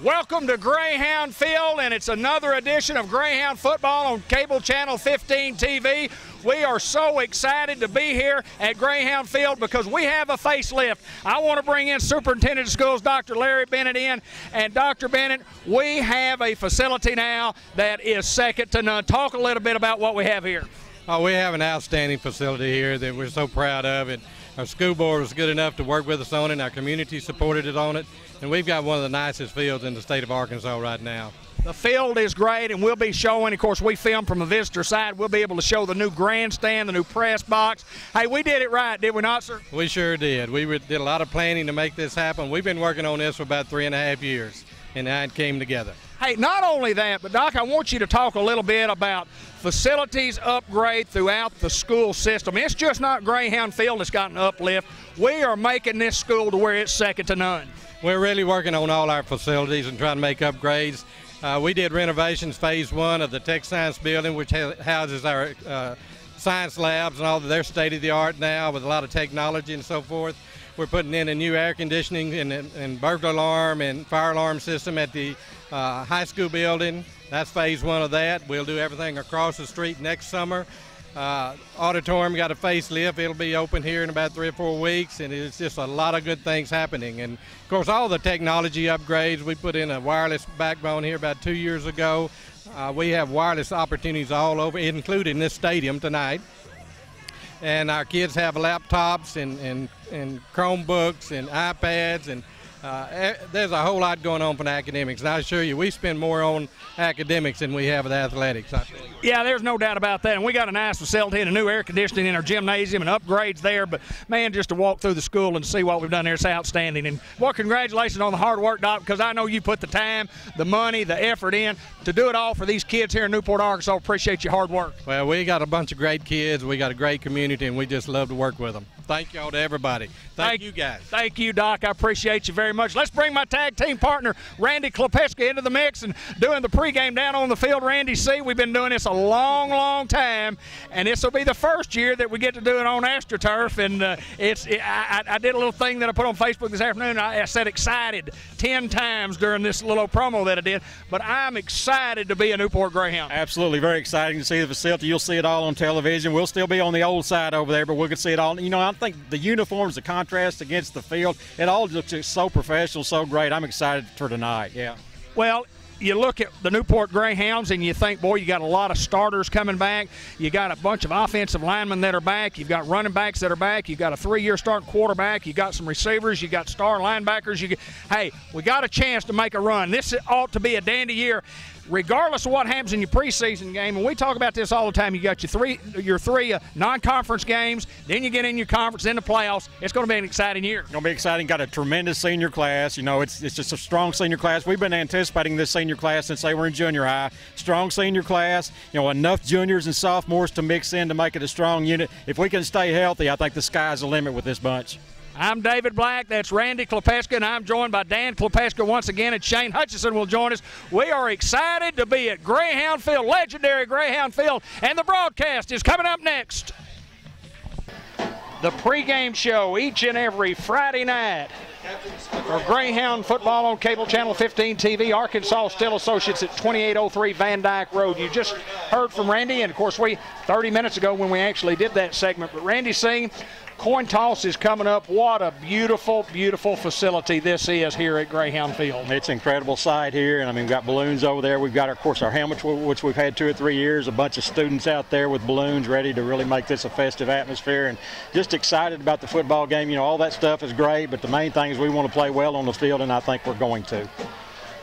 Welcome to Greyhound Field, and it's another edition of Greyhound Football on Cable Channel 15 TV. We are so excited to be here at Greyhound Field because we have a facelift. I want to bring in Superintendent of Schools, Dr. Larry Bennett in. And Dr. Bennett, we have a facility now that is second to none. Talk a little bit about what we have here. Oh, we have an outstanding facility here that we're so proud of. And our school board was good enough to work with us on it, and our community supported it on it. And we've got one of the nicest fields in the state of Arkansas right now. The field is great, and we'll be showing, of course, we film from a visitor side. We'll be able to show the new grandstand, the new press box. Hey, we did it right, did we not, sir? We sure did. We did a lot of planning to make this happen. We've been working on this for about 3.5 years, and now it came together. Hey, not only that, but, Doc, I want you to talk a little bit about facilities upgrade throughout the school system. It's just not Greyhound Field that's got an uplift. We are making this school to where it's second to none. We're really working on all our facilities and trying to make upgrades. We did renovations, phase 1 of the Tech Science building, which houses our science labs and all. They're state-of-the-art now with a lot of technology and so forth. We're putting in a new air conditioning and burglar alarm and fire alarm system at the high school building. That's phase 1 of that. We'll do everything across the street next summer. Auditorium got a facelift. It'll be open here in about 3 or 4 weeks, and it's just a lot of good things happening. And of course, all the technology upgrades. We put in a wireless backbone here about 2 years ago. We have wireless opportunities all over, including this stadium tonight. And our kids have laptops and Chromebooks and iPads, and there's a whole lot going on for the academics. And I assure you, we spend more on academics than we have with athletics. Yeah, there's no doubt about that. And we got a nice facility and a new air conditioning in our gymnasium and upgrades there. But, man, just to walk through the school and see what we've done there is outstanding. And, well, congratulations on the hard work, Doc, because I know you put the time, the money, the effort in to do it all for these kids here in Newport, Arkansas. Appreciate your hard work. Well, we got a bunch of great kids. We got a great community, and we just love to work with them. Thank y'all to everybody. Thank you, guys. Thank you, Doc. I appreciate you very much. Let's bring my tag team partner, Randy Klepeska, into the mix and doing the pregame down on the field. Randy, see, we've been doing this a long, long time, and this will be the first year that we get to do it on AstroTurf. And I did a little thing that I put on Facebook this afternoon. I said excited 10 times during this little promo that I did, but I'm excited to be a Newport Greyhound. Absolutely. Very exciting to see the facility. You'll see it all on television. We'll still be on the old side over there, but we can see it all. You know, I think the uniforms, the contrast against the field, it all looks just so professional, so great. I'm excited for tonight, yeah. Well, you look at the Newport Greyhounds and you think, boy, you got a lot of starters coming back. You got a bunch of offensive linemen that are back. You've got running backs that are back. You've got a 3-year starting quarterback. You got some receivers. You got star linebackers. Hey, we got a chance to make a run. This ought to be a dandy year, regardless of what happens in your preseason game. And we talk about this all the time. You got your three non-conference games, then you get in your conference, then the playoffs. It's going to be an exciting year. It's going to be exciting. Got a tremendous senior class. You know, it's just a strong senior class. We've been anticipating this senior class since they were in junior high. Strong senior class. You know, enough juniors and sophomores to mix in to make it a strong unit. If we can stay healthy, I think the sky's the limit with this bunch. I'm David Black, that's Randy Klepeska, and I'm joined by Dan Klepeska once again, and Shane Hutchison will join us. We are excited to be at Greyhound Field, legendary Greyhound Field, and the broadcast is coming up next. The pregame show each and every Friday night for Greyhound football on Cable Channel 15 TV. Arkansas Steel Associates at 2803 Van Dyke Road. You just heard from Randy, and of course 30 minutes ago when we actually did that segment, but Randy Singh, coin toss is coming up. What a beautiful, beautiful facility this is here at Greyhound Field. It's an incredible sight here, and I mean, we've got balloons over there. We've got, of course, our helmets, which we've had 2 or 3 years. A bunch of students out there with balloons ready to really make this a festive atmosphere, and just excited about the football game. You know, all that stuff is great, but the main thing is we want to play well on the field, and I think we're going to.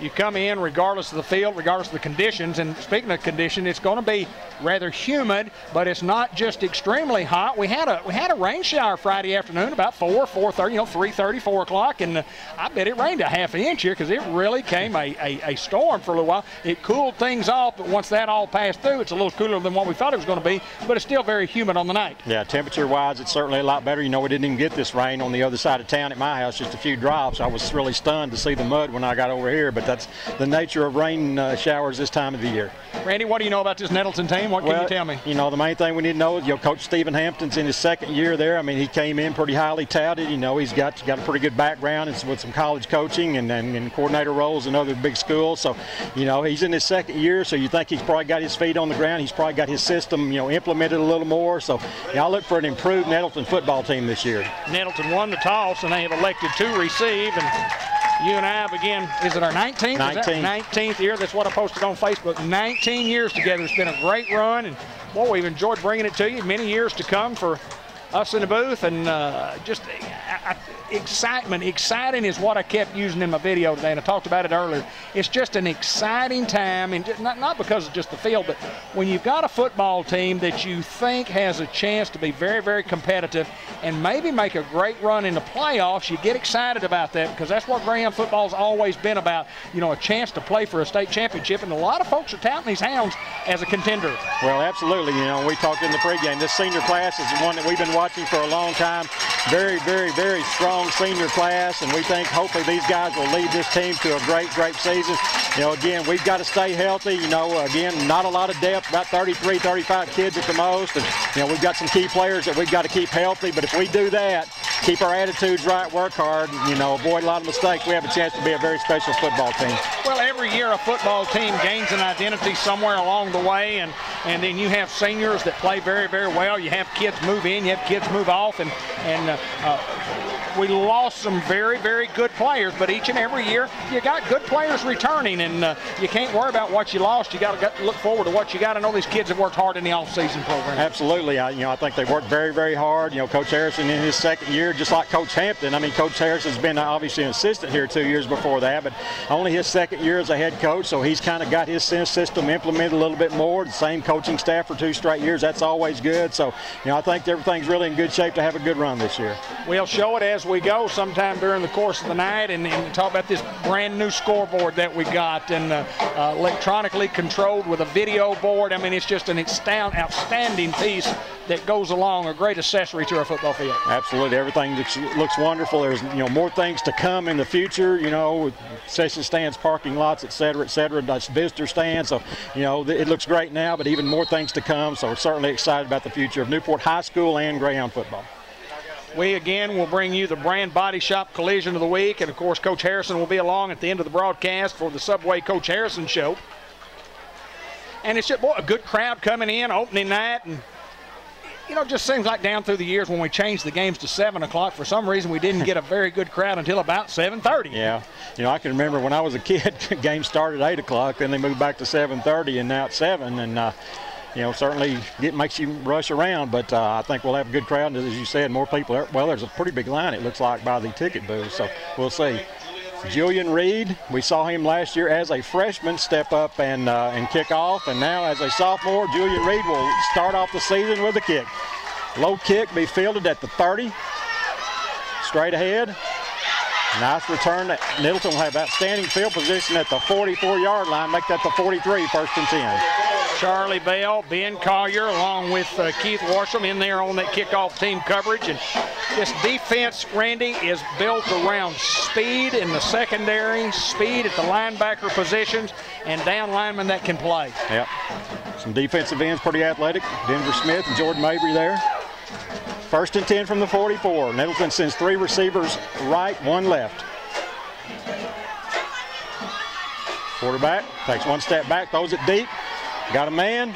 You come in regardless of the field, regardless of the conditions, and speaking of condition, it's going to be rather humid, but it's not just extremely hot. We had a rain shower Friday afternoon about 4:30, 3:30, 4 o'clock, and I bet it rained a ½ inch here because it really came a storm for a little while. It cooled things off, but once that all passed through, it's a little cooler than what we thought it was going to be, but it's still very humid on the night. Yeah, temperature-wise, it's certainly a lot better. You know, we didn't even get this rain on the other side of town at my house, just a few drops. I was really stunned to see the mud when I got over here, but that's the nature of rain showers this time of the year. Randy, what do you know about this Nettleton team? What can you tell me? You know, the main thing we need to know is, Coach Stephen Hampton's in his second year there. I mean, he came in pretty highly touted. He's got a pretty good background with some college coaching and coordinator roles in other big schools. So, he's in his second year, so you think he's probably got his feet on the ground. He's probably got his system, implemented a little more. So, I look for an improved Nettleton football team this year. Nettleton won the toss, and they have elected to receive. And you and I begin, is it our 19th? 19th year. That's what I posted on Facebook. 19 years together. It's been a great run, and boy, we've enjoyed bringing it to you. Many years to come for us in the booth, and just excitement. Exciting is what I kept using in my video today, and I talked about it earlier. It's just an exciting time, and not because of just the field, but when you've got a football team that you think has a chance to be very, very competitive and maybe make a great run in the playoffs, you get excited about that, because that's what Greyhound football's always been about, a chance to play for a state championship, and a lot of folks are touting these Hounds as a contender. Well, absolutely. We talked in the pregame. This senior class is the one that we've been watching for a long time. Very, very, very strong senior class, and we think hopefully these guys will lead this team to a great, great season. Again, we've got to stay healthy. Again, not a lot of depth, about 33, 35 kids at the most, and we've got some key players that we've got to keep healthy. But if we do that, keep our attitudes right, work hard, avoid a lot of mistakes, we have a chance to be a very special football team. Well, every year a football team gains an identity somewhere along the way, and then you have seniors that play very, very well. You have kids move in, you have kids move off, and we lost some very, very good players, but each and every year you got good players returning, and you can't worry about what you lost. You got to look forward to what you got. I know these kids have worked hard in the off-season program. Absolutely. I think they've worked very, very hard. Coach Harrison in his second year, just like Coach Hampton. I mean, Coach Harrison's been obviously an assistant here 2 years before that, but only his second year as a head coach, so he's kind of got his system implemented a little bit more. The same coaching staff for 2 straight years. That's always good. So, I think everything's really in good shape to have a good run this year. We'll show it as we go sometime during the course of the night, and talk about this brand new scoreboard that we got, and electronically controlled with a video board. I mean, it's just an outstanding piece that goes along, a great accessory to our football field. Absolutely. Everything looks wonderful. There's more things to come in the future, with concession stands, parking lots, et cetera, that's visitor stands. So, it looks great now, but even more things to come. So we're certainly excited about the future of Newport High School and Greyhound football. We again will bring you the Brand Body Shop Collision of the Week, and of course Coach Harrison will be along at the end of the broadcast for the Subway Coach Harrison Show. And it's just, a good crowd coming in, opening night, and it just seems like down through the years when we changed the games to 7 o'clock, for some reason we didn't get a very good crowd until about 7:30. Yeah, I can remember when I was a kid, games started at 8 o'clock, then they moved back to 7:30, and now it's 7, and certainly it makes you rush around, but I think we'll have a good crowd. And as you said, more people. Well, there's a pretty big line, it looks like, by the ticket booth, so we'll see. Julian Reed, we saw him last year as a freshman step up and kick off, and now as a sophomore, Julian Reed will start off the season with a kick. Low kick, be fielded at the 30, straight ahead. Nice return. Nettleton will have outstanding field position at the 44-yard line, make that the 43, 1st and 10. Charlie Bell, Ben Collier, along with Keith Washam in there on that kickoff team coverage. And this defense, Randy, is built around speed in the secondary, speed at the linebacker positions, and down linemen that can play. Yep. Some defensive ends, pretty athletic. Denver Smith and Jordan Mabry there. 1st and 10 from the 44. Nettleton sends 3 receivers right, 1 left. Quarterback takes 1 step back, throws it deep. Got a man.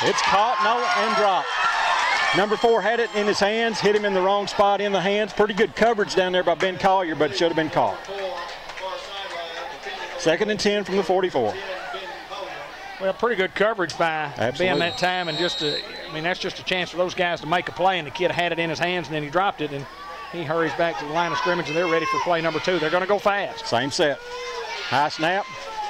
It's caught, and dropped. Number 4 had it in his hands, hit him in the wrong spot in the hands. Pretty good coverage down there by Ben Collier, but it should have been caught. 2nd and 10 from the 44. Well, pretty good coverage by Absolutely. Ben that time, and that's just a chance for those guys to make a play, and the kid had it in his hands, and then he dropped it, and he hurries back to the line of scrimmage, and they're ready for play number 2. They're going to go fast. Same set. High snap.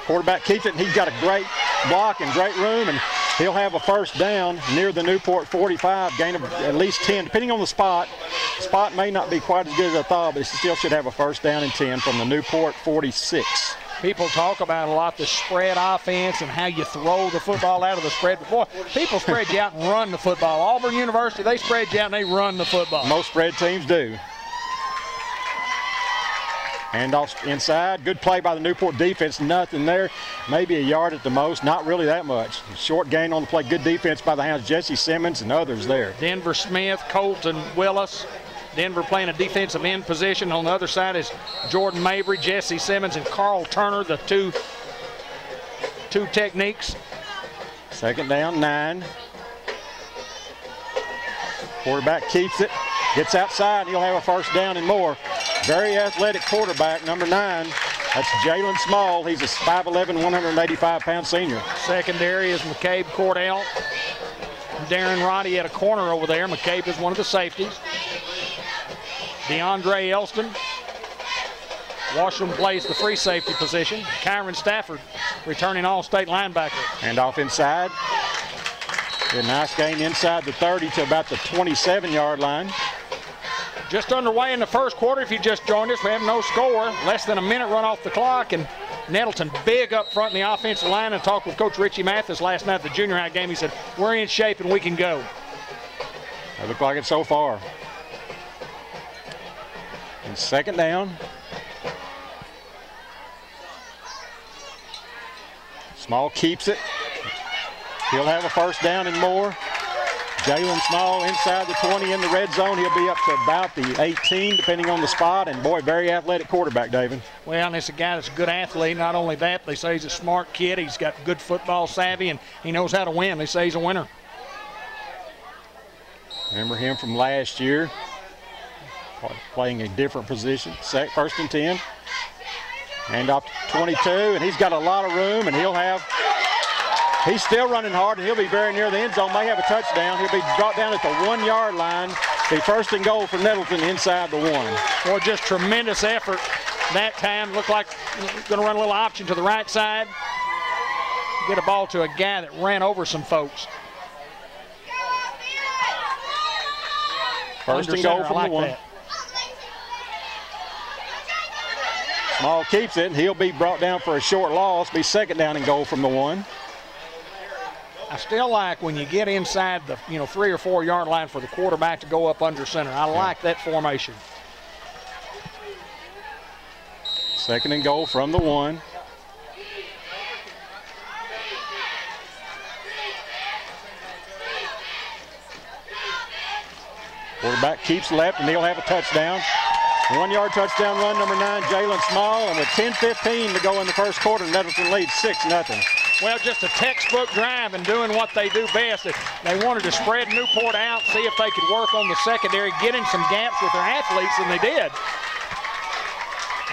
Quarterback keeps it, and he's got a great block and great room, and he'll have a 1st down near the Newport 45, gain of at least 10, depending on the spot. The spot may not be quite as good as I thought, but it still should have a 1st down and 10 from the Newport 46. People talk about a lot the spread offense and how you throw the football out of the spread. But boy, people spread you out and run the football. Auburn University, they spread you out and they run the football. Most spread teams do. Handoff inside. Good play by the Newport defense. Nothing there. Maybe a yard at the most. Not really that much. Short gain on the play. Good defense by the Hounds. Jesse Simmons and others there. Denver Smith, Colton Willis. Denver playing a defensive end position. On the other side is Jordan Mabry, Jesse Simmons, and Carl Turner, the two techniques. Second down, 9. Quarterback keeps it, gets outside, and he'll have a first down and more. Very athletic quarterback, number 9. That's Jalen Small. He's a 5'11", 185-pound senior. Secondary is McCabe Cordell. Darren Roddy at a corner over there. McCabe is one of the safeties. DeAndre Elston. Washington plays the free safety position. Kyron Stafford returning all-state linebacker. And off inside. A nice gain inside the 30 to about the 27-yard line. Just underway in the first quarter. If you just joined us, we have no score. Less than a minute run off the clock, and Nettleton big up front in the offensive line. And talked with Coach Richie Mathis last night at the junior high game. He said, we're in shape and we can go. They look like it so far. And second down. Small keeps it. He'll have a first down and more. Jalen Small inside the 20 in the red zone. He'll be up to about the 18, depending on the spot. And, boy, very athletic quarterback, David. Well, and it's a guy that's a good athlete. Not only that, they say he's a smart kid. He's got good football savvy, and he knows how to win. They say he's a winner. Remember him from last year, playing a different position. First and 10. Hand off to 22, and he's got a lot of room, and he's still running hard, and he'll be very near the end zone. May have a touchdown. He'll be brought down at the 1-yard line. Be first and goal for Nettleton inside the 1. Well, just tremendous effort that time. Looked like going to run a little option to the right side. Get a ball to a guy that ran over some folks. First and goal from the 1. Small keeps it, and he'll be brought down for a short loss. Be second down and goal from the 1. I still like when you get inside the 3 or 4 yard line for the quarterback to go up under center. I like that formation. Second and goal from the 1. Quarterback keeps left, and he'll have a touchdown. 1-yard touchdown run, number 9, Jalen Small, and with 10:15 to go in the first quarter, Nettleton leads 6-0. Well, just a textbook drive and doing what they do best. They wanted to spread Newport out, see if they could work on the secondary, get in some gaps with their athletes, and they did.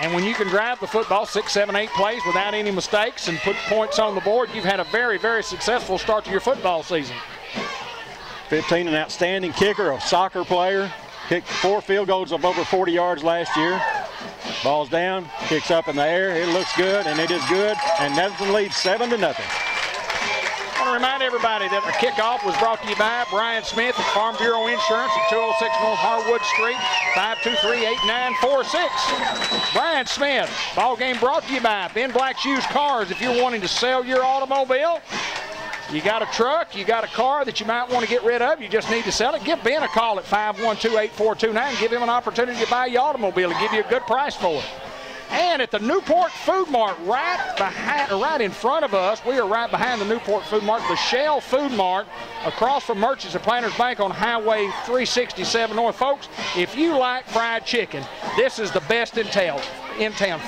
And when you can drive the football 6, 7, 8 plays without any mistakes and put points on the board, you've had a very, very successful start to your football season. 15, an outstanding kicker, a soccer player. Kicked 4 field goals of over 40 yards last year. Ball's down, kicks up in the air. It looks good, and it is good. And Nettleton leads 7-0. I want to remind everybody that the kickoff was brought to you by Brian Smith at Farm Bureau Insurance at 206 North Harwood Street, 523-8946. Brian Smith, ball game brought to you by Ben Black Shoes Cars. If you're wanting to sell your automobile, you got a truck, you got a car that you might want to get rid of, you just need to sell it, give Ben a call at 512-8429. Give him an opportunity to buy your automobile and give you a good price for it. And at the Newport Food Mart, right in front of us, we are right behind the Newport Food Mart, the Shell Food Mart, across from Merchants and Planters Bank on Highway 367 North. Folks, if you like fried chicken, this is the best in town.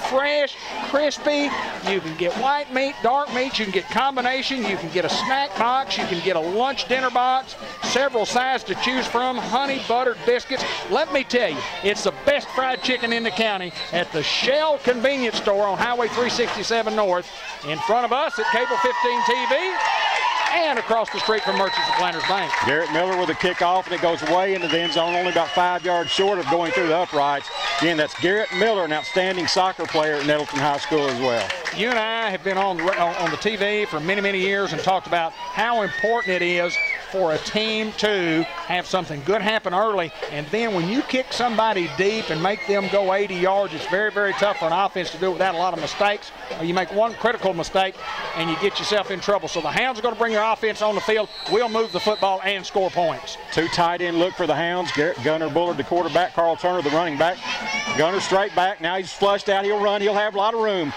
Fresh, crispy. You can get white meat, dark meat. You can get combination. You can get a snack box. You can get a lunch dinner box. Several sizes to choose from. Honey buttered biscuits. Let me tell you, it's the best fried chicken in the county at the Shell Convenience Store on Highway 367 North. In front of us at Cable 15 TV. And across the street from Merchants and Planters Bank. Garrett Miller with a kickoff, and it goes way into the end zone, only about 5 yards short of going through the uprights. Again, that's Garrett Miller, an outstanding soccer player at Nettleton High School as well. You and I have been on the TV for many, many years and talked about how important it is for a team to have something good happen early, and then when you kick somebody deep and make them go 80 yards, it's very, very tough for an offense to do it without a lot of mistakes. Or you make one critical mistake and you get yourself in trouble. So the Hounds are going to bring their offense on the field. We'll move the football and score points. 2 tight end look for the Hounds. Gunner Bullard, the quarterback. Carl Turner, the running back. Gunner straight back. Now he's flushed out. He'll run. He'll have a lot of room.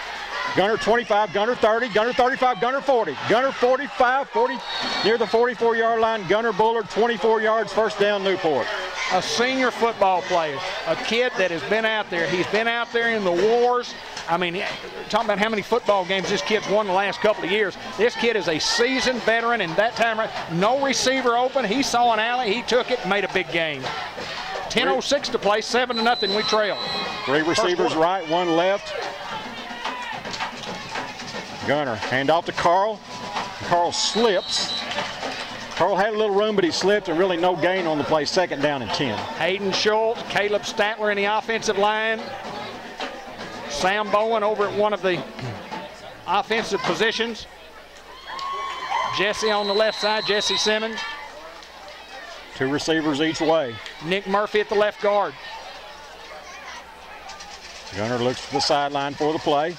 Gunner 25, Gunner 30, Gunner 35, Gunner 40. Gunner 45, 40, near the 44-yard line. Gunner Bullard, 24 yards, first down, Newport. A senior football player, a kid that has been out there. He's been out there in the wars. I mean, talking about how many football games this kid's won the last couple of years. This kid is a seasoned veteran, and that time, no receiver open. He saw an alley, he took it, and made a big game. 10:06 to play, 7-0, we trail. 3 receivers right, 1 left. Gunner, hand off to Carl. Carl slips. Carl had a little room, but he slipped, and really no gain on the play. 2nd down and 10. Hayden Schultz, Caleb Statler in the offensive line. Sam Bowen over at one of the offensive positions. Jesse on the left side, Jesse Simmons. 2 receivers each way. Nick Murphy at the left guard. Gunner looks to the sideline for the play.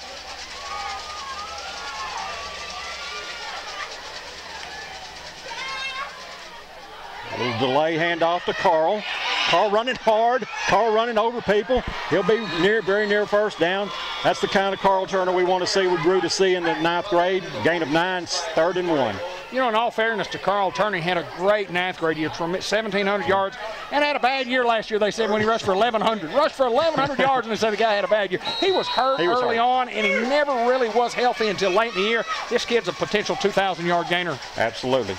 A little delay handoff to Carl. Carl running hard. Carl running over people. He'll be very near first down. That's the kind of Carl Turner we want to see. We grew to see in the 9th grade. Gain of 9, 3rd and 1. You know, in all fairness to Carl Turner, he had a great 9th grade year, 1,700 yards, and had a bad year last year. They said when he rushed for 1,100. Rushed for 1,100 yards, and they said the guy had a bad year. He was hurt early on, and he never really was healthy until late in the year. This kid's a potential 2,000-yard gainer. Absolutely.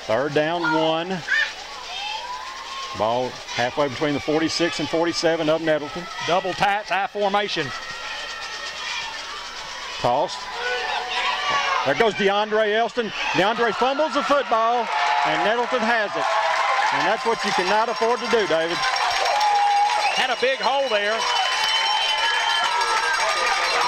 3rd down, 1. Ball halfway between the 46 and 47 of Nettleton. Double tights, I formation. Toss. There goes DeAndre Elston. DeAndre fumbles the football, and Nettleton has it. And that's what you cannot afford to do, David. Had a big hole there.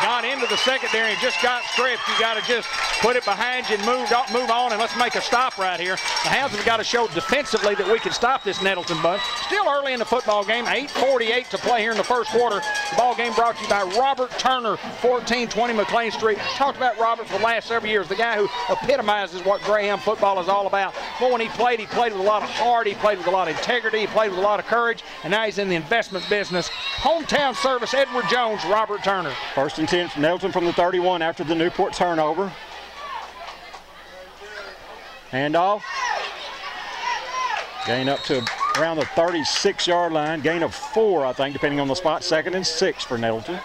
Gone into the secondary and just got stripped. You got to just put it behind you and move on, and let's make a stop right here. The Hounds have got to show defensively that we can stop this Nettleton bunch. Still early in the football game, 8:48 to play here in the first quarter. The ball game brought to you by Robert Turner, 1420 McLean Street. Talked about Robert for the last several years, the guy who epitomizes what Greyhound football is all about. But when he played with a lot of heart, he played with a lot of integrity, he played with a lot of courage, and now he's in the investment business. Hometown service, Edward Jones, Robert Turner. 1st and 10 from Nettleton from the 31 after the Newport turnover. Handoff. Gain up to around the 36-yard line. Gain of 4, I think, depending on the spot. 2nd and 6 for Nettleton.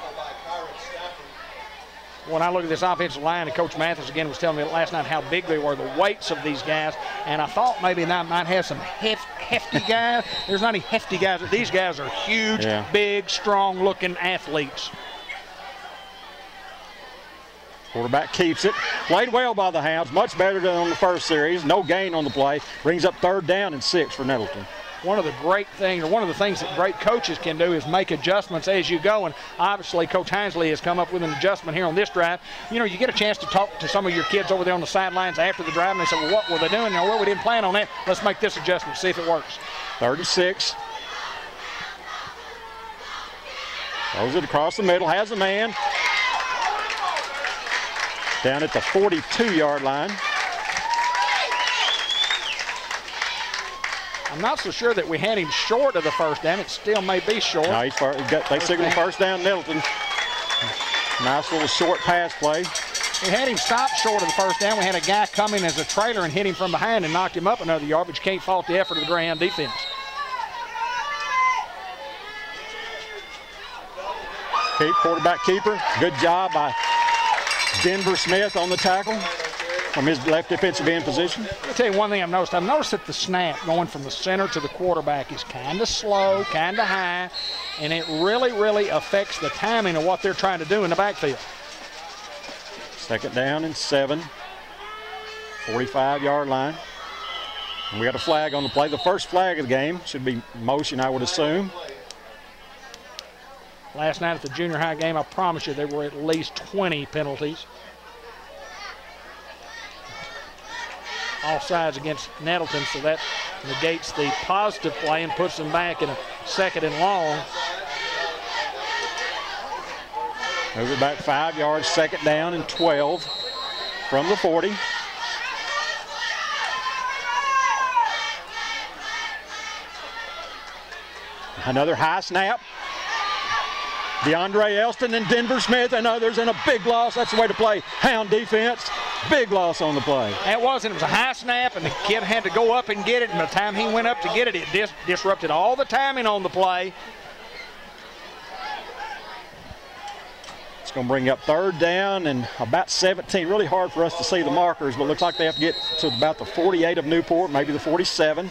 When I look at this offensive line, and Coach Mathis again was telling me last night how big they were, the weights of these guys, and I thought maybe they might have some hefty guys. There's not any hefty guys. These guys are huge, big, strong-looking athletes. Quarterback keeps it. Played well by the Hounds, much better than on the first series. No gain on the play. Brings up 3rd down and 6 for Nettleton. One of the great things, or one of the things that great coaches can do is make adjustments as you go, and obviously Coach Hinesley has come up with an adjustment here on this drive. You know, you get a chance to talk to some of your kids over there on the sidelines after the drive, and they say, well, what were they doing? Well, we didn't plan on that. Let's make this adjustment, see if it works. 3rd and 6. Throws it across the middle, has a man. Down at the 42-yard line. I'm not so sure that we had him short of the first down. It still may be short. No, they signaled first down Nettleton. Nice little short pass play. We had him stop short of the first down. We had a guy come in as a trailer and hit him from behind and knocked him up another yard, but you can't fault the effort of the Greyhound defense. Quarterback keeper. Good job by Denver Smith on the tackle from his left defensive end position. I'll tell you one thing I've noticed. I've noticed that the snap going from the center to the quarterback is kind of slow, kind of high, and it really affects the timing of what they're trying to do in the backfield. 2nd down and 7. 45-yard line. And we got a flag on the play. The first flag of the game. Should be motion, I would assume. Last night at the junior high game, I promise you there were at least 20 penalties. offsides against Nettleton, so that negates the positive play and puts them back in a 2nd and long. Move it back 5 yards, 2nd down and 12 from the 40. Another high snap. DeAndre Elston and Denver Smith and others, and a big loss. That's the way to play. Hound defense, big loss on the play. It was a high snap, and the kid had to go up and get it, and by the time he went up to get it, it disrupted all the timing on the play. It's going to bring up 3rd down and about 17. Really hard for us to see the markers, but looks like they have to get to about the 48 of Newport, maybe the 47.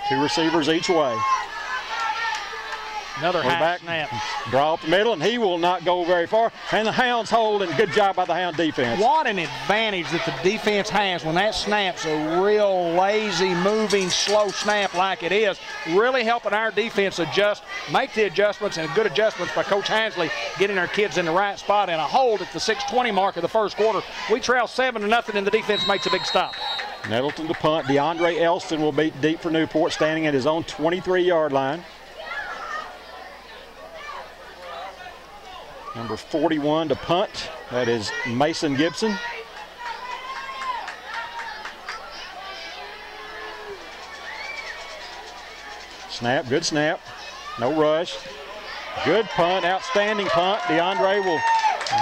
Two receivers each way. Another high snap. Draw up the middle, and he will not go very far. And the Hounds hold, and good job by the Hound defense. What an advantage that the defense has when that snap's a real lazy, moving, slow snap like it is. Really helping our defense adjust, make the adjustments, and good adjustments by Coach Hansley, getting our kids in the right spot and a hold at the 6:20 mark of the 1st quarter. We trail 7-0, and the defense makes a big stop. Nettleton to punt. DeAndre Elston will beat deep for Newport, standing at his own 23-yard line. Number 41 to punt. That is Mason Gibson. Snap, good snap. No rush. Good punt, outstanding punt. DeAndre will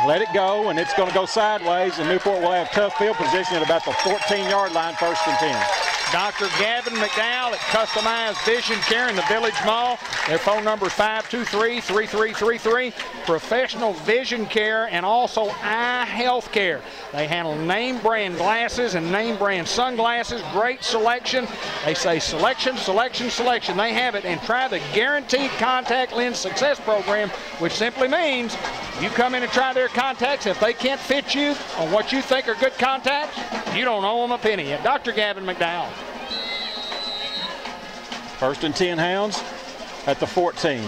let it go, and it's going to go sideways, and Newport will have tough field position at about the 14-yard line, 1st and 10. Dr. Gavin McDowell at Customized Vision Care in the Village Mall. Their phone number is 523-3333. Professional vision care and also eye health care. They handle name brand glasses and name brand sunglasses. Great selection. They say selection, selection, selection. They have it. And try the Guaranteed Contact Lens Success Program, which simply means you come in and try their contacts. If they can't fit you on what you think are good contacts, you don't owe them a penny. Dr. Gavin McDowell. 1st and 10 Hounds at the 14.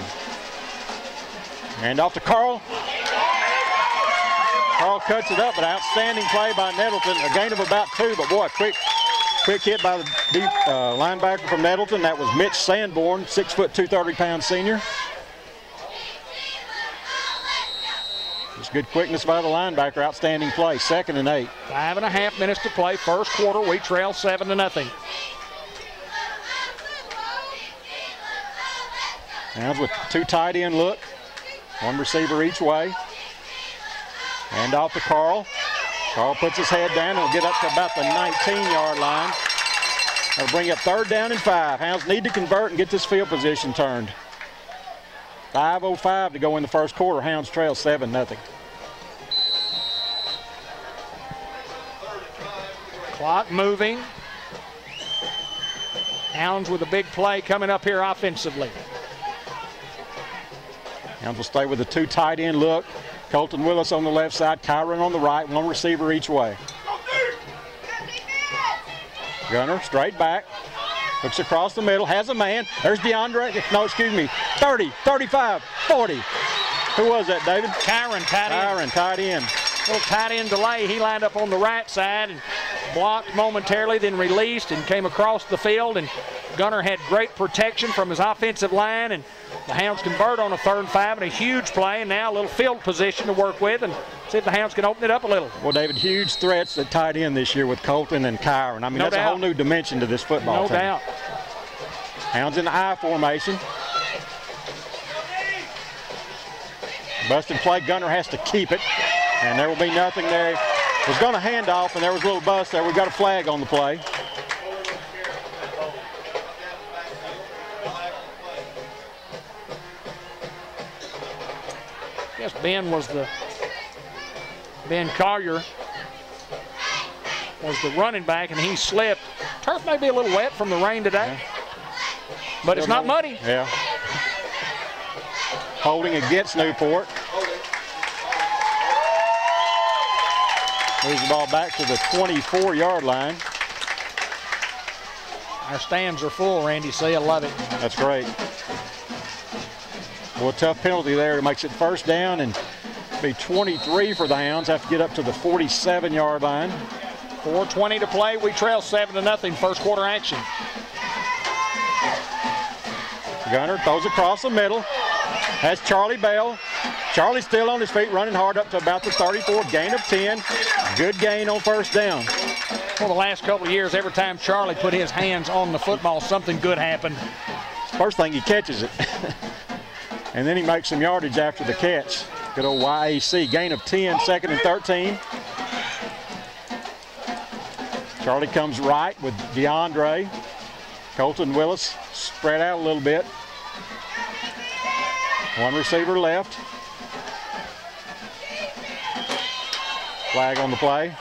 And off to Carl. Carl cuts it up, but outstanding play by Nettleton. A gain of about 2, but boy, quick hit by the deep linebacker from Nettleton. That was Mitch Sanborn, 6 foot 230-pound senior. Just good quickness by the linebacker. Outstanding play. 2nd and 8. 5.5 minutes to play. 1st quarter. We trail 7-0. Hounds with 2 tight end look. 1 receiver each way. Hand off to Carl. Carl puts his head down. He'll get up to about the 19-yard line. That'll bring up 3rd down and 5. Hounds need to convert and get this field position turned. 5:05 to go in the 1st quarter. Hounds trail 7-0. Clock moving. Hounds with a big play coming up here offensively. Hounds will stay with the 2 tight end look. Colton Willis on the left side, Kyron on the right, 1 receiver each way. Gunner straight back, looks across the middle, has a man. There's DeAndre, no, excuse me, 30, 35, 40. Who was that, David? Kyron, tight end. Kyron, tight end. Little tight end delay. He lined up on the right side and blocked momentarily, then released and came across the field. And Gunner had great protection from his offensive line, and the Hounds convert on a 3rd and 5 and a huge play, and now a little field position to work with and see if the Hounds can open it up a little. Well, David, huge threats at tight end this year with Colton and Kyron. I mean, that's a whole new dimension to this football team. No doubt. Hounds in the I formation. Busted play. Gunner has to keep it, and there will be nothing there. Was going to hand off, and there was a little bust there. We've got a flag on the play. I guess Ben Collier was the running back, and he slipped. Turf may be a little wet from the rain today, but it's not muddy. Yeah. Holding against Newport. Moves the ball back to the 24-yard line. Our stands are full, Randy C. I love it. That's great. Well, a tough penalty there. It makes it 1st down and Be 23 for the Hounds. Have to get up to the 47-yard line. 4:20 to play. We trail 7-0 first quarter action. Gunner throws across the middle. Has Charlie Bell. Charlie still on his feet, running hard up to about the 34. Gain of 10. Good gain on first down. Well, the last couple of years, every time Charlie put his hands on the football, something good happened. First thing, he catches it. And then he makes some yardage after the catch. Good old YAC. Gain of 10, 2nd and 13. Charlie comes right with DeAndre. Colton Willis spread out a little bit. One receiver left. Flag on the play.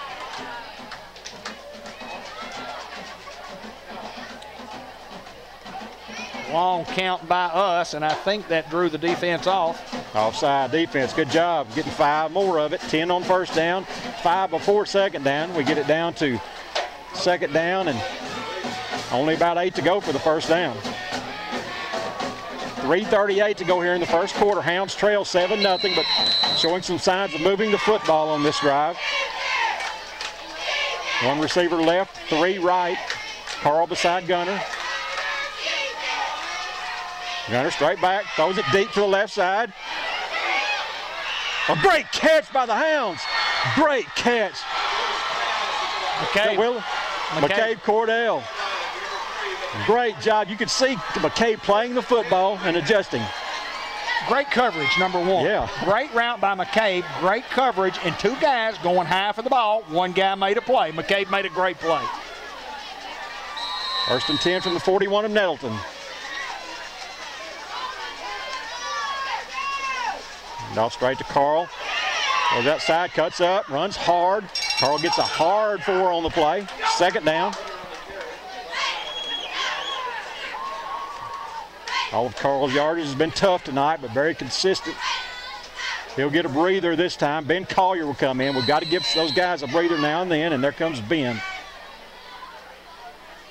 Long count by us, and I think that drew the defense off. Offside defense, good job. Getting 5 more of it. 10 on first down, 5 before second down. We get it down to second down and only about 8 to go for the first down. 3:38 to go here in the first quarter. Hounds trail 7-0, but showing some signs of moving the football on this drive. One receiver left, 3 right. Carl beside Gunner. Gunner straight back, throws it deep to the left side. A great catch by the Hounds. Great catch. McCabe Cordell. Great job. You could see McCabe playing the football and adjusting. Great coverage, number one. Yeah. Great route by McCabe. Great coverage, and 2 guys going high for the ball. 1 guy made a play. McCabe made a great play. First and 10 from the 41 of Nettleton. Off straight to Carl. Goes outside, cuts up, runs hard. Carl gets a hard 4 on the play. Second down. All of Carl's yardage has been tough tonight, but very consistent. He'll get a breather this time. Ben Collier will come in. We've got to give those guys a breather now and then, and there comes Ben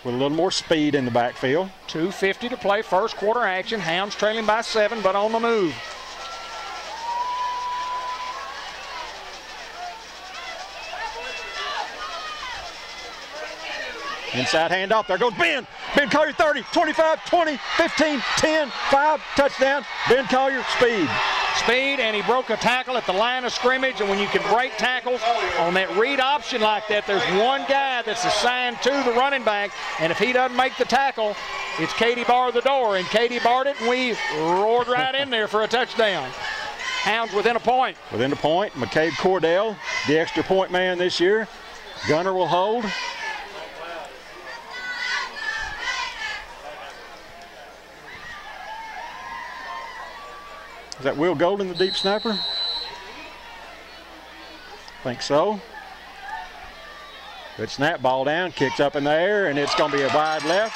with a little more speed in the backfield. 2:50 to play, first quarter action. Hounds trailing by 7, but on the move. Inside handoff, there goes Ben. Ben Collier, 30, 25, 20, 15, 10, 5, touchdown. Ben Collier, speed. Speed, and he broke a tackle at the line of scrimmage, and when you can break tackles on that read option like that, there's one guy that's assigned to the running back, and if he doesn't make the tackle, it's Katie bar the door, and Katie barred it, and we roared right in there for a touchdown. Hounds within a point. Within a point, McCabe Cordell, the extra point man this year. Gunner will hold. Is that Will Golden, the deep snapper? I think so. Good snap, ball down, kicks up in the air, and it's going to be a wide left.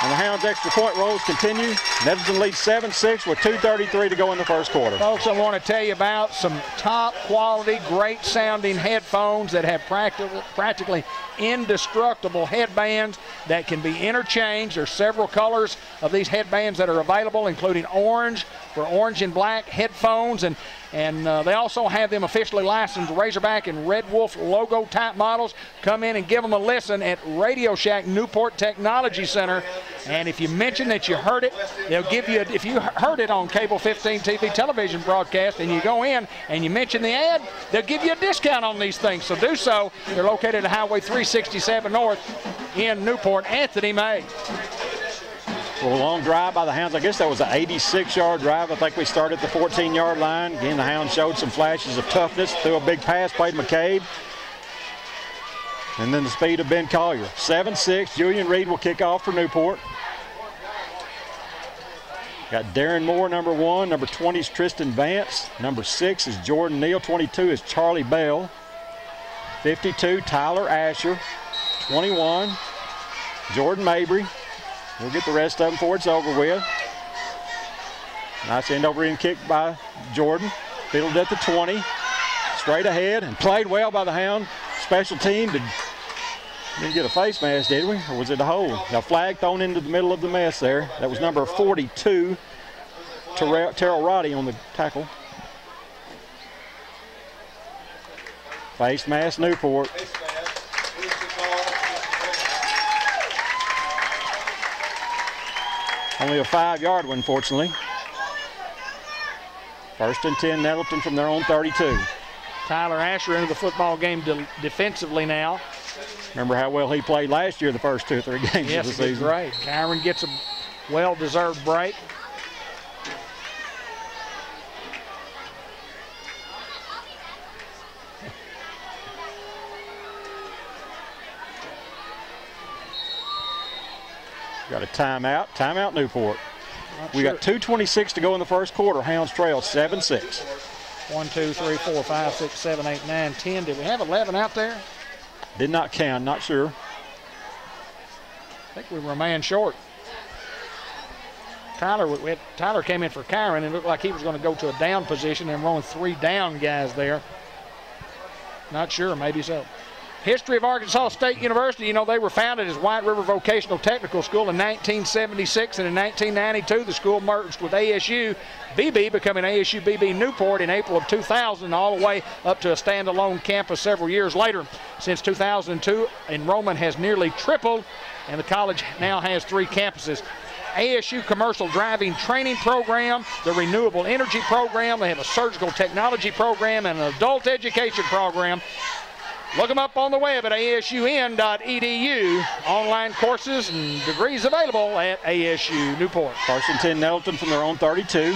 And the Hounds' extra point rolls continue. Nettleton leads 7-6 with 2:33 to go in the first quarter. Folks, I want to tell you about some top quality, great sounding headphones that have practically indestructible headbands that can be interchanged. There's several colors of these headbands that are available, including orange for orange and black headphones, and they also have them officially licensed Razorback and Red Wolf logo type models. Come in and give them a listen at Radio Shack Newport Technology Center. And if you mention that you heard it, they'll give you, if you heard it on Cable 15 TV television broadcast and you go in and you mention the ad, they'll give you a discount on these things. So do so. They're located at Highway 367 North in Newport. Anthony May. Well, a long drive by the Hounds. I guess that was an 86-yard drive. I think we started at the 14-yard line. Again, the Hounds showed some flashes of toughness. Threw a big pass, played McCabe. And then the speed of Ben Collier. 7-6. Julian Reed will kick off for Newport. Got Darren Moore, number 1. Number 20 is Tristan Vance. Number 6 is Jordan Neal. 22 is Charlie Bell. 52, Tyler Asher. 21, Jordan Mabry. We'll get the rest of them before it's over with. Nice end over end kick by Jordan. Fielded at the 20. Straight ahead and played well by the Hound. Special team. Didn't get a face mask, did we? Or was it a hole? Now flag thrown into the middle of the mess there. That was number 42, Terrell Roddy on the tackle. Face mask Newport. Only a 5-yard one, fortunately. 1st and 10, Nettleton from their own 32. Tyler Asher into the football game defensively now. Remember how well he played last year the first 2 or 3 games yes, of the season. Great. Kyron gets a well-deserved break. Got a timeout. Timeout Newport. We got 2:26 to go in the first quarter. Hounds trail 7-6. 1, 2, 3, 4, 5, 6, 7, 8, 9, 10. Did we have 11 out there? Did not count. Not sure. I think we were a man short. Tyler came in for Kyron and it looked like he was going to go to a down position and rolling 3 down guys there. Not sure. Maybe so. History of Arkansas State University, you know, they were founded as White River Vocational Technical School in 1976, and in 1992 the school merged with ASU BB, becoming ASU BB Newport in April of 2000, all the way up to a standalone campus several years later. Since 2002, enrollment has nearly tripled, and the college now has 3 campuses. ASU Commercial Driving Training Program, the Renewable Energy Program, they have a Surgical Technology Program and an Adult Education Program. Look them up on the web at asun.edu. Online courses and degrees available at ASU Newport. 1st and 10, Nettleton from their own 32.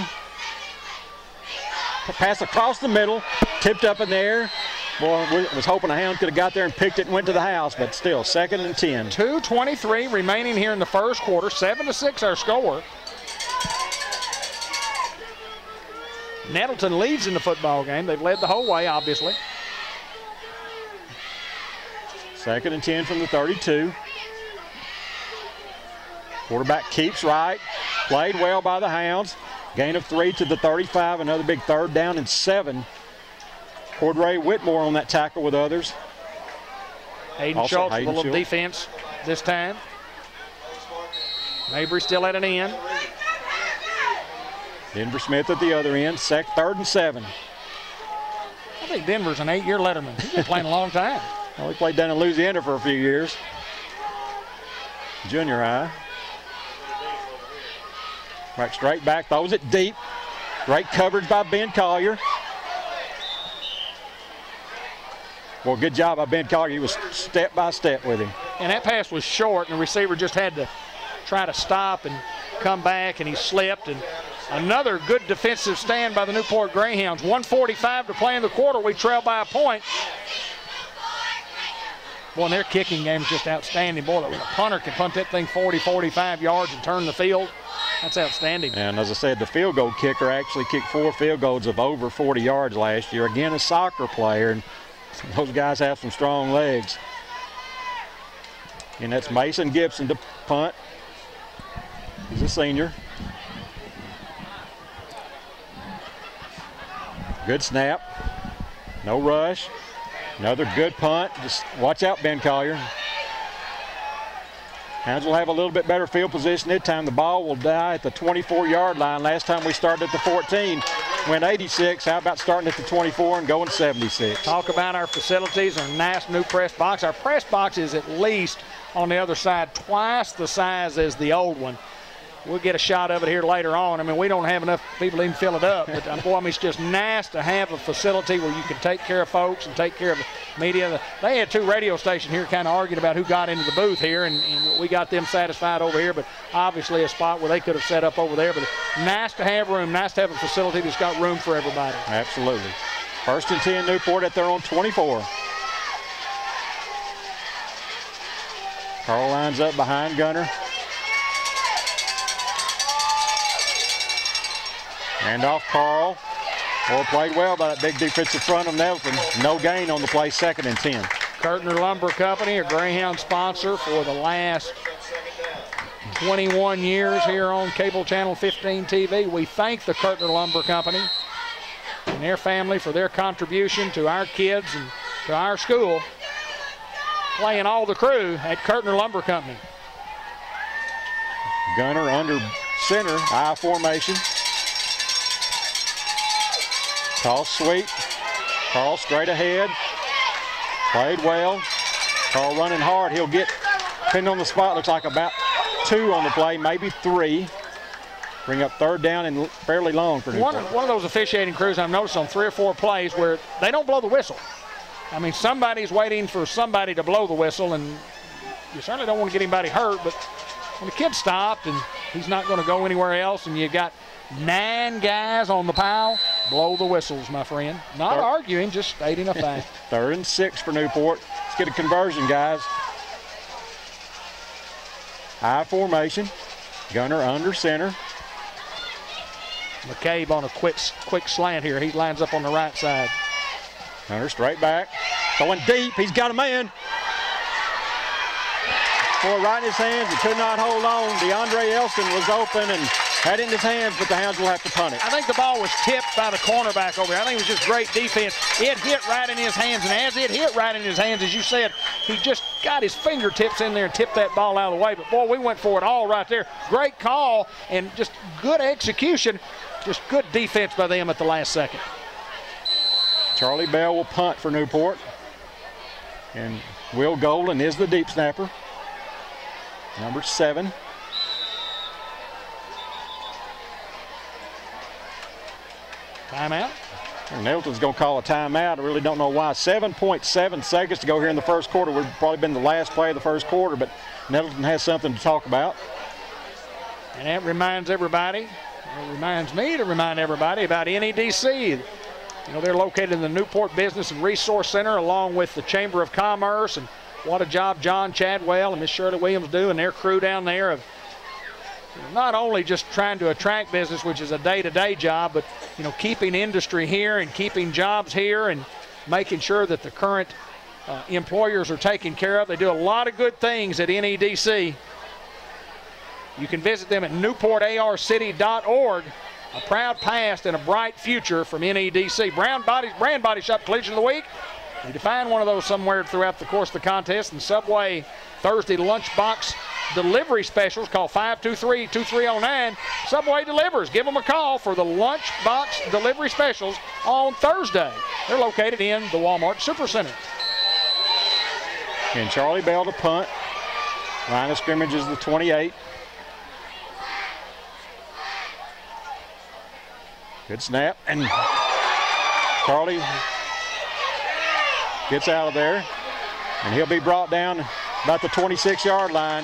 Pass across the middle, tipped up in the air. Boy, was hoping a hound could have got there and picked it and went to the house, but still, 2nd and 10. 2:23 remaining here in the first quarter. 7-6 our score. Nettleton leads in the football game. They've led the whole way, obviously. 2nd and 10 from the 32. Quarterback keeps right. Played well by the Hounds. Gain of 3 to the 35. Another big 3rd down and 7. Cordray Whitmore on that tackle with others. Hayden Schultz with a little defense this time. Mabry still at an end. Denver Smith at the other end. 3rd and 7. I think Denver's an 8-year letterman. He's been playing a long time. Well, he played down in Louisiana for a few years. Junior high. Right straight back, throws it deep. Great coverage by Ben Collier. Well, good job by Ben Collier. He was step by step with him. And that pass was short, and the receiver just had to try to stop and come back, and he slipped. And another good defensive stand by the Newport Greyhounds. 1:45 to play in the quarter. We trail by a point. Boy, and their kicking game is just outstanding. Boy, a punter can punt that thing 40, 45 yards and turn the field. That's outstanding. And as I said, the field goal kicker actually kicked 4 field goals of over 40 yards last year. Again, a soccer player, and those guys have some strong legs. And that's Mason Gibson to punt. He's a senior. Good snap. No rush. Another good punt. Just watch out, Ben Collier. Hounds will have a little bit better field position this time. The ball will die at the 24-yard line. Last time we started at the 14, went 86. How about starting at the 24 and going 76? Talk about our facilities, our nice new press box. Our press box is at least on the other side twice the size as the old one. We'll get a shot of it here later on. I mean, we don't have enough people to even fill it up. But, boy, I mean, it's just nice to have a facility where you can take care of folks and take care of the media. They had 2 radio stations here kind of arguing about who got into the booth here, and we got them satisfied over here. But obviously a spot where they could have set up over there. But nice to have room, nice to have a facility that's got room for everybody. Absolutely. 1st and 10, Newport at their own 24. Carl lines up behind Gunner. Hand off Carl. Well, played well by that big defensive front of Nettleton. No gain on the play, 2nd and 10. Kirtner Lumber Company, a Greyhound sponsor for the last 21 years here on Cable Channel 15 TV. We thank the Kirtner Lumber Company and their family for their contribution to our kids and to our school, playing all the crew at Kirtner Lumber Company. Gunner under center, I formation. Toss sweep. Carl straight ahead. Played well. Carl running hard. He'll get, depending on the spot, looks like about 2 on the play, maybe 3. Bring up 3rd down and fairly long for Newport. One of those officiating crews I've noticed on 3 or 4 plays where they don't blow the whistle. I mean, somebody's waiting for somebody to blow the whistle, and you certainly don't want to get anybody hurt, but when the kid stopped and he's not going to go anywhere else and you got 9 guys on the pile, blow the whistles, my friend. Not arguing, just stating a fact. 3rd and 6 for Newport. Let's get a conversion, guys. High formation. Gunner under center. McCabe on a quick slant here. He lines up on the right side. Gunner straight back. Going deep. He's got a man. Boy, right in his hands. He could not hold on. DeAndre Elston was open and had it in his hands, but the Hounds will have to punt it. I think the ball was tipped by the cornerback over there. I think it was just great defense. It hit right in his hands, and as it hit right in his hands, as you said, he just got his fingertips in there and tipped that ball out of the way. But, boy, we went for it all right there. Great call and just good execution. Just good defense by them at the last second. Charlie Bell will punt for Newport. And Will Golden is the deep snapper. Number 7. Timeout. Nettleton's going to call a timeout. I really don't know why. 7.7 seconds to go here in the first quarter. Would have probably been the last play of the first quarter, but Nettleton has something to talk about. And that reminds everybody, it reminds me to remind everybody about NEDC. You know, they're located in the Newport Business and Resource Center along with the Chamber of Commerce, and what a job John Chadwell and Miss Shirley Williams do and their crew down there of not only just trying to attract business, which is a day-to-day job, but, you know, keeping industry here and keeping jobs here and making sure that the current employers are taken care of. They do a lot of good things at NEDC. You can visit them at newportarcity.org. A proud past and a bright future from NEDC. Brand Body Shop Collision of the Week. You can find one of those somewhere throughout the course of the contest. And Subway Thursday lunchbox delivery specials. Call 523-2309. Subway delivers. Give them a call for the lunchbox delivery specials on Thursday. They're located in the Walmart Supercenter. And Charlie Bell to punt. Line of scrimmage is the 28. Good snap, and Charlie gets out of there, and he'll be brought down about the 26-yard line.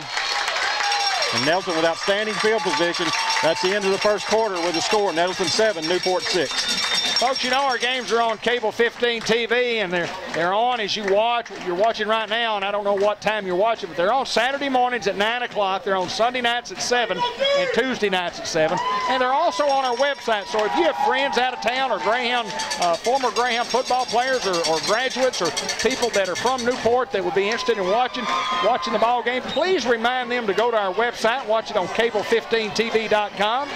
And Nettleton with outstanding field position. That's the end of the first quarter with a score. Nettleton 7, Newport 6. Folks, you know our games are on Cable 15 TV, and they're on as you watch. You're watching right now, and I don't know what time you're watching, but they're on Saturday mornings at 9 o'clock. They're on Sunday nights at 7 and Tuesday nights at 7. And they're also on our website. So if you have friends out of town or Greyhound, former Greyhound football players or graduates or people that are from Newport that would be interested in watching the ball game, please remind them to go to our website, watch it on cable15tv.com.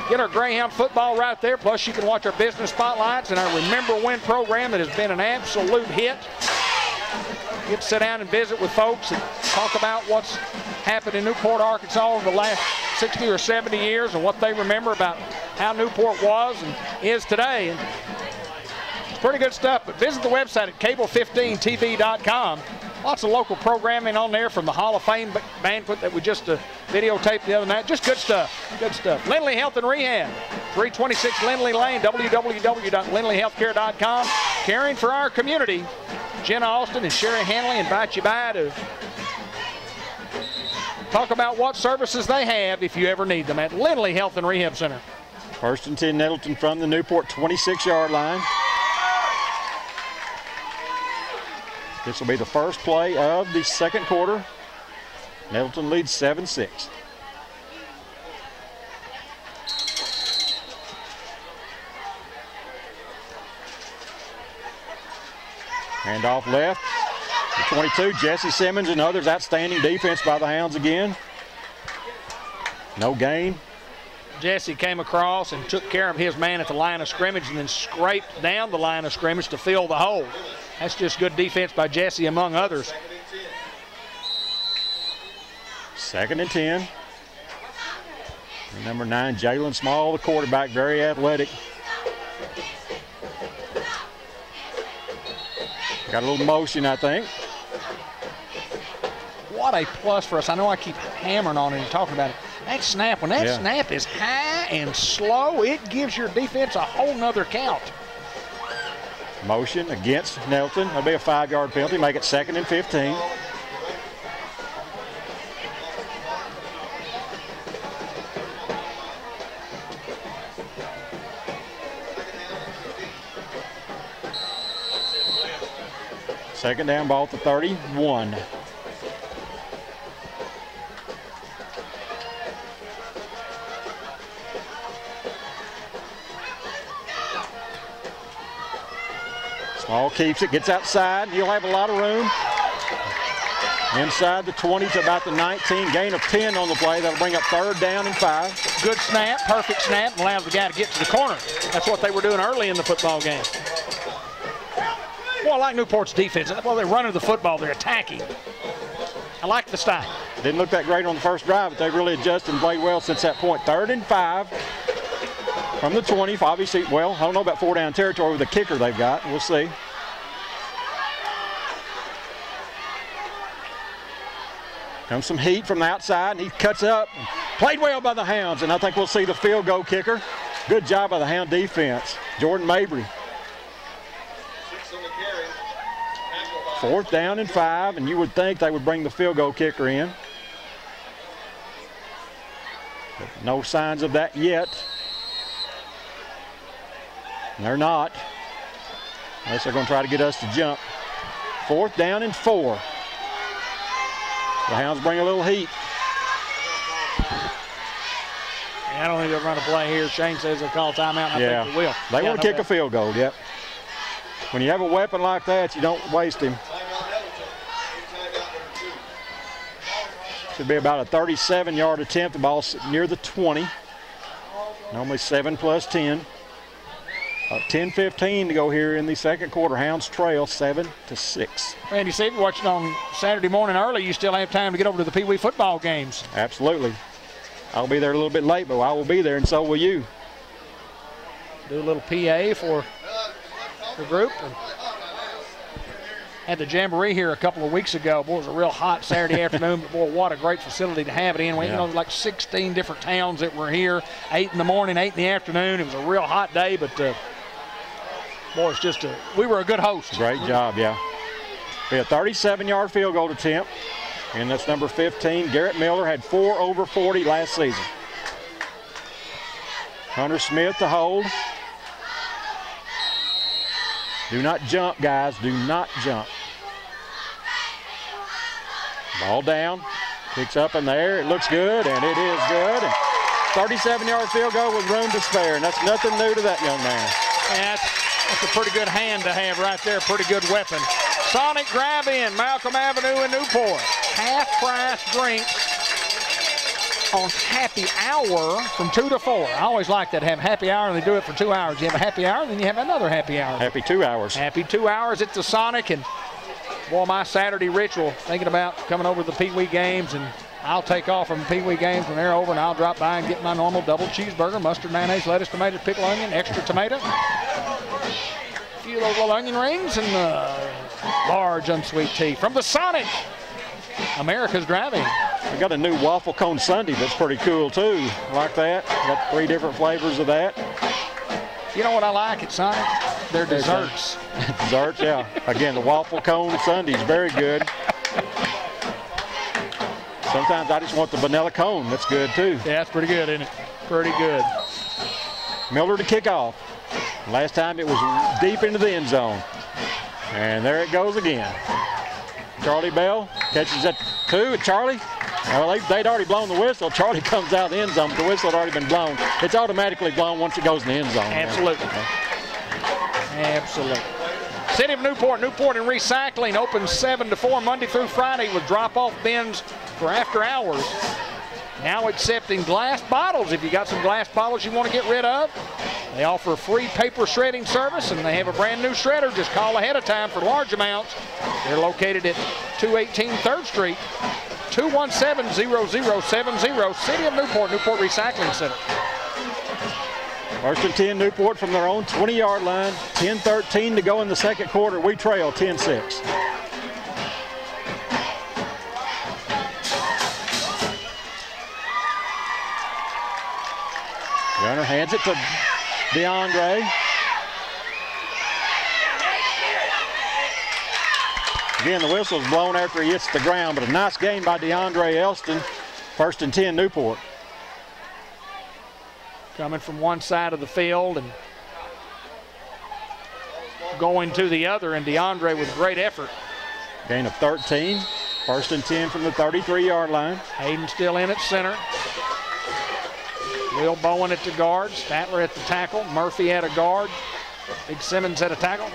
Get our Greyhound football right there. Plus, you can watch our business spotlights and our Remember When program that has been an absolute hit. Get to sit down and visit with folks and talk about what's happened in Newport, Arkansas over the last 60 or 70 years and what they remember about how Newport was and is today. And it's pretty good stuff, but visit the website at cable15tv.com. Lots of local programming on there from the Hall of Fame banquet that we just videotaped the other night. Just good stuff, good stuff. Lindley Health and Rehab, 326 Lindley Lane, www.lindleyhealthcare.com. Caring for our community. Jenna Austin and Sherry Hanley invite you by to talk about what services they have if you ever need them at Lindley Health and Rehab Center. 1st and 10 Nettleton from the Newport 26-yard line. This will be the first play of the second quarter. Nettleton leads 7-6. Hand off left. The 22, Jesse Simmons and others. Outstanding defense by the Hounds again. No gain. Jesse came across and took care of his man at the line of scrimmage and then scraped down the line of scrimmage to fill the hole. That's just good defense by Jesse, among others. 2nd and 10. And number 9, Jalen Small, the quarterback, very athletic. Got a little motion, I think. What a plus for us. I know I keep hammering on it and talking about it. That snap, when that snap is high and slow, it gives your defense a whole nother count. Motion against Nettleton. That'll be a 5-yard penalty. Make it 2nd and 15. Second down, ball at the 31. Small keeps it, gets outside. He'll have a lot of room. Inside the 20 to about the 19. Gain of 10 on the play. That'll bring up 3rd down and 5. Good snap, perfect snap, and allows the guy to get to the corner. That's what they were doing early in the football game. Well, I like Newport's defense. Well, they're running the football. They're attacking. I like the style. Didn't look that great on the first drive, but they've really adjusted and played well since that point. 3rd and 5 from the 20. Obviously, well, I don't know about 4-down territory with the kicker they've got. We'll see. Comes some heat from the outside, and he cuts up. Played well by the Hounds, and I think we'll see the field goal kicker. Good job by the Hound defense. Jordan Mabry. 4th down and 5, and you would think they would bring the field goal kicker in. But no signs of that yet. And they're not. Unless they're going to try to get us to jump. 4th down and 4. The Hounds bring a little heat. I don't think they'll run a play here. Shane says they'll call timeout, and I think they will. They want to kick a field goal, yep. When you have a weapon like that, you don't waste him. Should be about a 37-yard attempt. The ball's near the 20. Normally 7 plus 10. 10:15 to go here in the second quarter. Hounds trail 7-6. Randy, see, if you're watching on Saturday morning early, you still have time to get over to the Pee Wee football games. Absolutely. I'll be there a little bit late, but I will be there, and so will you. Do a little PA for the group. And had the Jamboree here a couple of weeks ago. Boy, it was a real hot Saturday afternoon, but boy, what a great facility to have it in. We, you know, like 16 different towns that were here, 8 in the morning, 8 in the afternoon. It was a real hot day, but boy, it's just we were a good host. Great job, yeah. Be a 37-yard field goal attempt, and that's number 15. Garrett Miller had 4 over 40 last season. Hunter Smith to hold. Do not jump, guys. Do not jump. Ball down. Kicks up in the air. It looks good, and it is good. And 37-yard field goal with room to spare, and that's nothing new to that young man. Yeah, that's a pretty good hand to have right there. Pretty good weapon. Sonic Drive-In, Malcolm Avenue in Newport. Half-price drinks on happy hour from 2 to 4. I always like that, have happy hour, and they do it for 2 hours. You have a happy hour, then you have another happy hour. Happy 2 hours. Happy 2 hours at the Sonic, and boy, my Saturday ritual, thinking about coming over to the Pee Wee games, and I'll take off from Pee Wee games when they're over, and I'll drop by and get my normal double cheeseburger, mustard, mayonnaise, lettuce, tomato, pickle, onion, extra tomato, a few of those little onion rings, and large unsweet tea from the Sonic. America's Driving. We got a new waffle cone sundae that's pretty cool too. Like that. Got 3 different flavors of that. You know what I like at Sonic? Their desserts. Desserts, yeah. Again, the waffle cone sundae is very good. Sometimes I just want the vanilla cone. That's good too. Yeah, that's pretty good, isn't it? Pretty good. Miller to kick off. Last time it was deep into the end zone. And there it goes again. Charlie Bell catches at 2. Charlie, well, they'd already blown the whistle. Charlie comes out of the end zone, but the whistle had already been blown. It's automatically blown once it goes in the end zone. Absolutely. Absolutely. City of Newport, Newport and Recycling open 7 to 4 Monday through Friday with drop-off bins for after hours. Now accepting glass bottles. If you got some glass bottles you want to get rid of, they offer free paper shredding service, and they have a brand new shredder. Just call ahead of time for large amounts. They're located at 218 3rd Street, 217-0070, City of Newport, Newport Recycling Center. First and 10, Newport from their own 20-yard line. 10-13 to go in the second quarter. We trail 10-6. Gunner hands it to DeAndre. Again, the whistle's blown after he hits the ground, but a nice game by DeAndre Elston. First and 10, Newport. Coming from one side of the field and going to the other, and DeAndre with great effort. Gain of 13. First and 10 from the 33-yard line. Hayden still in at center. Will Bowen at the guard. Statler at the tackle. Murphy at a guard. Big Simmons at a tackle.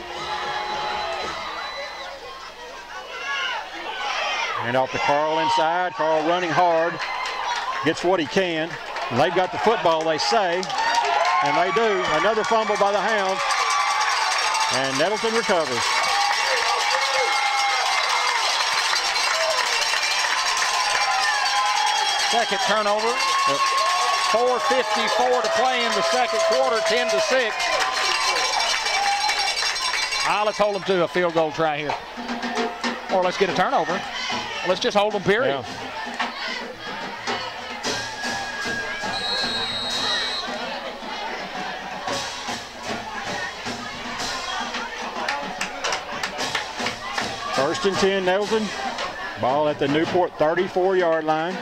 Hand off to Carl inside. Carl running hard. Gets what he can. And they've got the football, they say. And they do. Another fumble by the Hounds. And Nettleton recovers. Second turnover. 4:54 to play in the second quarter, 10-6. Let's hold them to a field goal try here. Or let's get a turnover. Let's just hold them, period. Yeah. First and 10, Nettleton. Ball at the Newport 34-yard line.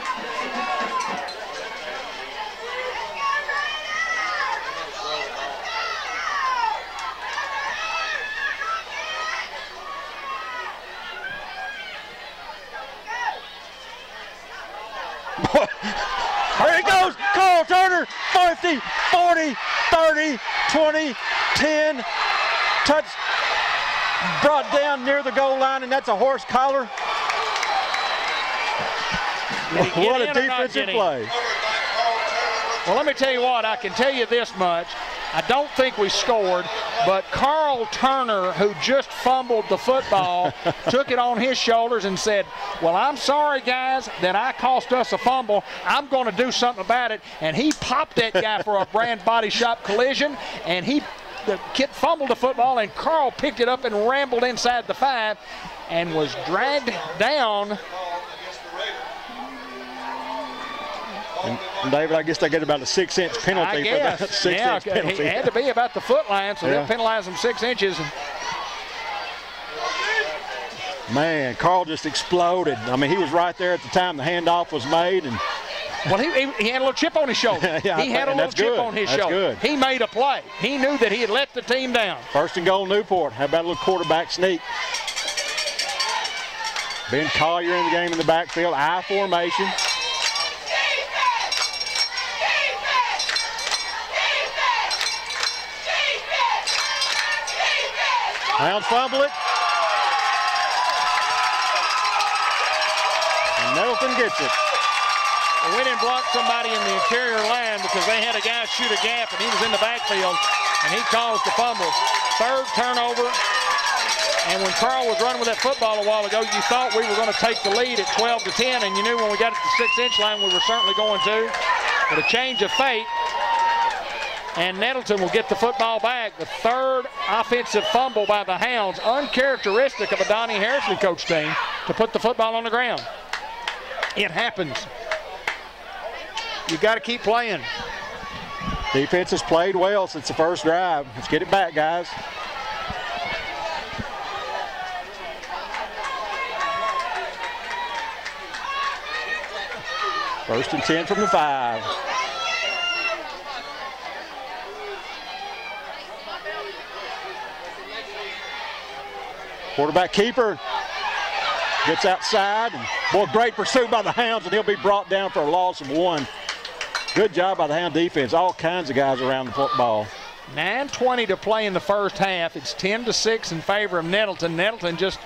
Here it goes, Carl Turner, 50, 40, 30, 20, 10, touch, brought down near the goal line, and that's a horse collar. What a defensive play. Well, let me tell you what, I can tell you this much. I don't think we scored, but Carl Turner, who just fumbled the football, took it on his shoulders and said, well, I'm sorry, guys, that I cost us a fumble. I'm going to do something about it. And he popped that guy for a brand body shop collision, and the kid fumbled the football, and Carl picked it up and rambled inside the 5 and was dragged down. And David, I guess they get about a 6-inch penalty for that 6-inch penalty. It had to be about the foot line, so they'll penalize them 6 inches. Man, Carl just exploded. I mean, he was right there at the time the handoff was made. And well, he had a little chip on his shoulder. Yeah, he had a little chip on his shoulder. Good. He made a play. He knew that he had let the team down. First and goal, Newport. How about a little quarterback sneak? Ben Collier in the game in the backfield. I formation. Hounds fumble it. And Nettleton gets it. We didn't block somebody in the interior line because they had a guy shoot a gap and he was in the backfield and he caused the fumble. Third turnover. And when Carl was running with that football a while ago, you thought we were going to take the lead at 12-10, and you knew when we got to the 6-inch line we were certainly going to. But a change of fate. And Nettleton will get the football back. The third offensive fumble by the Hounds, uncharacteristic of a Donnie Harrison coach team, to put the football on the ground. It happens. You got to keep playing. Defense has played well since the first drive. Let's get it back, guys. First and 10 from the 5. Quarterback keeper gets outside. And boy, great pursuit by the Hounds, and he'll be brought down for a loss of 1. Good job by the Hound defense. All kinds of guys around the football. 9:20 to play in the first half. It's 10-6 in favor of Nettleton. Nettleton just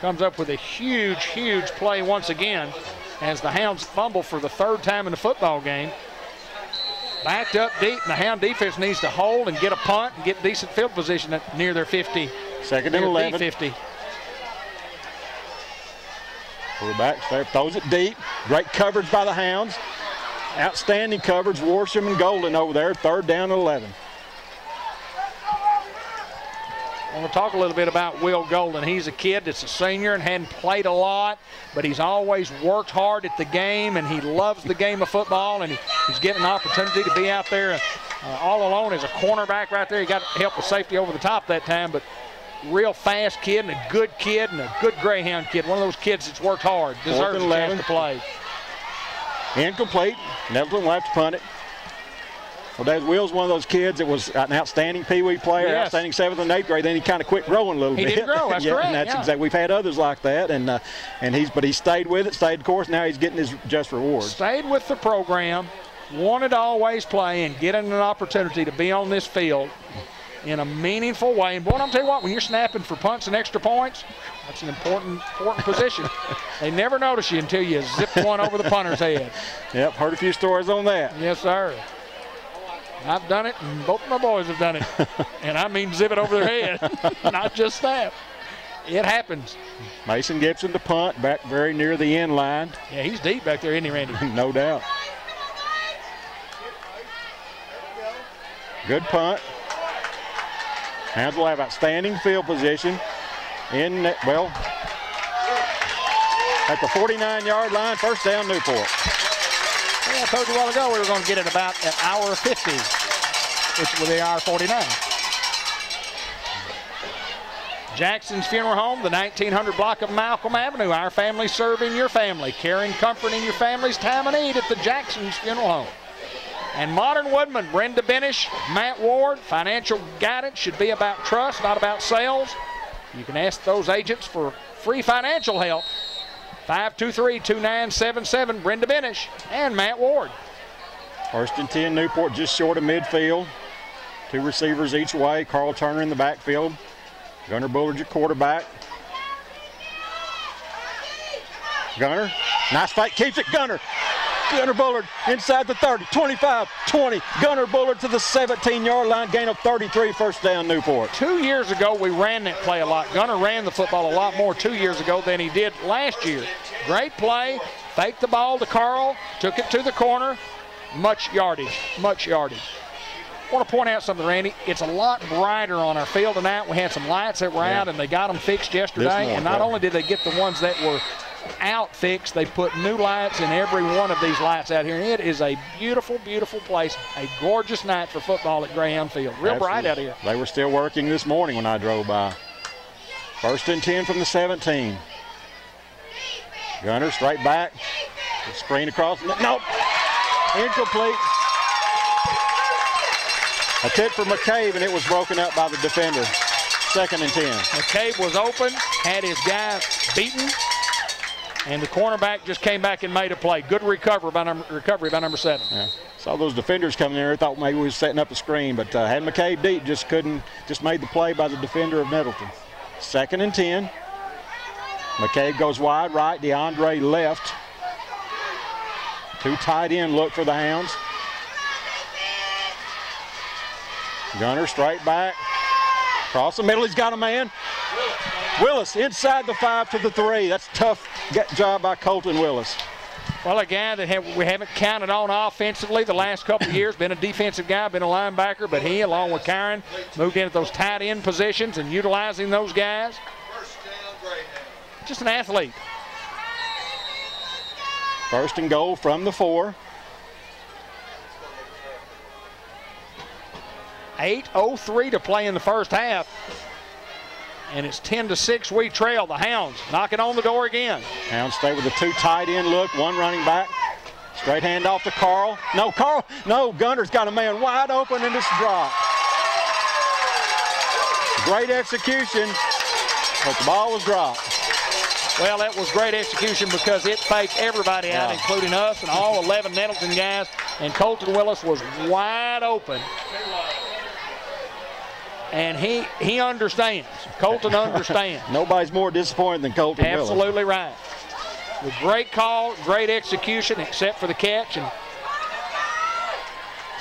comes up with a huge, huge play once again as the Hounds fumble for the third time in the football game. Backed up deep, and the Hound defense needs to hold and get a punt and get decent field position at near their 50. Second and 11. 50. Quarterback throws it deep. Great coverage by the Hounds. Outstanding coverage. Worsham and Golden over there. Third down and 11. I want to talk a little bit about Will Golden. He's a kid that's a senior and hadn't played a lot, but he's always worked hard at the game, and he loves the game of football, and he's getting an opportunity to be out there all alone as a cornerback right there. He got help with safety over the top that time, but real fast kid and a good Greyhound kid. One of those kids that's worked hard, deserves a chance to play. Incomplete. Nettleton will have to punt it. Well, Will's one of those kids that was an outstanding Pee Wee player, yes. outstanding 7th and 8th grade. Then he kind of quit growing a little bit. He did grow. That's yeah, correct. And that's yeah. exactly. We've had others like that, but he stayed with it, stayed the course. Now he's getting his just rewards. Stayed with the program, wanted to always play, and getting an opportunity to be on this field in a meaningful way. And boy, I'm tell you what, when you're snapping for punts and extra points, that's an important position. They never notice you until you zip one over the punter's head. Yep, heard a few stories on that. Yes, sir. I've done it, and both of my boys have done it. And I mean zip it over their head, not just snap. It happens. Mason Gibson to punt, back very near the end line. Yeah, he's deep back there, isn't he, Randy? No doubt. Good punt. Hounds will have outstanding field position at the 49-yard line, first down Newport. Yeah, I told you a while ago we were going to get it about an hour 50, which will be hour 49. Jackson's Funeral Home, the 1900 block of Malcolm Avenue. Our family serving your family, caring, comforting your family's time of need at the Jackson's Funeral Home. And Modern Woodman, Brenda Benish, Matt Ward. Financial guidance should be about trust, not about sales. You can ask those agents for free financial help. 523-2977, Brenda Benish and Matt Ward. 1st and 10, Newport just short of midfield. 2 receivers each way. Carl Turner in the backfield. Gunnar Bullard, your quarterback. Gunnar, nice fight, keeps it, Gunnar. Gunnar Bullard inside the 30, 25, 20. Gunnar Bullard to the 17-yard line, gain of 33, first down Newport. 2 years ago, we ran that play a lot. Gunnar ran the football a lot more 2 years ago than he did last year. Great play, faked the ball to Carl, took it to the corner. Much yardage, much yardage. I want to point out something, Randy. It's a lot brighter on our field tonight. We had some lights that were out, and they got them fixed yesterday. And not only did they get the ones that were out fixed, they put new lights in every one of these lights out here. And it is a beautiful, beautiful place. A gorgeous night for football at Greyhound Field. Real bright out here. They were still working this morning when I drove by. 1st and 10 from the 17. Gunner straight back. Screen across. Nope. Incomplete. A tip for McCabe, and it was broken up by the defender. 2nd and 10. McCabe was open, had his guy beaten, and the cornerback just came back and made a play. Good recovery by number 7. Yeah. Saw those defenders coming there. Thought maybe we was setting up a screen, but had McCabe deep, just made the play by the defender of Nettleton. 2nd and 10. McCabe goes wide right, DeAndre left. 2 tight end look for the Hounds. Gunner straight back. Across the middle, he's got a man. Willis inside the 5 to the 3. That's a tough job by Colton Willis. Well, a guy that we haven't counted on offensively the last couple of years. Been a defensive guy, been a linebacker, but he, along with Kyron, moved into those tight end positions and utilizing those guys. Just an athlete. 1st and goal from the 4. 8:03 to play in the first half. And it's 10-6. We trail. The Hounds knocking on the door again. Hounds stay with a 2 tight end look, 1 running back. Straight hand off to Carl. No, Gunner's got a man wide open and it's dropped. Great execution, but the ball was dropped. Well, that was great execution because it faked everybody out, including us and all 11 Nettleton guys. And Colton Willis was wide open. And he understands. Colton understands. Nobody's more disappointed than Colton Willis. Absolutely right. The great call, great execution, except for the catch. And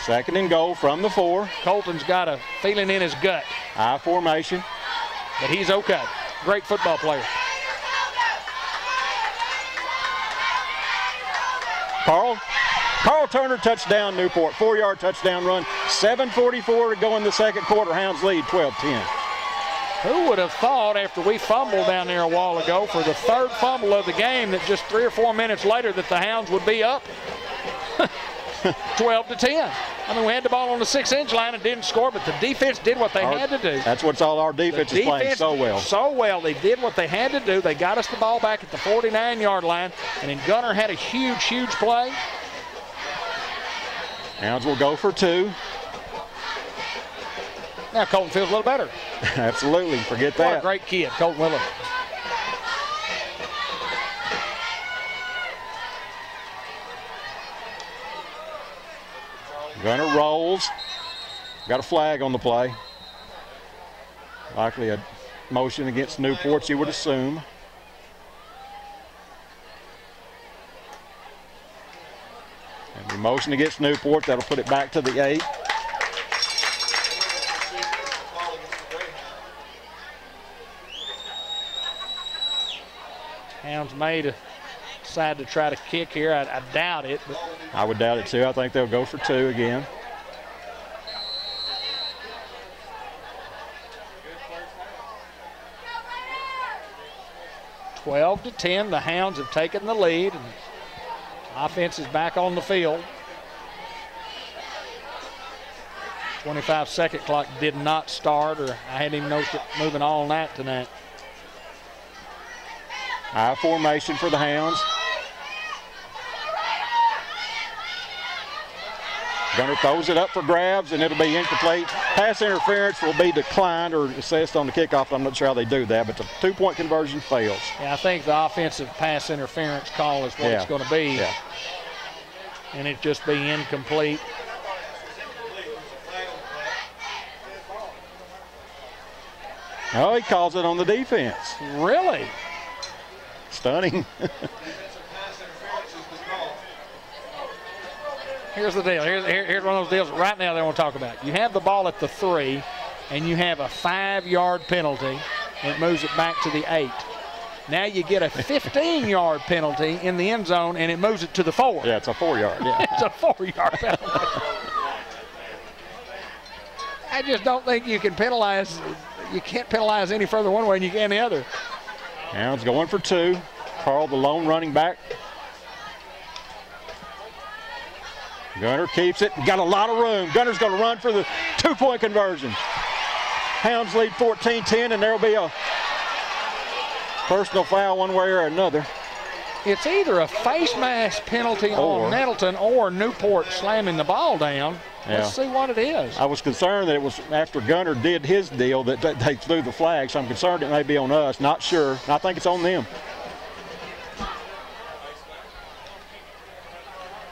2nd and goal from the 4. Colton's got a feeling in his gut. I formation. But he's okay. Great football player. Carl Turner, touchdown Newport. 4-yard touchdown run. 7:44 to go in the 2nd quarter. Hounds lead 12-10. Who would have thought after we fumbled down there a while ago for the 3rd fumble of the game that just 3 or 4 minutes later that the Hounds would be up 12-10. I mean, we had the ball on the 6-inch line and didn't score, but the defense did what they had to do. That's what's all our defense is playing so well. So well. They did what they had to do. They got us the ball back at the 49-yard line, and then Gunner had a huge, huge play. Hounds will go for 2. Now Colton feels a little better. Absolutely. Forget What that. a great kid, Colton Willer. Gunner rolls. Got a flag on the play. Likely a motion against Newport, you would assume. And the motion against Newport, that'll put it back to the 8. Hounds may decide to try to kick here. I doubt it. But I would doubt it too. I think they'll go for 2 again. Twelve to 10, the Hounds have taken the lead, and offense is back on the field. 25-second clock did not start, or I hadn't even noticed it moving all night tonight. High formation for the Hounds. Gunner throws it up for grabs, and it'll be incomplete. Pass interference will be declined or assessed on the kickoff. I'm not sure how they do that, but the 2-point conversion fails. Yeah, I think the offensive pass interference call is what it's going to be. Yeah. And it just be incomplete. Oh, he calls it on the defense. Really? Stunning. Here's the deal. Here's one of those deals right now they want to talk about. You have the ball at the 3, and you have a 5-yard penalty, and it moves it back to the 8. Now you get a 15-yard penalty in the end zone, and it moves it to the 4. Yeah, it's a 4-yard. Yeah. It's a 4-yard penalty. I just don't think you can penalize. You can't penalize any further one way than you can the other. Hounds going for 2. Carl, the lone running back. Gunner keeps it. Got a lot of room. Gunner's going to run for the 2-point conversion. Hounds lead 14-10, and there'll be a personal foul one way or another. It's either a face mask penalty on Nettleton or Newport slamming the ball down. Yeah. Let's see what it is. I was concerned that it was after Gunner did his deal that they threw the flag, so I'm concerned it may be on us. Not sure. I think it's on them.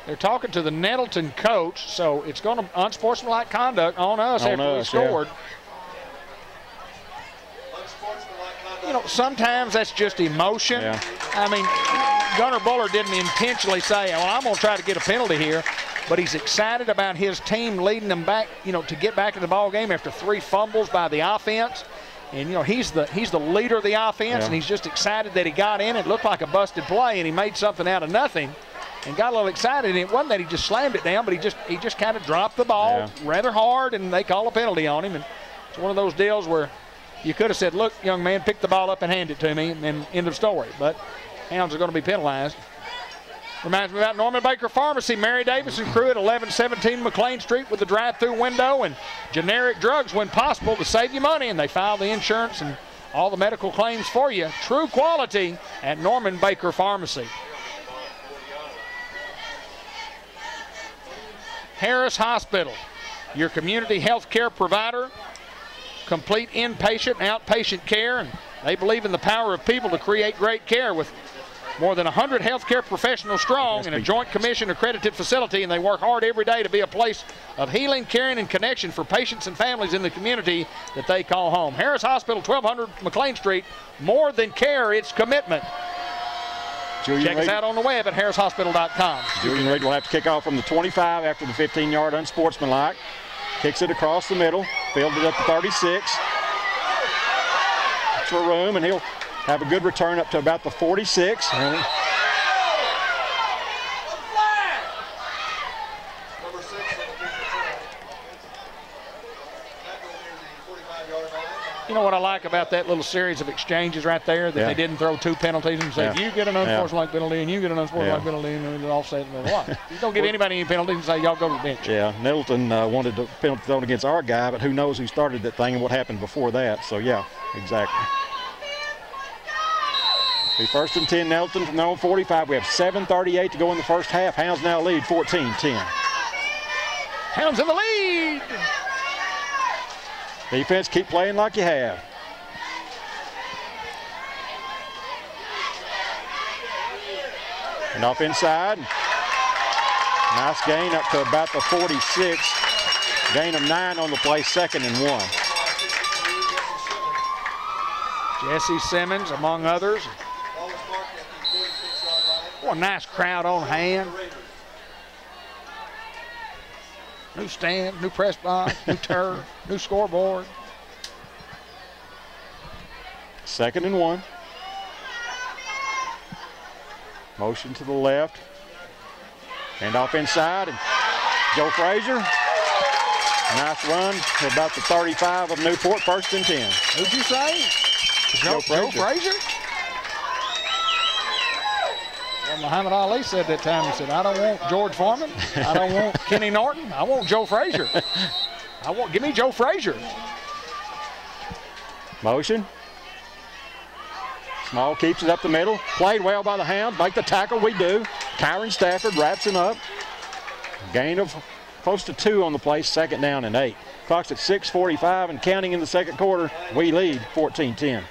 They're talking to the Nettleton coach, so it's going to unsportsmanlike conduct on us after we scored. Yeah. You know, sometimes that's just emotion. Yeah. I mean, Gunner Buller didn't intentionally say, well, I'm going to try to get a penalty here, but he's excited about his team leading them back, you know, to get back in the ball game after 3 fumbles by the offense. And, you know, he's the leader of the offense, and he's just excited that he got in. It looked like a busted play, and he made something out of nothing and got a little excited. And it wasn't that he just slammed it down, but he just kind of dropped the ball rather hard, and they call a penalty on him. And it's one of those deals where you could have said, look, young man, pick the ball up and hand it to me, and then end of story. But Hounds are going to be penalized. Reminds me about Norman Baker Pharmacy. Mary Davis and crew at 1117 McLean Street with the drive-through window and generic drugs when possible to save you money. And they file the insurance and all the medical claims for you. True quality at Norman Baker Pharmacy. Harris Hospital, your community health care provider. Complete inpatient and outpatient care, and they believe in the power of people to create great care with more than 100 healthcare professionals strong in a Joint Commission accredited facility, and they work hard every day to be a place of healing, caring, and connection for patients and families in the community that they call home. Harris Hospital, 1200 McLean Street. More than care, it's commitment. Check us out on the web at harrishospital.com. Julian Reed will have to kick off from the 25 after the 15-yard unsportsmanlike. Kicks it across the middle, fielded at the 36. For room, and he'll have a good return up to about the 46. You know what I like about that little series of exchanges right there, that they didn't throw 2 penalties and say, you get an unsportsmanlike penalty and you get an unsportsmanlike penalty, and then offset and what? You don't give anybody any penalties and say, y'all go to the bench. Yeah, Nettleton wanted the penalty thrown against our guy, but who knows who started that thing and what happened before that. So, yeah, exactly. Be 1st and 10, Nettleton from their own 45. We have 7:38 to go in the first half. Hounds now lead 14-10. Hounds in the lead. Defense, keep playing like you have. And off inside. Nice gain up to about the 46. Gain of 9 on the play, 2nd and 1. Jesse Simmons, among others. What a nice crowd on hand. New stand, new press box, new turf, new scoreboard. 2nd and 1. Motion to the left. Hand off inside, and Joe Frazier. Nice run to about the 35 of Newport, 1st and 10. Who'd you say? Joe Frazier? Well, Muhammad Ali said that time, he said, I don't want George Foreman. I don't want Kenny Norton. I want Joe Frazier. Give me Joe Frazier. Motion. Small keeps it up the middle. Played well by the Hounds. Make the tackle. We do. Kyron Stafford wraps him up. Gain of close to 2 on the play. 2nd down and 8. Clock's at 6:45 and counting in the 2nd quarter. We lead 14-10.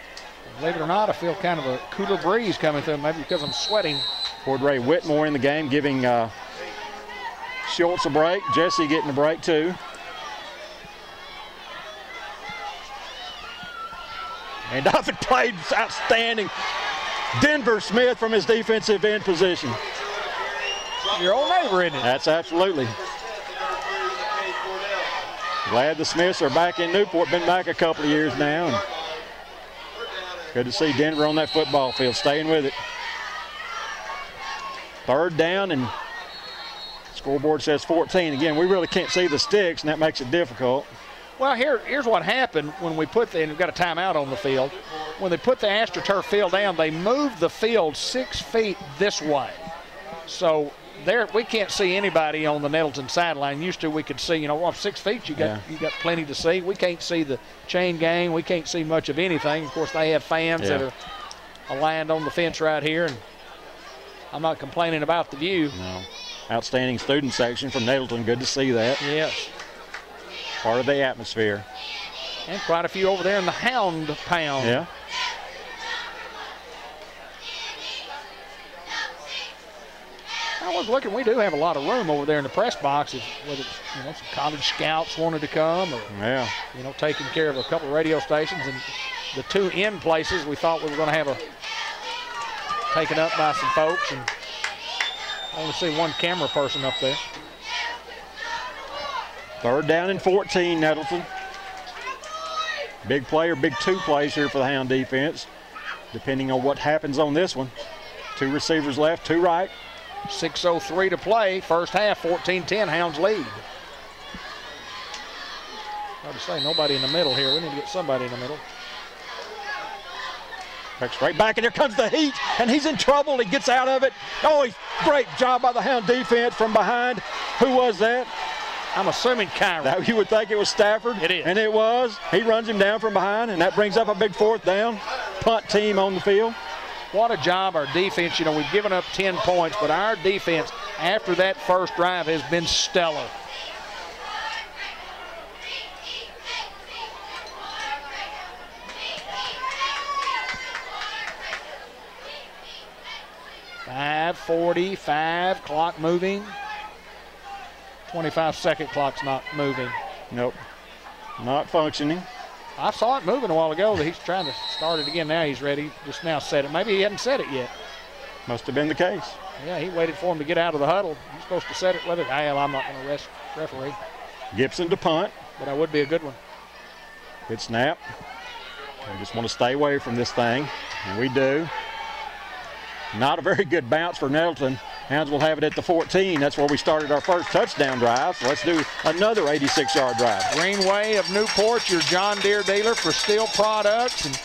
Believe it or not, I feel kind of a cooler breeze coming through, maybe because I'm sweating. Cordray Whitmore in the game, giving Schultz a break. Jesse getting a break too. And Duffin played outstanding. Denver Smith from his defensive end position. Your old neighbor, isn't it? That's absolutely. Glad the Smiths are back in Newport. Been back a couple of years now. And good to see Denver on that football field, staying with it. 3rd down, and scoreboard says 14. Again, we really can't see the sticks, and that makes it difficult. Well, here's what happened when we put and we've got a timeout on the field. When they put the AstroTurf field down, they moved the field 6 feet this way. So there, we can't see anybody on the Nettleton sideline. Used to, we could see, off 6 feet, you got plenty to see. We can't see the chain gang. We can't see much of anything. Of course, they have fans that are aligned on the fence right here, and I'm not complaining about the view. No. Outstanding student section from Nettleton. Good to see that. Yes. Part of the atmosphere. And quite a few over there in the Hound Pound. Yeah. I was looking, we do have a lot of room over there in the press box, whether it's, some college scouts wanted to come, or taking care of a couple of radio stations. And the 2 end places, we thought we were going to have taken up by some folks, and I only see 1 camera person up there. 3rd down and 14, Nettleton. Big play or big 2 plays here for the Hound defense, depending on what happens on this one. 2 receivers left, 2 right. 6:03 to play, first half, 14-10, Hounds lead. Hard to say, nobody in the middle here. We need to get somebody in the middle. Back straight back, and here comes the heat, and he's in trouble. He gets out of it. Oh, great job by the Hound defense from behind. Who was that? I'm assuming Kyron. That you would think it was Stafford. It is. And it was. He runs him down from behind, and that brings up a big 4th down. Punt team on the field. What a job our defense. We've given up 10 points, but our defense after that first drive has been stellar. .5:45, clock moving. 25-second clock's not moving. Nope, not functioning. I saw it moving a while ago. He's trying to start it again now. He's ready. Just now set it. Maybe he hadn't set it yet. Must have been the case. Yeah, he waited for him to get out of the huddle. He's supposed to set it. Whether I'm not going to referee. Gibson to punt. But that would be a good one. Good snap. We just want to stay away from this thing, and we do. Not a very good bounce for Nettleton. Hounds will have it at the 14. That's where we started our first touchdown drive. So let's do another 86-yard drive. Greenway of Newport, your John Deere dealer for steel products and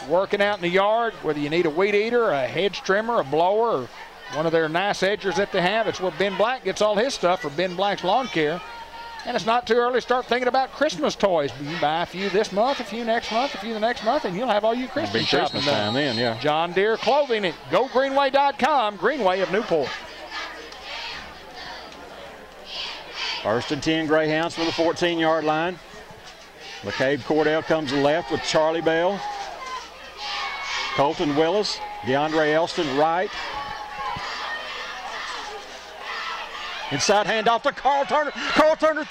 working out in the yard, whether you need a weed eater, a hedge trimmer, a blower, or one of their nice edgers that they have. It's where Ben Black gets all his stuff for Ben Black's Lawn Care. And it's not too early to start thinking about Christmas toys. You buy a few this month, a few next month, a few the next month, and you'll have all your Christmas shopping Christmas time then, yeah. John Deere Clothing at GoGreenway.com, Greenway of Newport. 1st and 10 Greyhounds from the 14-yard line. McCabe Cordell comes left with Charlie Bell. Colton Willis, DeAndre Elston right. Inside handoff to Carl Turner. Carl Turner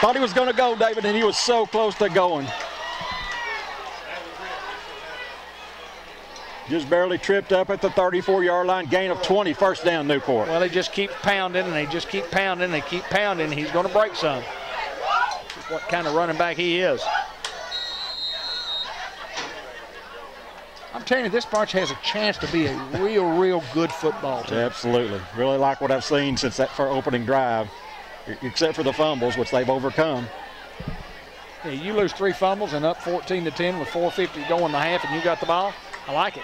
thought he was going to go, David, and he was so close to going. Just barely tripped up at the 34-yard line. Gain of 20, first down Newport. Well, they just keep pounding, and they just keep pounding, and they keep pounding. He's going to break some. That's what kind of running back he is. I'm telling you, this bunch has a chance to be a real good football team. Absolutely. Really like what I've seen since that for opening drive, except for the fumbles, which they've overcome. Yeah, you lose 3 fumbles and up 14-10 with 4:50 going in the half, and you got the ball. I like it.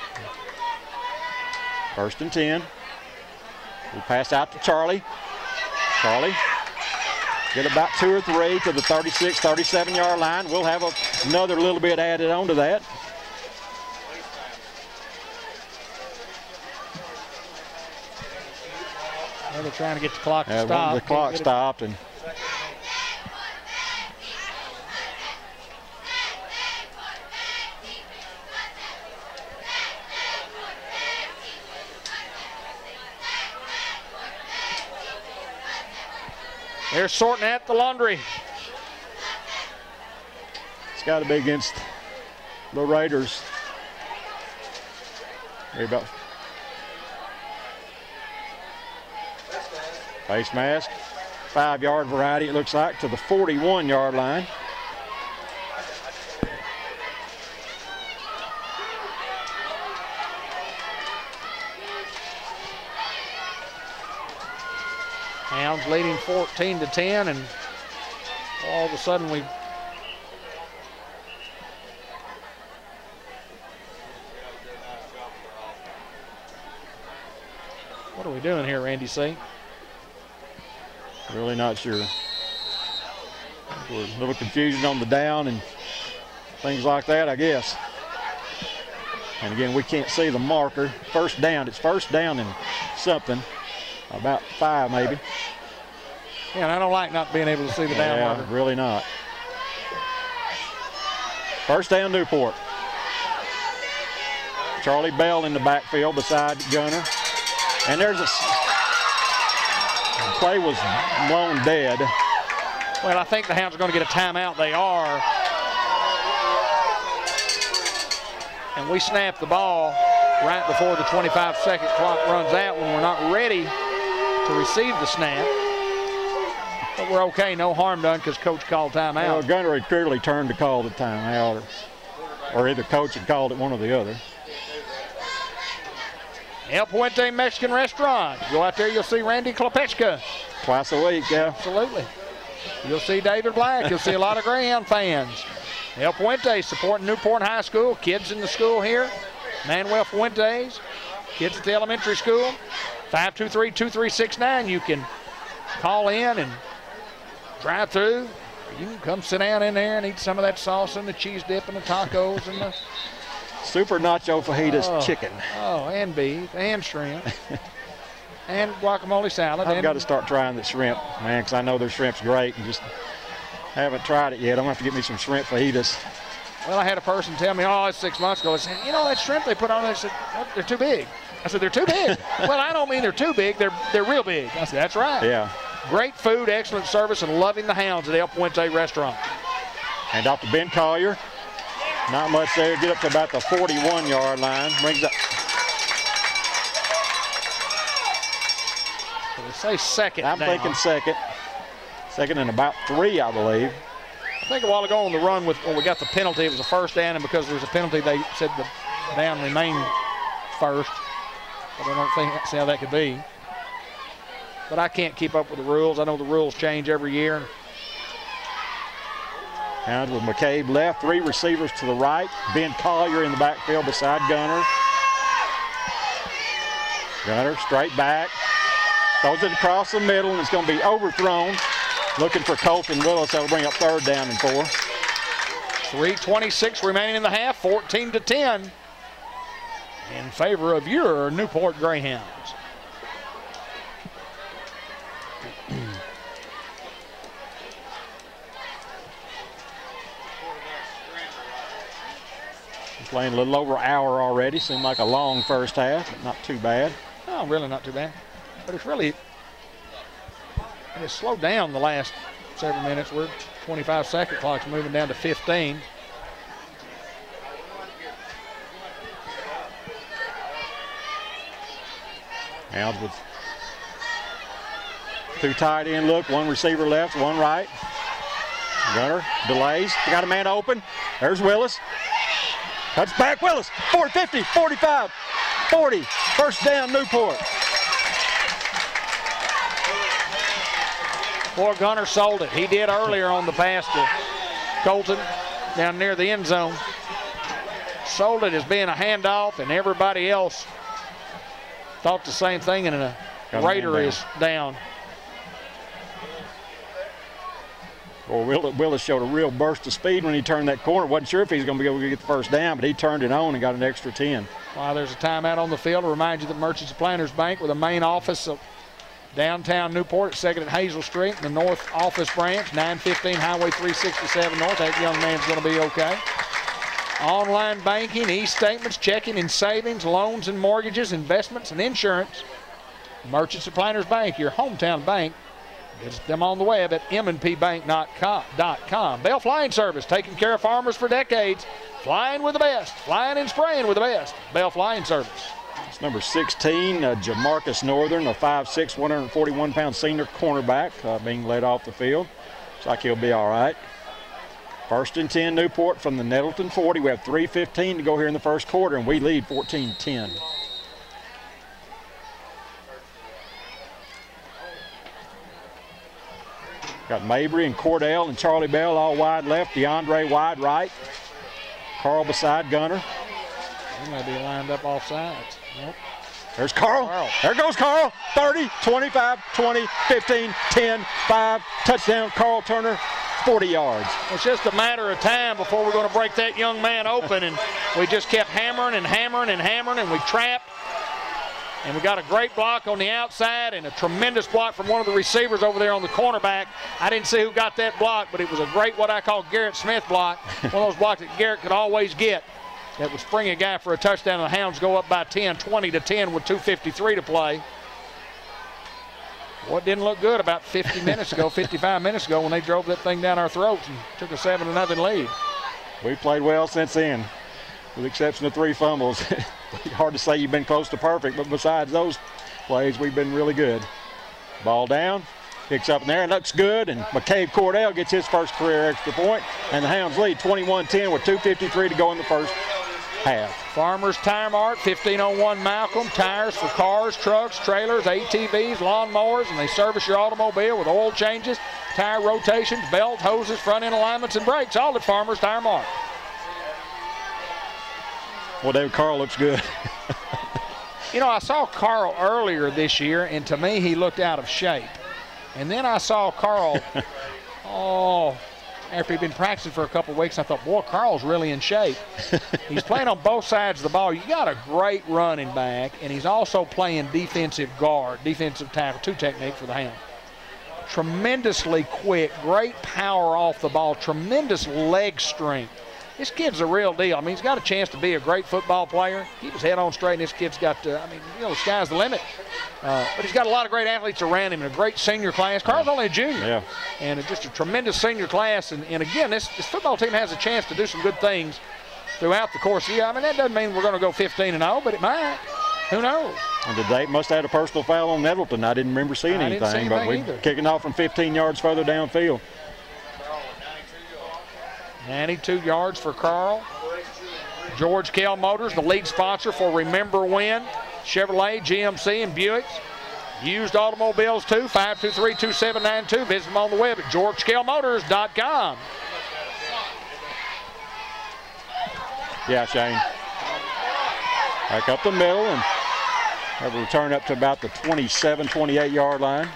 1st and 10. We pass out to Charlie. Charlie get about 2 or 3 to the 36, 37-yard line. We'll have another little bit added on to that. Well, they're trying to get the clock to stop. The clock stopped. And they're sorting at the laundry. It's got to be against the Raiders. Maybe about face mask, 5-yard variety, it looks like, to the 41-yard line. Hounds leading 14-10, and all of a sudden we what are we doing here, Randy C? Really not sure. A little confusion on the down and things like that, I guess. And again, we can't see the marker. First down, it's first down and something, about 5 maybe. Yeah, and I don't like not being able to see the down marker. Really not. First down, Newport. Charlie Bell in the backfield beside Gunner. And there's a play was blown dead. Well, I think the Hounds are going to get a timeout. They are. And we snap the ball right before the 25-second clock runs out when we're not ready to receive the snap. But we're okay, no harm done because Coach called timeout. Well, Gunner had clearly turned to call the timeout, or either Coach had called it, one or the other. El Puente Mexican Restaurant. Go out there, you'll see Randy Klepechka. Twice a week, yeah. Absolutely. You'll see David Black. You'll see a lot of Greyhound fans. El Puente supporting Newport High School. Kids in the school here. Manuel Fuentes. Kids at the elementary school. 523-2369. You can call in and drive through. You can come sit down in there and eat some of that sauce and the cheese dip and the tacos and the Super Nacho Fajitas chicken. Oh, and beef and shrimp. And guacamole salad. I've got to start trying the shrimp, man, because I know their shrimp's great and just haven't tried it yet. I'm going to have to get me some shrimp fajitas. Well, I had a person tell me, it's 6 months ago, I said, you know, that shrimp they put on there, I said, they're too big. I said, they're too big. Well, I don't mean they're too big, they're real big. I said, that's right. Yeah. Great food, excellent service, and loving the Hounds at El Puente Restaurant. And off to Ben Collier. Not much there. Get up to about the 41-yard line. Brings up. They say second. I'm thinking second. Second and about 3, I believe. I think a while ago on the run when we got the penalty, it was a first down, and because there was a penalty, they said the down remained first. But I don't see how that could be. but I can't keep up with the rules. I know the rules change every year. Hounds with McCabe left, 3 receivers to the right. Ben Collier in the backfield beside Gunner. Gunner straight back, throws it across the middle, and it's going to be overthrown. Looking for Colton Willis. That'll bring up 3rd down and 4. 3:26 remaining in the half, 14-10 in favor of your Newport Greyhounds. Playing a little over an hour already. Seemed like a long first half, but not too bad. No, really not too bad. But it's slowed down the last several minutes. We're 25-second clock's moving down to 15. Hounds with 2 tight end look, 1 receiver left, 1 right. Gunner delays, got a man open. There's Willis. Cuts back, Willis, 50, 45, 40. First down, Newport. Boy, Gunner sold it. He did earlier on the pass to Colton down near the end zone. Sold it as being a handoff, and everybody else thought the same thing, and a Raider is down. Well, Willis showed a real burst of speed when he turned that corner. Wasn't sure if he was going to be able to get the first down, but he turned it on and got an extra 10. Well, there's a timeout on the field to remind you that Merchants of Planters Bank, with a main office of downtown Newport at 2nd and Hazel Street, the North Office Branch, 915 Highway 367 North. That young man's going to be okay. Online banking, e-statements, checking and savings, loans and mortgages, investments and insurance. Merchants of Planters Bank, your hometown bank. Visit them on the web at mnpbank.com. Bell Flying Service, taking care of farmers for decades. Flying with the best. Flying and spraying with the best. Bell Flying Service. It's number 16, Jamarcus Northern, a 5'6", 141-pound senior cornerback, being led off the field. Looks like he'll be all right. 1st and 10, Newport from the Nettleton 40. We have 3:15 to go here in the first quarter, and we lead 14-10. Got Mabry and Cordell and Charlie Bell all wide left. DeAndre wide right. Carl beside Gunner. He may be lined up off sides. Nope. There's Carl. There goes Carl. 30, 25, 20, 15, 10, 5. Touchdown, Carl Turner, 40 yards. It's just a matter of time before we're going to break that young man open, and we just kept hammering and hammering and hammering, and we trapped. And we got a great block on the outside and a tremendous block from one of the receivers over there on the cornerback. I didn't see who got that block, but it was a great, what I call Garrett Smith block. One of those blocks that Garrett could always get. That would spring a guy for a touchdown, and the Hounds go up by 10, 20-10 with 2:53 to play. Well, it didn't look good about 55 minutes ago when they drove that thing down our throats and took a 7-0 lead. We played well since then, with the exception of 3 fumbles. Hard to say you've been close to perfect, but besides those plays, we've been really good. Ball down, picks up in there, and looks good, and McCabe Cordell gets his first career extra point, and the Hounds lead 21-10 with 2:53 to go in the first half. Farmers Tire Mart, 1501 Malcolm. Tires for cars, trucks, trailers, ATVs, lawnmowers, and they service your automobile with oil changes, tire rotations, belts, hoses, front end alignments, and brakes, all at Farmers Tire Mart. Well, David, Carl looks good. You know, I saw Carl earlier this year, and to me, he looked out of shape. And then I saw Carl, after he'd been practicing for a couple of weeks, I thought, boy, Carl's really in shape. He's playing on both sides of the ball. You got a great running back, and he's also playing defensive guard, defensive tackle, 2 technique for the Hounds. Tremendously quick, great power off the ball, tremendous leg strength. This kid's a real deal. I mean, he's got a chance to be a great football player. Keep his head on straight, and this kid's got, the sky's the limit. But he's got a lot of great athletes around him and a great senior class. Carl's only a junior. Yeah. And just a tremendous senior class. And again, this football team has a chance to do some good things throughout the course of the year. I mean, that doesn't mean we're going to go 15-0, but it might. Who knows? And today must have had a personal foul on Nettleton. I didn't remember seeing anything, but we're kicking off from 15 yards further downfield. 92 yards for Carl. George Kell Motors, the lead sponsor for Remember When, Chevrolet, GMC, and Buicks. Used automobiles too, 523-2792. Visit them on the web at GeorgeScaleMotors.com. Yeah, Shane. Back up the middle and have a return up to about the 27, 28-yard line.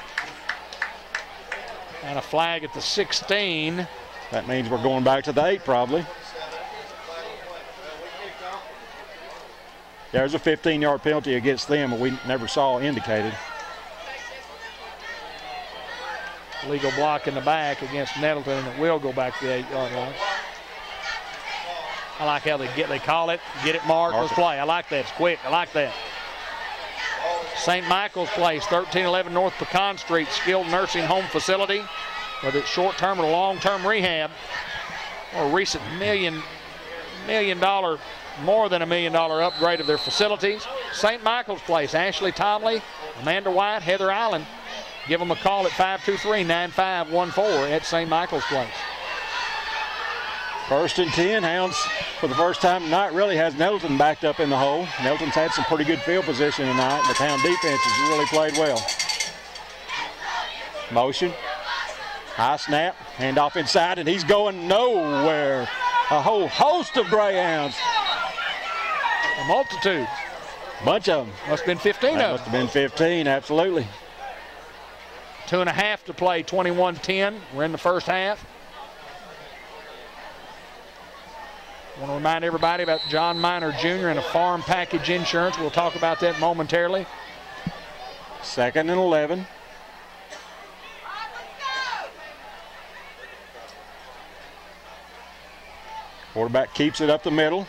And a flag at the 16. That means we're going back to the 8 probably. There's a 15-yard penalty against them, but we never saw indicated. Legal block in the back against Nettleton, and it will go back to the 8-yard line. I like how they call it, get it marked, let's play. I like that, it's quick, I like that. St. Michael's Place, 1311 North Pecan Street, skilled nursing home facility, whether it's short-term or long-term rehab, or a recent more than $1 million upgrade of their facilities. St. Michael's Place, Ashley Tomley, Amanda White, Heather Allen. Give them a call at 523-9514 at St. Michael's Place. 1st and 10. Hounds, for the first time tonight, really has Nettleton backed up in the hole. Nettleton's had some pretty good field position tonight, but Hound defense has really played well. Motion. High snap. Handoff inside, and he's going nowhere. A whole host of Greyhounds. A multitude. Bunch of them. Must have been 15 of them. Must have been 15, absolutely. 2.5 to play, 21-10. We're in the first half. I want to remind everybody about John Miner Jr. and a farm package insurance. We'll talk about that momentarily. 2nd and 11. Quarterback keeps it up the middle.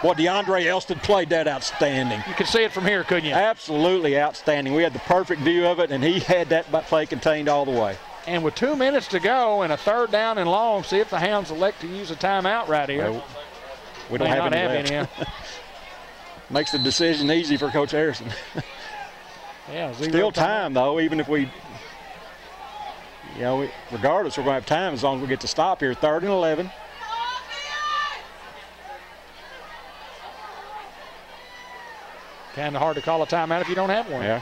Boy, DeAndre Elston played that outstanding. You could see it from here, couldn't you? Absolutely outstanding. We had the perfect view of it, and he had that play contained all the way. And with 2 minutes to go and a 3rd down and long, see if the Hounds elect to use a timeout right here. Well, we don't have any left. Makes the decision easy for Coach Harrison. Yeah, still time, though, even if we, regardless, we're going to have time as long as we get to stop here. 3rd and 11. Kind of hard to call a timeout if you don't have one. Yeah.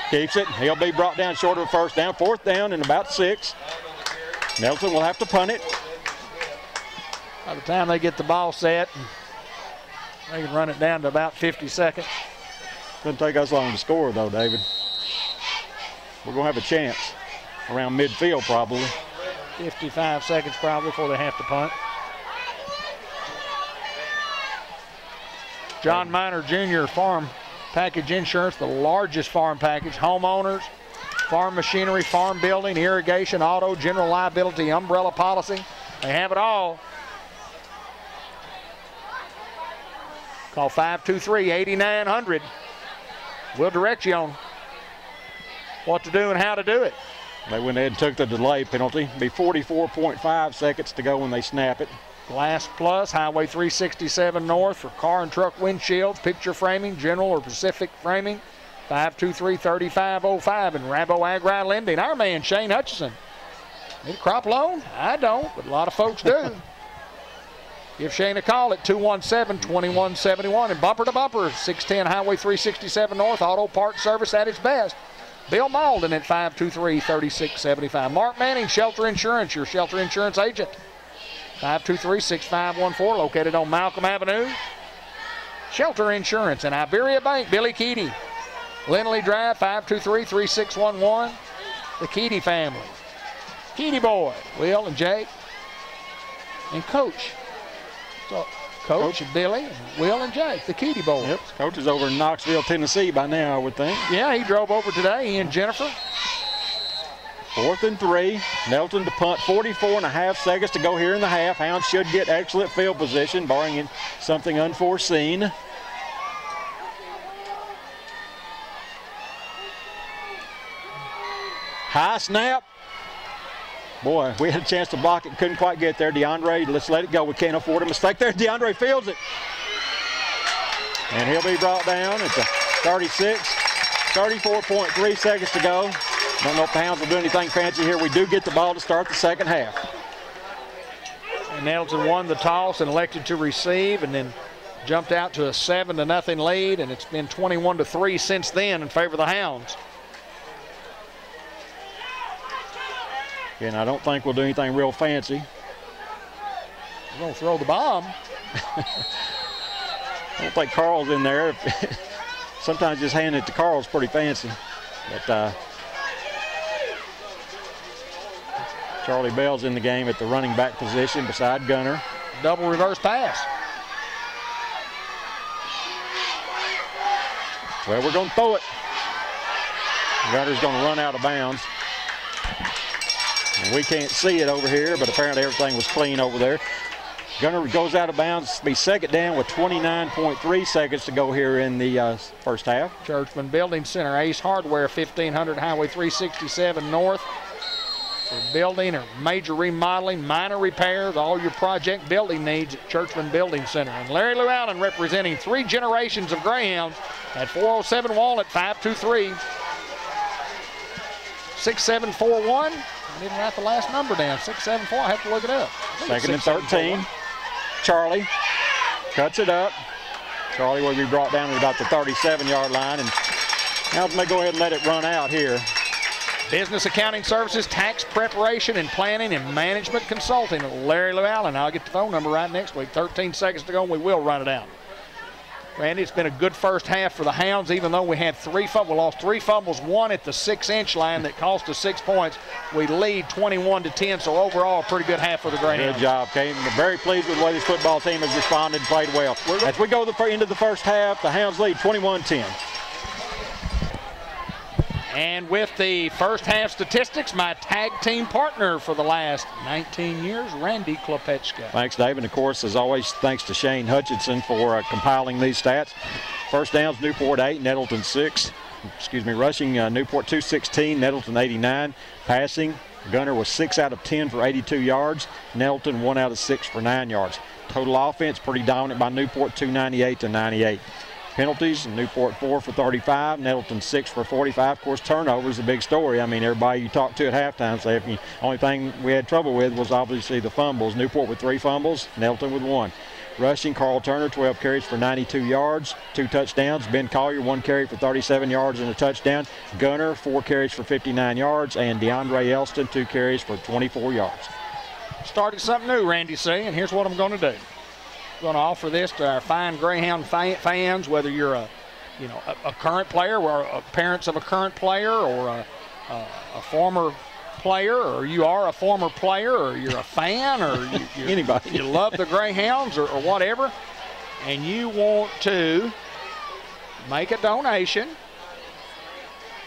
Keeps it. He'll be brought down short of a 1st down. 4th down and about 6. Nettleton will have to punt it. By the time they get the ball set, they can run it down to about 50 seconds. Doesn't take us long to score, though, David. We're going to have a chance around midfield, probably. 55 seconds probably before they have to punt. John Miner Jr. Farm Package Insurance, the largest farm package. Homeowners, farm machinery, farm building, irrigation, auto, general liability, umbrella policy. They have it all. Call 523-8900. We'll direct you on what to do and how to do it. They went ahead and took the delay penalty. It'll be 44.5 seconds to go when they snap it. Glass Plus, Highway 367 North for car and truck windshields, picture framing, general or Pacific framing. 523-3505 and Rambo Agri Lending. Our man Shane Hutchison. Need a crop loan? I don't, but a lot of folks do. Give Shane a call at 217-2171 and bumper to bumper, 610 Highway 367 North, auto parts service at its best. Bill Malden at 523-3675. Mark Manning, Shelter Insurance, your shelter insurance agent. 523-6514, located on Malcolm Avenue. Shelter Insurance and Iberia Bank, Billy Keedy. Lindley Drive, 523-3611. The Keedy family. Keedy boy, Will and Jake. And Coach. So, Coach and Billy, and Will and Jake, the Keedy boys. Yep, Coach is over in Knoxville, Tennessee by now, I would think. Yeah, he drove over today, he and Jennifer. 4th and 3. Nettleton to punt, 44.5 seconds to go here in the half. Hounds should get excellent field position, barring something unforeseen. High snap. Boy, we had a chance to block it, couldn't quite get there. DeAndre, let's let it go. We can't afford a mistake there. DeAndre fields it. And he'll be brought down at the 36. 34.3 seconds to go. Don't know if the Hounds will do anything fancy here. We do get the ball to start the second half. And Nettleton won the toss and elected to receive, and then jumped out to a 7-0 lead, and it's been 21-3 since then in favor of the Hounds. And I don't think we'll do anything real fancy. We're going to throw the bomb. I don't think Carl's in there. Sometimes just handing it to Carl's pretty fancy. But Charlie Bell's in the game at the running back position beside Gunner. Double reverse pass. Well, we're going to throw it. Gunner's going to run out of bounds. And we can't see it over here, but apparently everything was clean over there. Gunner goes out of bounds. Be second down with 29.3 seconds to go here in the first half. Churchman Building Center, Ace Hardware, 1500 Highway 367 North. For building or major remodeling, minor repairs, all your project building needs at Churchman Building Center. And Larry Llewellyn representing 3 generations of Greyhounds at 407 Walnut, 523 6741. I didn't write the last number down. 674. I have to look it up. Second and 13. Charlie cuts it up. Charlie will be brought down to about the 37-yard line, and now may go ahead and let it run out here. Business accounting services, tax preparation and planning and management consulting. Larry Llewellyn. I'll get the phone number right next week. 13 seconds to go, and we will run it out. Randy, it's been a good first half for the Hounds, even though we had 3 fumbles. We lost 3 fumbles, 1 at the 6-inch line that cost us 6 points. We lead 21-10, so overall a pretty good half for the Greyhounds. Good job, Kate. We're very pleased with the way this football team has responded and played well. As we go into the first half, the Hounds lead 21-10. And with the first half statistics, my tag team partner for the last 19 years, Randy Klepetchka. Thanks, Dave. And, of course, as always, thanks to Shane Hutchinson for compiling these stats. First downs, Newport 8, Nettleton 6. Rushing, Newport 216, Nettleton 89. Passing, Gunner was 6 out of 10 for 82 yards. Nettleton 1 out of 6 for 9 yards. Total offense pretty dominant by Newport, 298 to 98. Penalties, Newport 4 for 35, Nettleton 6 for 45. Of course, turnovers is a big story. I mean, everybody you talk to at halftime say the only thing we had trouble with was obviously the fumbles. Newport with 3 fumbles, Nettleton with 1. Rushing, Carl Turner, 12 carries for 92 yards, 2 touchdowns. Ben Collier, 1 carry for 37 yards and a touchdown. Gunner, 4 carries for 59 yards, and DeAndre Elston, 2 carries for 24 yards. Started something new, Randy C., and here's what I'm going to do. Going to offer this to our fine Greyhound fans, whether you're a current player or parents of a current player, or a former player, or you are a former player, or you're a fan, or anybody you love the Greyhounds or whatever, and you want to make a donation.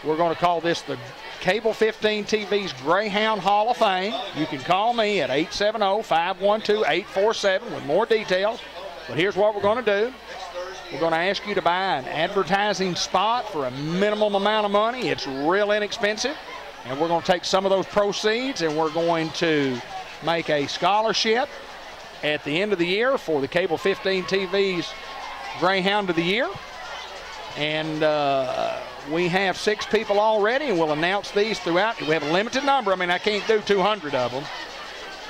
We're going to call this the Cable 15 TV's Greyhound Hall of Fame. You can call me at 870-512-847 with more details. But here's what we're going to do. We're going to ask you to buy an advertising spot for a minimum amount of money. It's real inexpensive. And we're going to take some of those proceeds and we're going to make a scholarship at the end of the year for the Cable 15 TV's Greyhound of the Year. And we have 6 people already, and we'll announce these throughout. We have a limited number. I mean, I can't do 200 of them,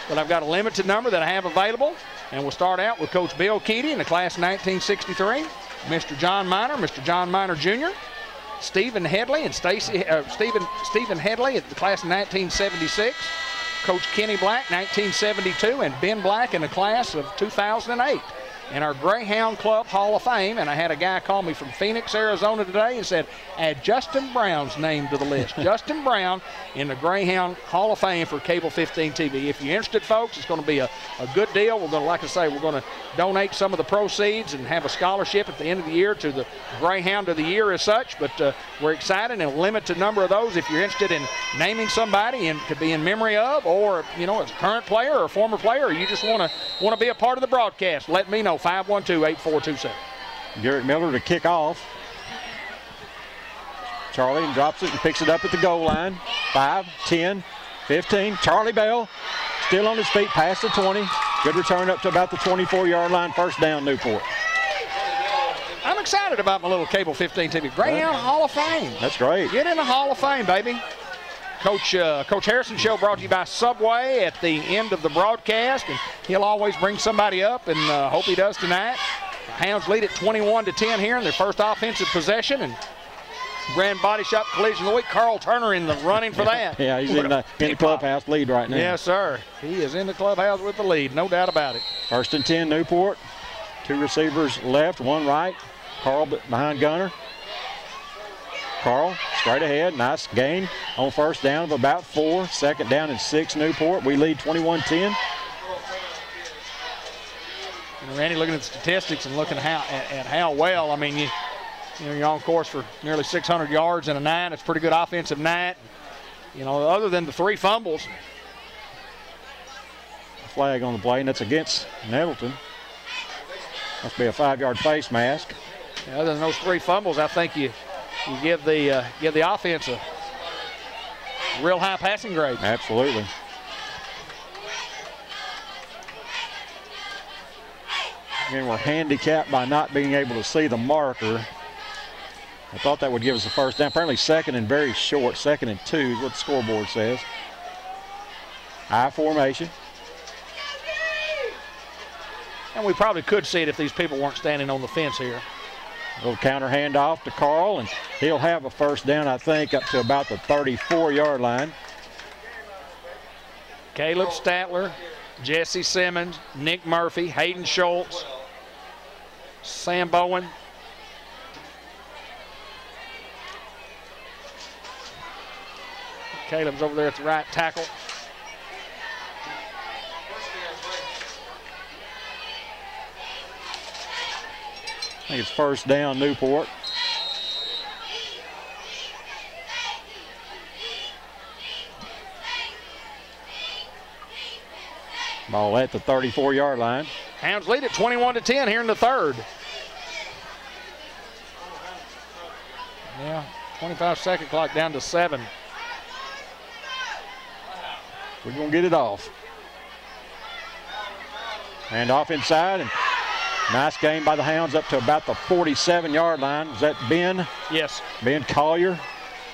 but I've got a limited number that I have available. And we'll start out with Coach Bill Keaty in the class of 1963, Mr. John Miner Jr., Stephen Headley and Stephen Headley at the class of 1976, Coach Kenny Black, 1972, and Ben Black in the class of 2008. In our Greyhound Club Hall of Fame, and I had a guy call me from Phoenix, Arizona today and said, add Justin Brown's name to the list. Justin Brown in the Greyhound Hall of Fame for Cable 15 TV. If you're interested, folks, it's going to be a good deal. We're going to, like I say, we're going to donate some of the proceeds and have a scholarship at the end of the year to the Greyhound of the Year as such, but we're excited and a limited number of those. If you're interested in naming somebody and could be in memory of, or, as a current player or a former player, or you just want to be a part of the broadcast, let me know. 512-8427. Garrett Miller to kick off. Charlie drops it and picks it up at the goal line. 5, 10, 15. Charlie Bell still on his feet past the 20. Good return up to about the 24-yard line. First down, Newport. I'm excited about my little Cable 15 TV. Greyhound Hall of Fame. That's great. Get in the Hall of Fame, baby. Coach Harrison Show brought to you by Subway at the end of the broadcast, and he'll always bring somebody up, and hope he does tonight. The Hounds lead at 21-10 here in their first offensive possession, and grand body shot collision of the week. Carl Turner in the running for that. Yeah, he's in the clubhouse lead right now. Yes, sir. He is in the clubhouse with the lead, no doubt about it. 1st and 10, Newport. 2 receivers left, 1 right. Carl behind Gunner. Carl straight ahead, nice gain on 1st down of about 4. 2nd down and 6, Newport. We lead 21-10. Randy looking at the statistics and looking at how well, I mean, you're on course for nearly 600 yards in a night. It's a pretty good offensive night. You know, other than the 3 fumbles. A flag on the play, and that's against Nettleton. Must be a 5-yard face mask. Yeah, other than those 3 fumbles, I think you give the offense a real high passing grade. Absolutely. Again, we're handicapped by not being able to see the marker. I thought that would give us a 1st down. Apparently 2nd and very short. 2nd and 2 is what the scoreboard says. I formation. And we probably could see it if these people weren't standing on the fence here. A little counter handoff to Carl, and he'll have a 1st down, I think, up to about the 34-yard line. Caleb Statler, Jesse Simmons, Nick Murphy, Hayden Schultz, Sam Bowen. Caleb's over there at the right tackle. I think it's 1st down, Newport. Ball at the 34-yard line. Hounds lead at 21-10 here in the 3rd. Yeah, 25-second clock down to 7. We're going to get it off. And off inside, and nice game by the Hounds up to about the 47-yard line. Is that Ben? Yes. Ben Collier,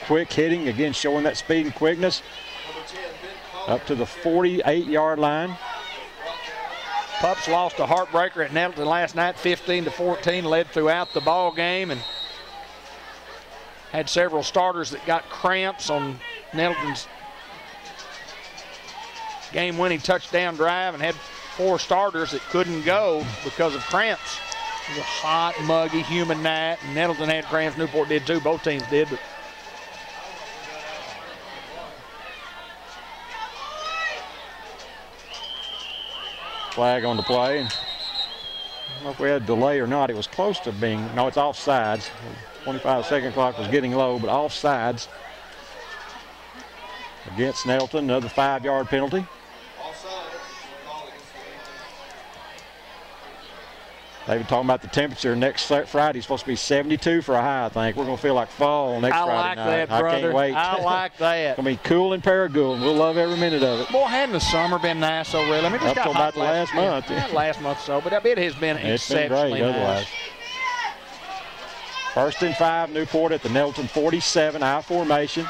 quick hitting, again showing that speed and quickness. Up to the 48-yard line. Pups lost a heartbreaker at Nettleton last night, 15-14, led throughout the ball game, and had several starters that got cramps on Nettleton's game-winning touchdown drive, and had 4 starters that couldn't go because of cramps. It was a hot, muggy, humid night, and Nettleton had cramps. Newport did too. Both teams did. But flag on the play. I don't know if we had a delay or not. It was close to being, no, it's offsides. 25-second clock was getting low, but offsides against Nettleton. Another 5-yard penalty. David talking about the temperature next Friday is supposed to be 72 for a high, I think. We're going to feel like fall next Friday night. I like that, brother. I can't wait. I like that. It's going to be cool in Paragould, and we'll love every minute of it. Boy, hadn't the summer been nice so really? I mean, up to about the last month. Yeah, last month so, but it has been exceptionally been great nice. Otherwise. 1st and 5, Newport at the Nettleton 47, I formation.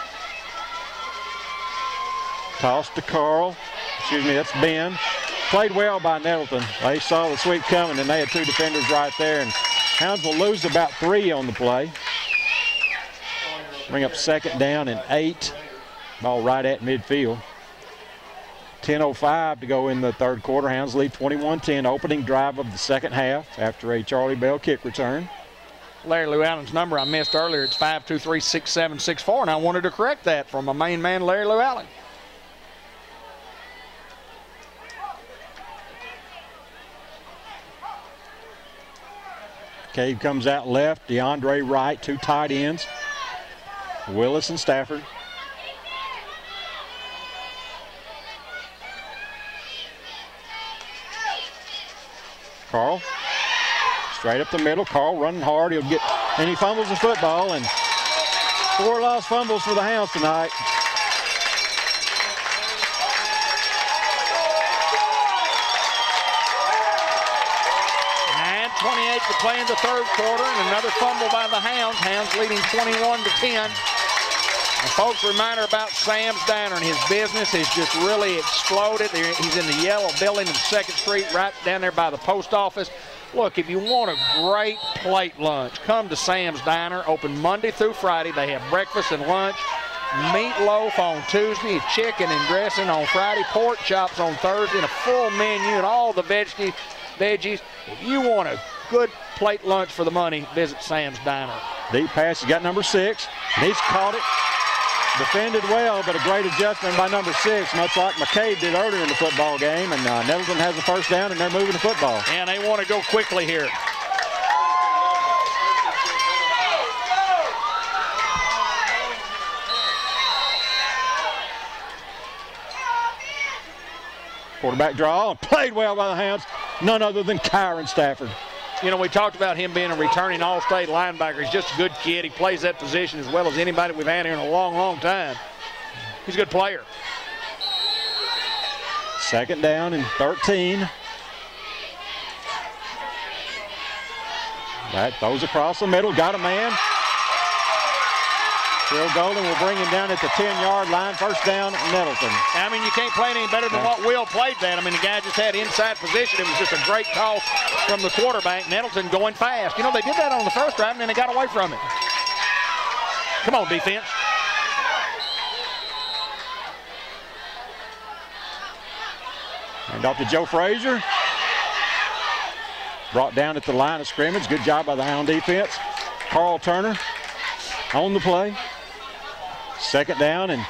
Toss to Carl. Excuse me, that's Ben. Played well by Nettleton. They saw the sweep coming, and they had 2 defenders right there. And Hounds will lose about 3 on the play. Bring up 2nd down and 8. Ball right at midfield. 10:05 to go in the 3rd quarter. Hounds lead 21-10. Opening drive of the 2nd half after a Charlie Bell kick return. Larry Lou Allen's number I missed earlier. It's 523-6764, and I wanted to correct that from my main man, Larry Lou Allen. Cade comes out left. DeAndre right, 2 tight ends. Willis and Stafford. Carl, straight up the middle. Carl running hard. He'll get, and he fumbles the football, and 4 lost fumbles for the Hounds tonight. And 28 to play in the 3rd quarter, and another fumble by the Hounds. Hounds leading 21-10. And folks, reminder about Sam's Diner, and his business has just really exploded. He's in the yellow building in 2nd Street, right down there by the post office. Look, if you want a great plate lunch, come to Sam's Diner, open Monday through Friday. They have breakfast and lunch, meatloaf on Tuesday, chicken and dressing on Friday, pork chops on Thursday, and a full menu and all the veggies. If you want a good plate lunch for the money, visit Sam's Diner. Deep pass, he got number 6, and he's caught it. Defended well, but a great adjustment by number 6, much like McCabe did earlier in the football game. And Nettleton has the first down, and they're moving the football. And they want to go quickly here. Quarterback draw, played well by the Hounds. None other than Kyron Stafford. You know, we talked about him being a returning All-State linebacker. He's just a good kid. He plays that position as well as anybody we've had here in a long, long time. He's a good player. Second down and 13. That throws across the middle, got a man. Phil Golden will bring him down at the 10-yard line. First down, Nettleton. I mean, you can't play any better than what Will played that. I mean, the guy just had inside position. It was just a great call from the quarterback. Nettleton going fast. You know, they did that on the first drive, and then they got away from it. Come on, defense. And off to Joe Frazier. Brought down at the line of scrimmage. Good job by the Hound defense. Carl Turner on the play. Second down, and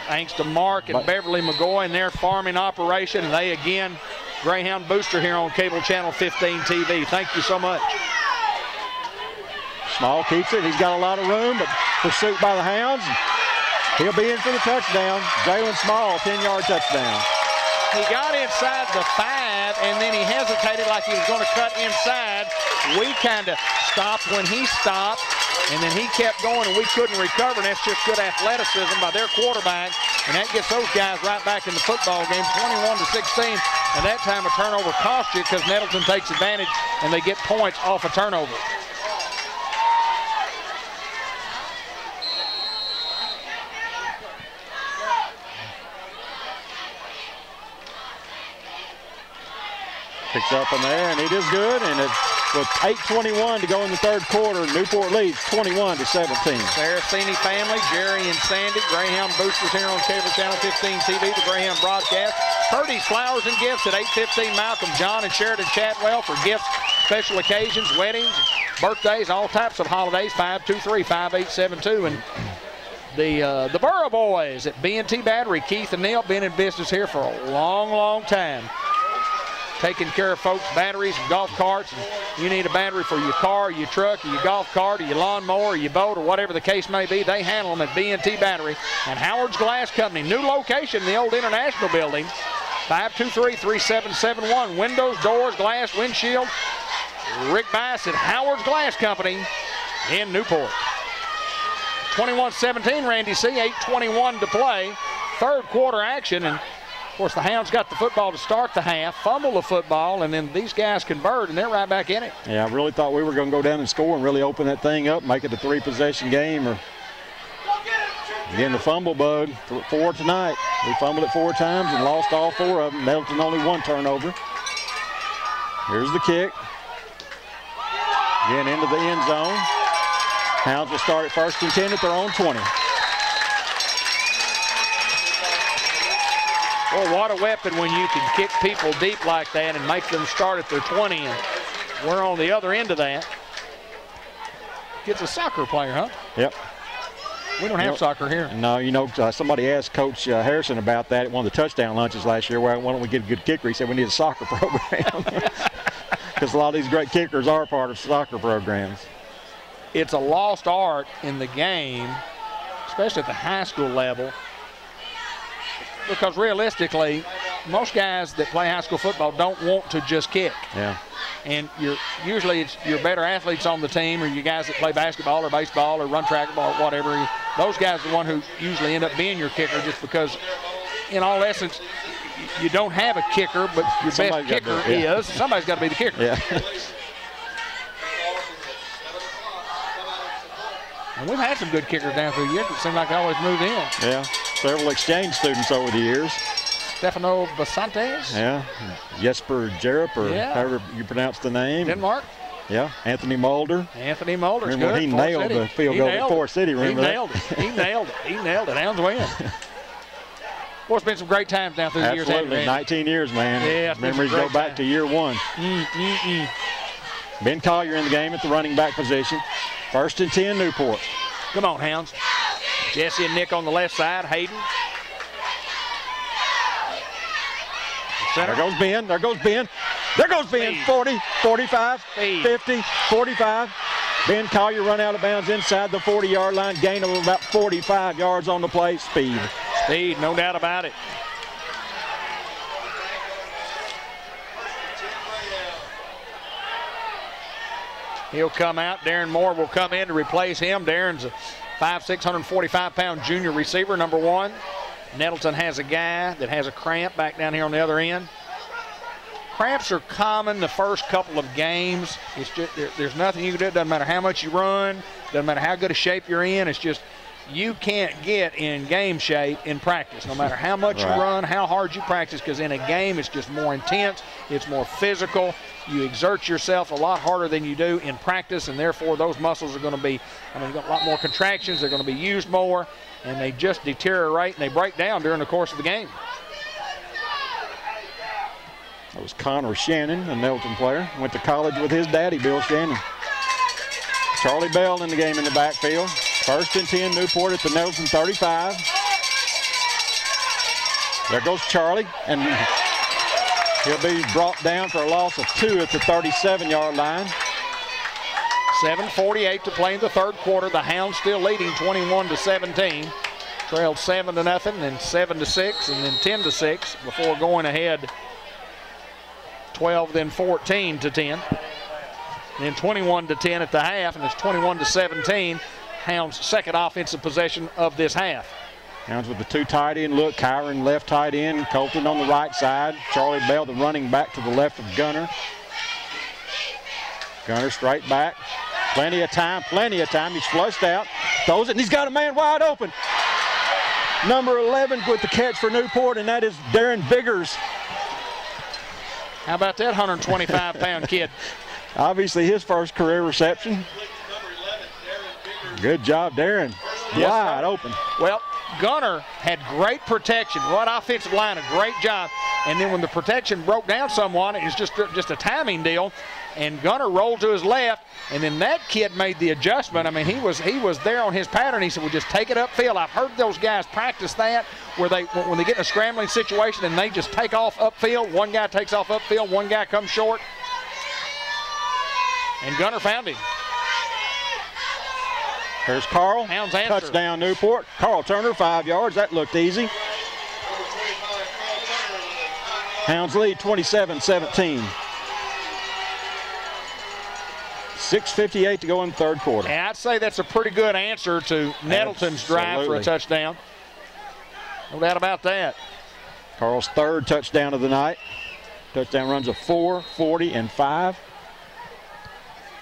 thanks to Mark and Beverly McGoy and their farming operation. And they again, Greyhound Booster here on Cable Channel 15 TV. Thank you so much. Small keeps it. He's got a lot of room, but pursuit by the Hounds. He'll be in for the touchdown. Jalen Small, 10-yard touchdown. He got inside the 5, and then he hesitated like he was going to cut inside. We kind of stopped when he stopped, and then he kept going, and we couldn't recover, and that's just good athleticism by their quarterback, and that gets those guys right back in the football game, 21-16, and that time a turnover cost you because Nettleton takes advantage, and they get points off a turnover. Picks up in there, and it is good, and it's with 8:21 to go in the third quarter. Newport leads 21-17. Saraceni family, Jerry and Sandy, Greyhound Boosters here on Cable Channel 15 TV, the Greyhound broadcast. Purdy's Flowers and Gifts at 8:15. Malcolm, John, and Sheridan Chatwell for gifts, special occasions, weddings, birthdays, all types of holidays. 523-5872. And the Burrow boys at B&T Battery, Keith and Neil, been in business here for a long, long time. Taking care of folks' batteries and golf carts. And you need a battery for your car, your truck, or your golf cart, or your lawnmower, or your boat, or whatever the case may be. They handle them at B&T Battery. And Howard's Glass Company, new location in the old International Building. 523-3771. Windows, doors, glass, windshield. Rick Bass at Howard's Glass Company in Newport. 21-17, Randy C. 8:21 to play. Third quarter action. And of course, the Hounds got the football to start the half, fumble the football, and then these guys convert, and they're right back in it. Yeah, I really thought we were going to go down and score and really open that thing up, make it a 3-possession game. Or again, the fumble bug, 4 tonight. We fumbled it 4 times and lost all 4 of them. Nettleton only 1 turnover. Here's the kick. Again, into the end zone. Hounds will start at 1st and 10 at their own 20. Well, what a weapon when you can kick people deep like that and make them start at their 20, and we're on the other end of that. Kid's a soccer player, huh? Yep. We don't have soccer here. No, you know, somebody asked Coach Harrison about that at one of the touchdown lunches last year. Why don't we get a good kicker? He said we need a soccer program. Because a lot of these great kickers are part of soccer programs. It's a lost art in the game, especially at the high school level, because realistically, most guys that play high school football don't want to just kick. Yeah. And usually it's your better athletes on the team, or you guys that play basketball or baseball or run track or whatever. Those guys are the one who usually end up being your kicker, just because, in all essence, you don't have a kicker, but your best kicker is. Somebody's got to be the kicker. Yeah. And we've had some good kickers down through the years. It seems like they always move in. Yeah. Several exchange students over the years. Stefano Basantes. Yeah. Jesper Jerup, or however you pronounce the name. Denmark. Yeah. Anthony Mulder. Anthony Mulder's remember good. He nailed the field goal at Forest City. Remember he nailed it. He nailed it. He nailed it. Hounds win. Boy, it's been some great times down through the years. Absolutely. 19 years, man. Yeah, memories go back to year one. Ben Collier in the game at the running back position. 1st and 10, Newport. Come on, Hounds. Jesse and Nick on the left side. Hayden. There goes Ben. There goes Ben. There goes Ben. Speed. 40, 45, Speed. 50, 45. Ben Collier run out of bounds inside the 40-yard line. Gain of about 45 yards on the play. Speed. Speed, no doubt about it. He'll come out. Darren Moore will come in to replace him. Darren's a 5'6", 145-pound junior receiver, number 1. Nettleton has a guy that has a cramp back down here on the other end. Cramps are common the first couple of games. It's just there's nothing you can do. It doesn't matter how much you run. Doesn't matter how good a shape you're in. It's just you can't get in game shape in practice, no matter how much you run, how hard you practice, because in a game it's just more intense. It's more physical. You exert yourself a lot harder than you do in practice, and therefore those muscles are going to be, you've got a lot more contractions. They're going to be used more, and they just deteriorate and they break down during the course of the game. That was Connor Shannon, a Nettleton player. Went to college with his daddy, Bill Shannon. Charlie Bell in the game in the backfield. 1st and 10, Newport at the Nettleton 35. There goes Charlie, and he'll be brought down for a loss of 2 at the 37-yard line. 7:48 to play in the third quarter. The Hounds still leading 21-17. Trailed 7-0, then 7-6, and then 10-6 before going ahead 12, then 14-10. Then 21-10 at the half, and it's 21-17. Hounds' second offensive possession of this half. Hounds with the 2 tight end look. Kyron left tight end, Colton on the right side. Charlie Bell, the running back, to the left of Gunner. Gunner straight back. Plenty of time. He's flushed out. Throws it, and he's got a man wide open. Number 11 with the catch for Newport, and that is Darren Biggers. How about that 125-pound kid? Obviously his first career reception. Good job, Darren. Yes, wide sir. Open. Well, Gunner had great protection. Right offensive line, a great job. And then when the protection broke down somewhat, it was just a timing deal. And Gunner rolled to his left, and then that kid made the adjustment. I mean, he was there on his pattern. He said, "Well, just take it upfield." I've heard those guys practice that, where when they get in a scrambling situation and they just take off upfield. One guy takes off upfield, one guy comes short. And Gunner found him. Here's Carl. Hounds answer. Touchdown, Newport. Carl Turner, 5 yards. That looked easy. Hounds lead 27-17. 6:58 to go in the third quarter. And I'd say that's a pretty good answer to Nettleton's drive for a touchdown. No doubt about that. Carl's 3rd touchdown of the night. Touchdown runs of 4, 40, and 5.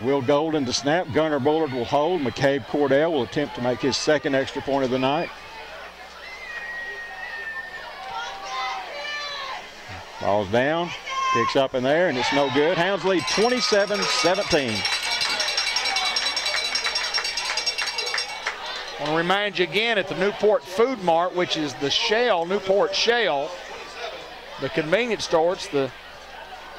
Will Golden to snap. Gunnar Bullard will hold. McCabe Cordell will attempt to make his 2nd extra point of the night. Ball's down. Picks up in there, and it's no good. Hounds lead 27-17. I want to remind you again, at the Newport Food Mart, which is the Shell, Newport Shell, the convenience store. It's the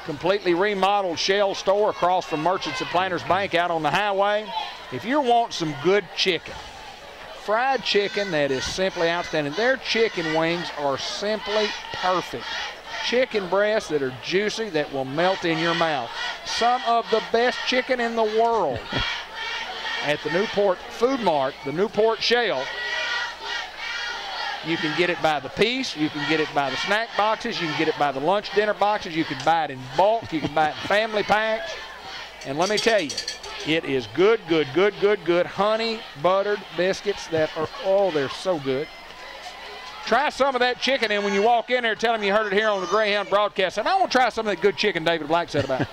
completely remodeled Shell store across from Merchants and Planters Bank out on the highway. If you want some good chicken, fried chicken that is simply outstanding, their chicken wings are simply perfect. Chicken breasts that are juicy, that will melt in your mouth. Some of the best chicken in the world at the Newport Food Mart, the Newport Shell. You can get it by the piece. You can get it by the snack boxes. You can get it by the lunch dinner boxes. You can buy it in bulk. You can buy it in family packs. And let me tell you, it is good, good, good, good, good. Honey buttered biscuits that are, oh, they're so good. Try some of that chicken, and when you walk in there, tell them you heard it here on the Greyhound broadcast. And I want to try some of that good chicken David Black said about it.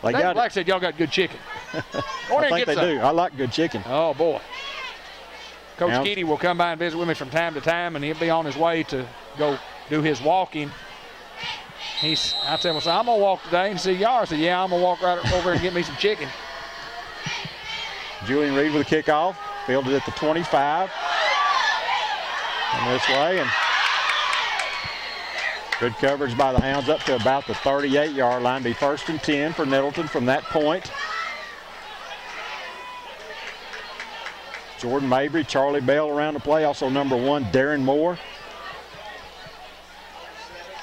David Black said y'all got good chicken. Go I think they do. I like good chicken. Oh, boy. Coach Keedy will come by and visit with me from time to time, and he'll be on his way to go do his walking I tell him, I'm going to walk today and see y'all. I said, yeah, I'm going to walk right over and get me some chicken. Julian Reed with a kickoff. Fielded at the 25. And this way. And good coverage by the Hounds up to about the 38-yard line. Be 1st and 10 for Nettleton from that point. Jordan Mabry, Charlie Bell around the play. Also number 1, Darren Moore.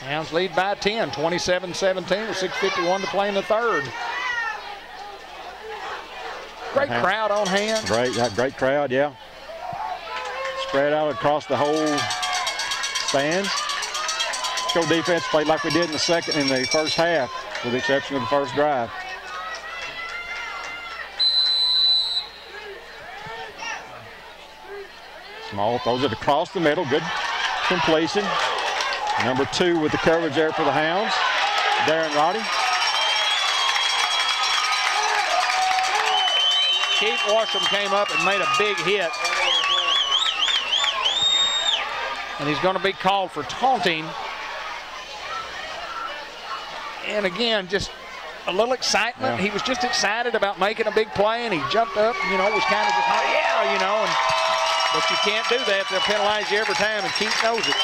Hounds lead by 10, 27-17 with 6:51 to play in the third. Great crowd on hand. Great crowd, yeah. Spread out across the whole stands. Go defense played like we did in the first half, with the exception of the first drive. Small throws it across the middle. Good completion. Number 2 with the coverage there for the Hounds, Darren Roddy. Keith Washam came up and made a big hit. And he's going to be called for taunting. And again, just a little excitement. Yeah. He was just excited about making a big play, and he jumped up, was kind of just, but you can't do that. They'll penalize you every time, and Keith knows it.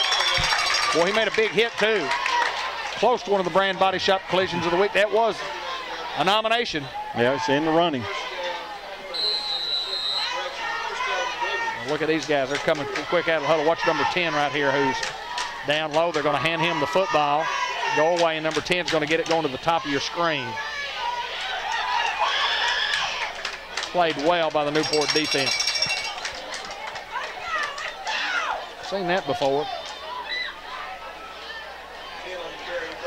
Boy, he made a big hit, too. Close to one of the Brand Body Shop collisions of the week. That was a nomination. Yeah, it's in the running. Look at these guys. They're coming quick out of the huddle. Watch number 10 right here who's down low. They're going to hand him the football. Go away, and number 10 is going to get it going to the top of your screen. Played well by the Newport defense. Seen that before.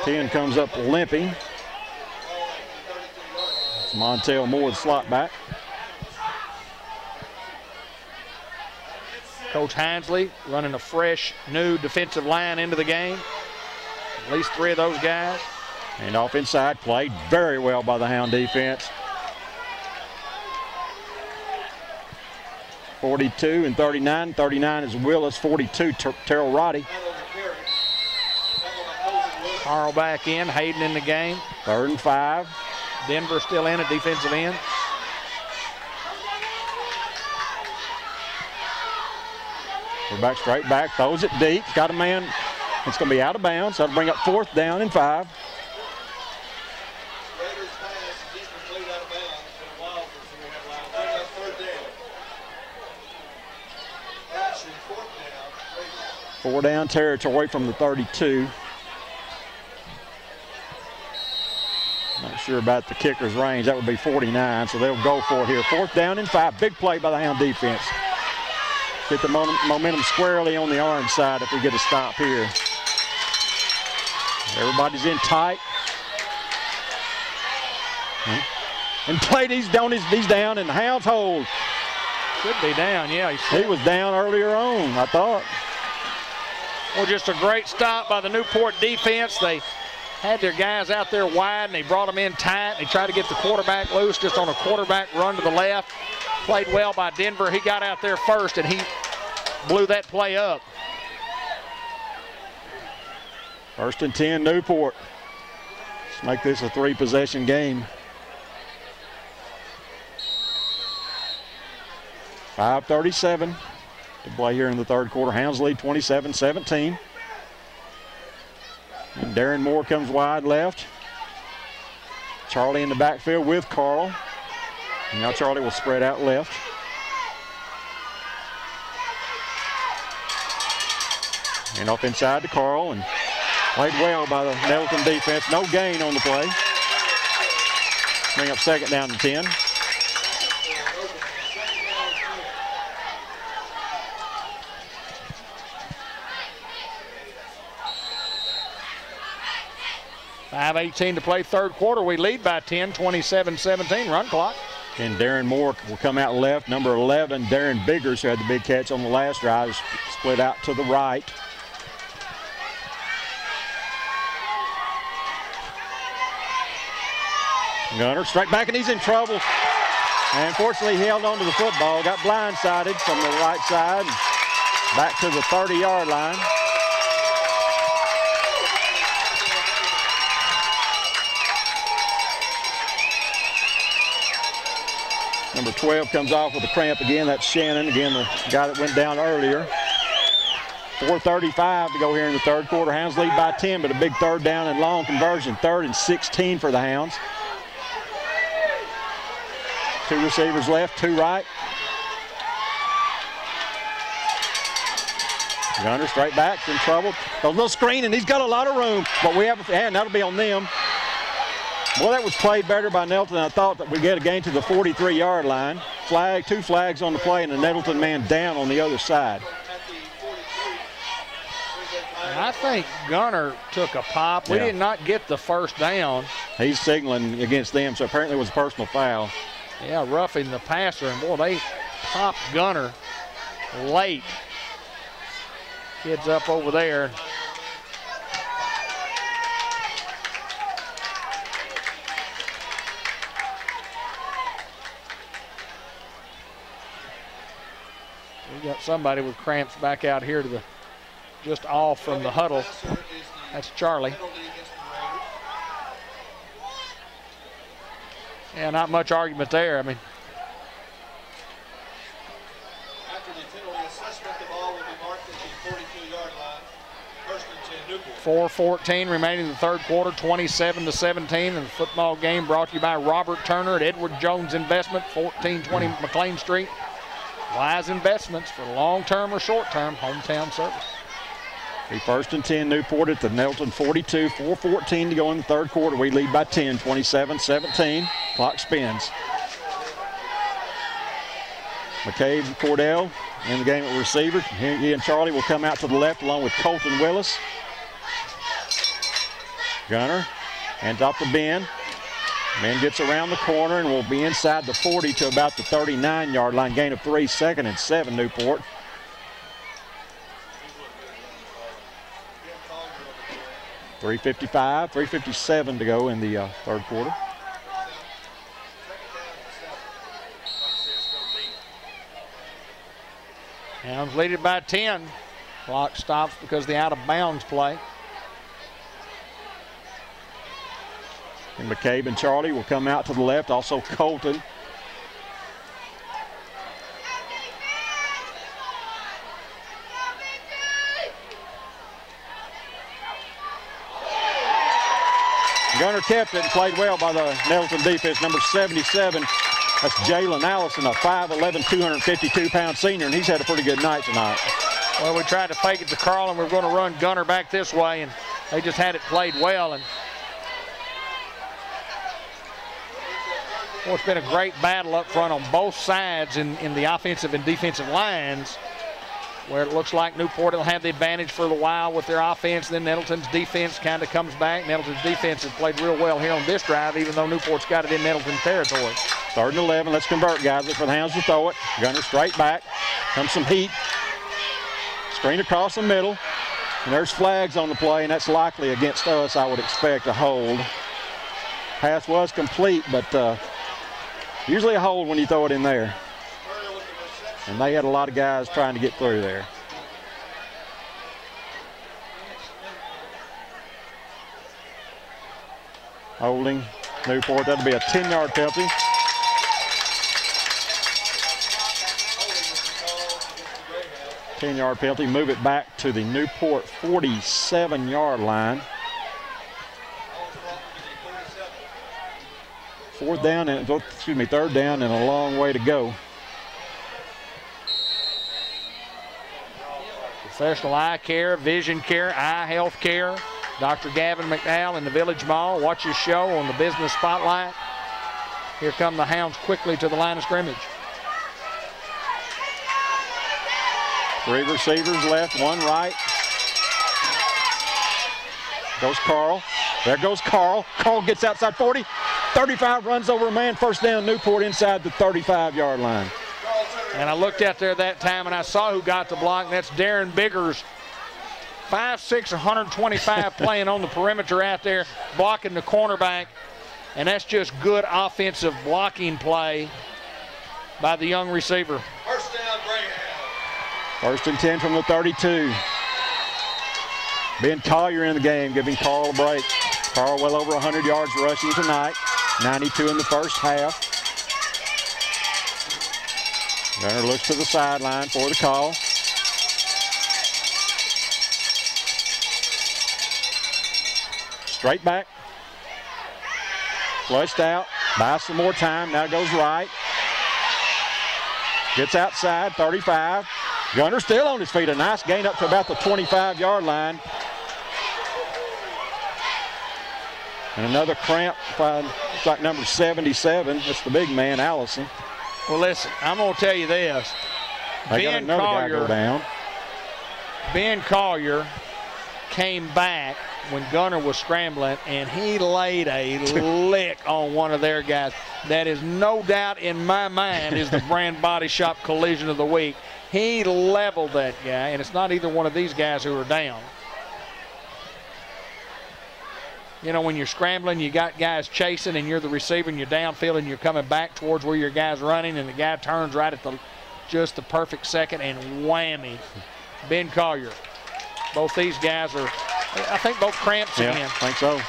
10 comes up limping. It's Montel Moore, the slot back. Coach Hinesley running a fresh, new defensive line into the game. At least 3 of those guys. And off inside, played very well by the Hound defense. 42 and 39. 39 is Willis, 42, Terrell Roddy. Carl back in, Hayden in the game. 3rd and 5. Denver still in at defensive end. Quarterback straight back, throws it deep. Got a man. It's going to be out of bounds. That'll bring up 4th down and 5. Four down territory from the 32. Not sure about the kicker's range. That would be 49, so they'll go for it here. 4th down and 5. Big play by the Hound defense. Get the momentum squarely on the orange side if we get a stop here. Everybody's in tight. And played, he's down, and the Hounds hold. Should be down, yeah. He was down earlier on, I thought. Well, just a great stop by the Newport defense. They had their guys out there wide, and they brought them in tight. They tried to get the quarterback loose just on a quarterback run to the left. Played well by Denver. He got out there first, and he blew that play up. 1st and 10, Newport. Let's make this a 3-possession game. 5:37 to play here in the 3rd quarter. Hounds lead 27-17. And Darren Moore comes wide left. Charlie in the backfield with Carl. And now Charlie will spread out left. And off inside to Carl, and played well by the Nettleton defense. No gain on the play. Bring up 2nd down and 10. .5:18 to play 3rd quarter. We lead by 10, 27-17, run clock. And Darren Moore will come out left. Number 11, Darren Biggers, who had the big catch on the last drive, is split out to the right. Gunner straight back, and he's in trouble. And unfortunately, he held on to the football, got blindsided from the right side, back to the 30-yard line. Number 12 comes off with a cramp again. That's Shannon, again, the guy that went down earlier. 4:35 to go here in the third quarter. Hounds lead by 10, but a big third down and long conversion. 3rd and 16 for the Hounds. 2 receivers left, 2 right. Gunner straight back, in trouble. A little screen, and he's got a lot of room, but we have, and that'll be on them. Well, that was played better by Nettleton. I thought that we'd get a gain to the 43-yard line. 2 flags on the play, and the Nettleton man down on the other side. I think Gunner took a pop. We did not get the first down. He's signaling against them, so apparently it was a personal foul. Yeah, roughing the passer, and boy, they popped Gunner late. Kids up over there. We got somebody with cramps back out here to the just off from the huddle. That's Charlie. Yeah, not much argument there. I mean, after the penalty assessment, the ball will be marked at the 42-yard line. 1st and 10, Newport. 4:14 remaining in the third quarter, 27-17. And the football game brought to you by Robert Turner at Edward Jones Investment, 1420 McLean Street. Wise investments for long-term or short-term hometown service. 1st and 10, Newport at the Nettleton 42. 4:14 to go in the third quarter. We lead by 10, 27-17. Clock spins. McCabe and Cordell in the game at receiver. He and Charlie will come out to the left along with Colton Willis. Gunner hands off the Ben. Ben gets around the corner and will be inside the 40 to about the 39-yard line. Gain of 3, 2nd and 7, Newport. $3:57 to go in the third quarter. Hounds lead it by 10. Clock stops because of the out-of-bounds play. And McCabe and Charlie will come out to the left. Also Colton. Gunner kept it and played well by the Nettleton defense. Number 77, that's Jalen Allison, a 5'11", 252-pound senior, and he's had a pretty good night tonight. Well, we tried to fake it to Carl, and we were going to run Gunner back this way, and they just had it played well. And well, it's been a great battle up front on both sides in the offensive and defensive lines, where it looks like Newport will have the advantage for a while with their offense. Then Nettleton's defense kind of comes back. Nettleton's defense has played real well here on this drive, even though Newport's got it in Nettleton territory. 3rd and 11. Let's convert, guys. Look for the Hounds to throw it. Gunner straight back. Comes some heat. Screen across the middle. And there's flags on the play, and that's likely against us, I would expect, a hold. Pass was complete, but usually a hold when you throw it in there. And they had a lot of guys trying to get through there. Holding Newport, that'll be a 10-yard penalty. Ten-yard penalty, move it back to the Newport 47-yard line. 3rd down and a long way to go. Professional eye care, vision care, eye health care. Dr. Gavin McDowell in the Village Mall. Watch his show on the Business Spotlight. Here come the Hounds quickly to the line of scrimmage. 3 receivers left, 1 right. Goes Carl. There goes Carl. Carl gets outside 40. 35, runs over a man. 1st down, Newport inside the 35-yard line. And I looked out there that time and I saw who got the block, and that's Darren Biggers. 5'6", 125 playing on the perimeter out there, blocking the cornerback. And that's just good offensive blocking play by the young receiver. 1st down, Greyhound. 1st and 10 from the 32. Ben Collier in the game, giving Carl a break. Carl well over 100 yards rushing tonight. 92 in the first half. Gunner looks to the sideline for the call. Straight back. Flushed out. Buys some more time. Now goes right. Gets outside, 35. Gunner still on his feet. A nice gain up to about the 25-yard line. And another cramp, it's like number 77. That's the big man, Allison. Well, listen, I'm going to tell you this. They got another guy go down. Ben Collier came back when Gunner was scrambling, and he laid a lick on one of their guys. That is no doubt in my mind is the Brand Body Shop collision of the week. He leveled that guy, and it's not either one of these guys who are down. You know, when you're scrambling, you got guys chasing, and you're the receiver, and you're downfield, and you're coming back towards where your guy's running, and the guy turns right at just the perfect second, and whammy. Ben Collier. Both these guys are, I think both cramps again. Yeah, I think so.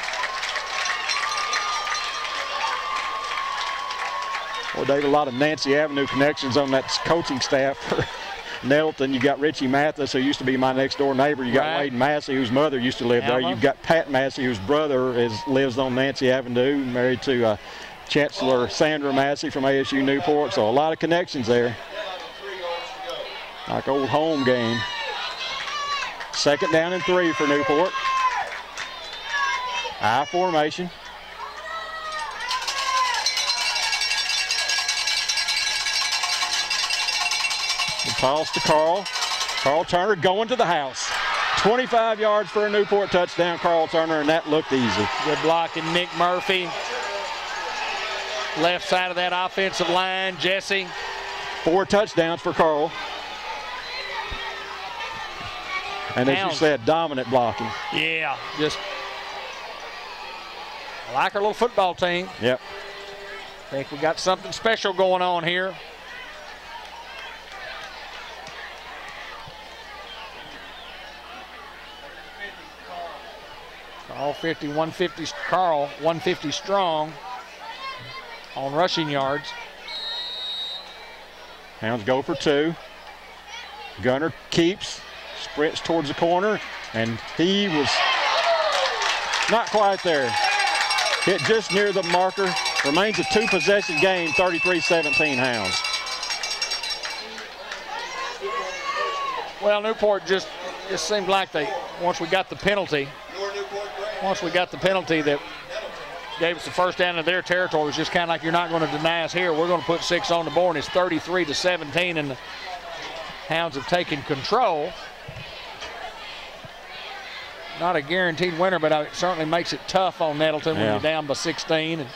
Well, Dave, a lot of Nancy Avenue connections on that coaching staff for Nettleton. You got Richie Mathis, who used to be my next door neighbor. You got Wade Massey, whose mother used to live there. You've got Pat Massey, whose brother lives on Nancy Avenue, married to Chancellor Sandra Massey from ASU Newport. So a lot of connections there. Like old home game. 2nd down and 3 for Newport. I formation. The toss to Carl. Carl Turner going to the house. 25 yards for a Newport touchdown, Carl Turner, and that looked easy. Good blocking, Nick Murphy. Left side of that offensive line, Jesse. 4 touchdowns for Carl. And as you said, dominant blocking. Yeah, just like our little football team. Yep. I think we got something special going on here. Carl 50, 150, Carl 150 strong on rushing yards. Hounds go for 2. Gunner keeps. Sprints towards the corner, and he was not quite there. Hit just near the marker. Remains a 2-possession game, 33-17 Hounds. Well, Newport just seemed like once we got the penalty that gave us the first down in their territory, it was just kind of like, you're not going to deny us here. We're going to put 6 on the board, and it's 33-17, and the Hounds have taken control. Not a guaranteed winner, but it certainly makes it tough on Nettleton when you're down by 16. And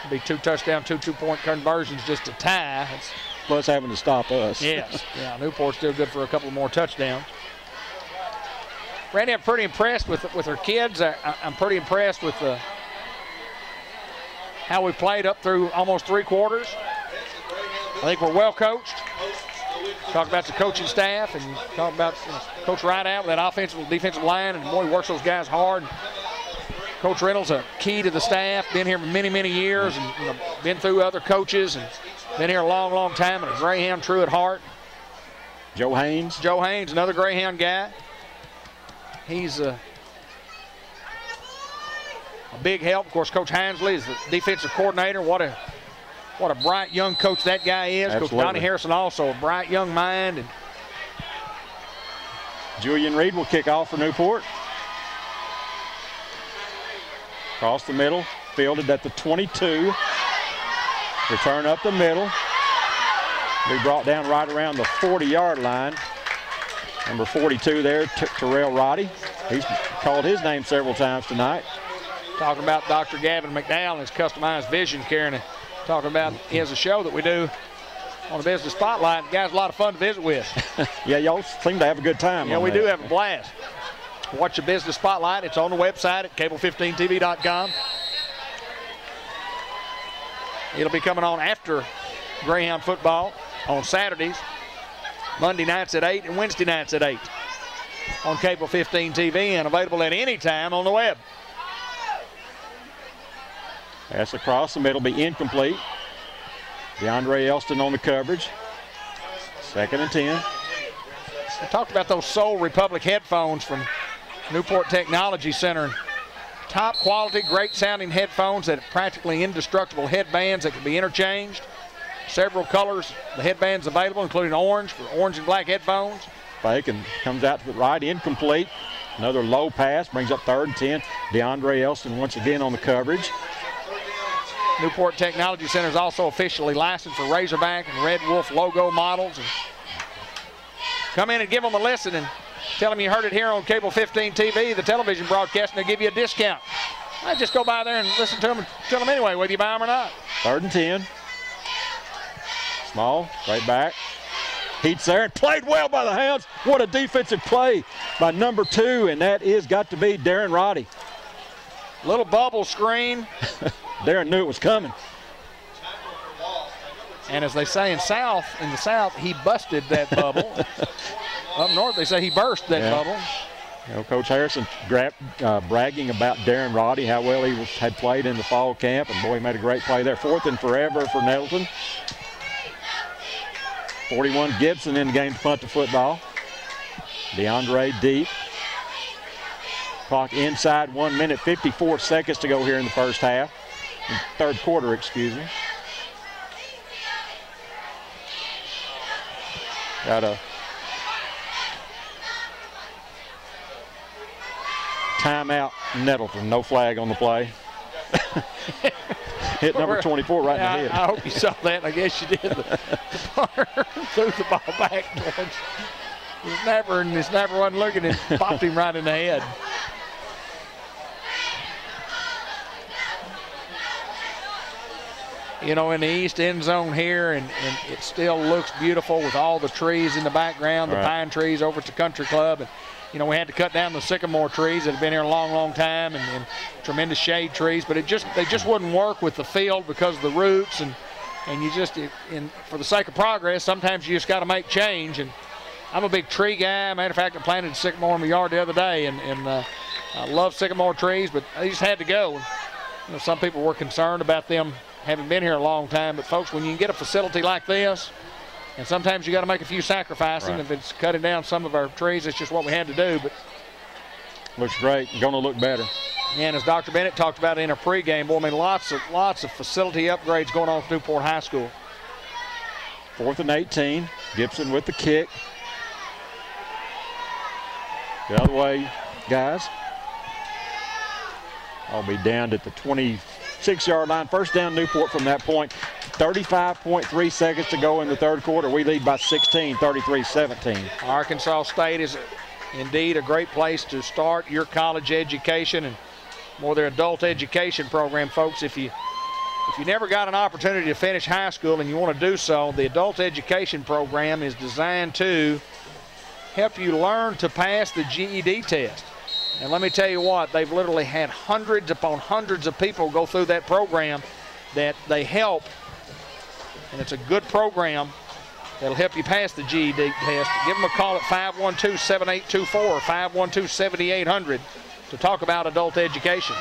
it'll be 2 touchdown, 2 2-point conversions just to tie. Plus having to stop us. Yes. Yeah, Newport's still good for a couple more touchdowns. Randy, I'm pretty impressed with her kids. I'm pretty impressed with how we played up through almost 3 quarters. I think we're well coached. Talk about the coaching staff and talk about Coach Rideout with that offensive and defensive line, and boy, he works those guys hard. Coach Reynolds, a key to the staff, been here for many, many years, and been through other coaches, and been here a long, long time, and a Greyhound true at heart. Joe Haynes, another Greyhound guy. He's a big help. Of course, Coach Hinesley is the defensive coordinator. What a bright young coach that guy is. Absolutely. Coach Donnie Harrison also a bright young mind. And Julian Reed will kick off for Newport. Across the middle, fielded at the 22. Return up the middle. Be brought down right around the 40-yard line. Number 42 there, Terrell Roddy. He's called his name several times tonight. Talking about Dr. Gavin McDowell and his customized vision care, and talking about he has a show that we do on the Business Spotlight. The guy's a lot of fun to visit with. Yeah, y'all seem to have a good time. Yeah, we do have a blast. Watch the Business Spotlight. It's on the website at cable15tv.com. It'll be coming on after Greyhound football on Saturdays, Monday nights at 8 and Wednesday nights at 8 on Cable 15 TV, and available at any time on the web. Pass across the middle, be incomplete. DeAndre Elston on the coverage. 2nd and 10. I talked about those Soul Republic headphones from Newport Technology Center. Top quality, great sounding headphones that are practically indestructible headbands that can be interchanged. Several colors, the headbands available, including orange for orange and black headphones. Fake and comes out to the right, incomplete. Another low pass, brings up 3rd and 10. DeAndre Elston once again on the coverage. Newport Technology Center is also officially licensed for Razorback and Red Wolf logo models. And come in and give them a listen and tell them you heard it here on Cable 15 TV, the television broadcast, and they'll give you a discount. I just go by there and listen to them and tell them anyway whether you buy them or not. 3rd and 10. Small, right back. Heats there and played well by the Hounds. What a defensive play by number 2, and that is got to be Darren Roddy. Little bubble screen. Darren knew it was coming. And as they say in the South, he busted that bubble. Up north, they say he burst that bubble. You know, Coach Harrison bragging about Darren Roddy, how well he had played in the fall camp, and boy, he made a great play there. 4th and forever for Nettleton. 41 Gibson in the game to punt the football. DeAndre deep. Clock inside, 1 minute, 54 seconds to go here in the first half. Third quarter, excuse me. Got a timeout, Nettleton. No flag on the play. Hit number 24 right in the head. I hope you saw that. I guess you did. The punter threw the ball back towards the snapper, and the snapper wasn't looking and popped him right in the head. You know, in the east end zone here, and it still looks beautiful with all the trees in the background, the pine trees over at the country club. And, you know, we had to cut down the sycamore trees that have been here a long, long time, and tremendous shade trees, but they just wouldn't work with the field because of the roots, and you just, for the sake of progress, sometimes you just got to make change. And I'm a big tree guy. Matter of fact, I planted a sycamore in my yard the other day, and I love sycamore trees, but they just had to go. You know, some people were concerned about them having been here a long time, but folks, when you can get a facility like this, and sometimes you got to make a few sacrifices. If it's cutting down some of our trees, it's just what we had to do. But looks great. Going to look better. And as Dr. Bennett talked about in a pregame, boy, I mean, lots of facility upgrades going on at Newport High School. 4th and 18. Gibson with the kick. The other way, guys. I'll be down at the 26-yard line. First down, Newport from that point. 35.3 seconds to go in the third quarter. We lead by 16, 33-17. Arkansas State is indeed a great place to start your college education and more their adult education program, folks. If you never got an opportunity to finish high school and you want to do so, the adult education program is designed to help you learn to pass the GED test. And let me tell you what, they've literally had hundreds upon hundreds of people go through that program that they help. And it's a good program that'll help you pass the GED test. Give them a call at 512-7824 or 512-7800 to talk about adult education.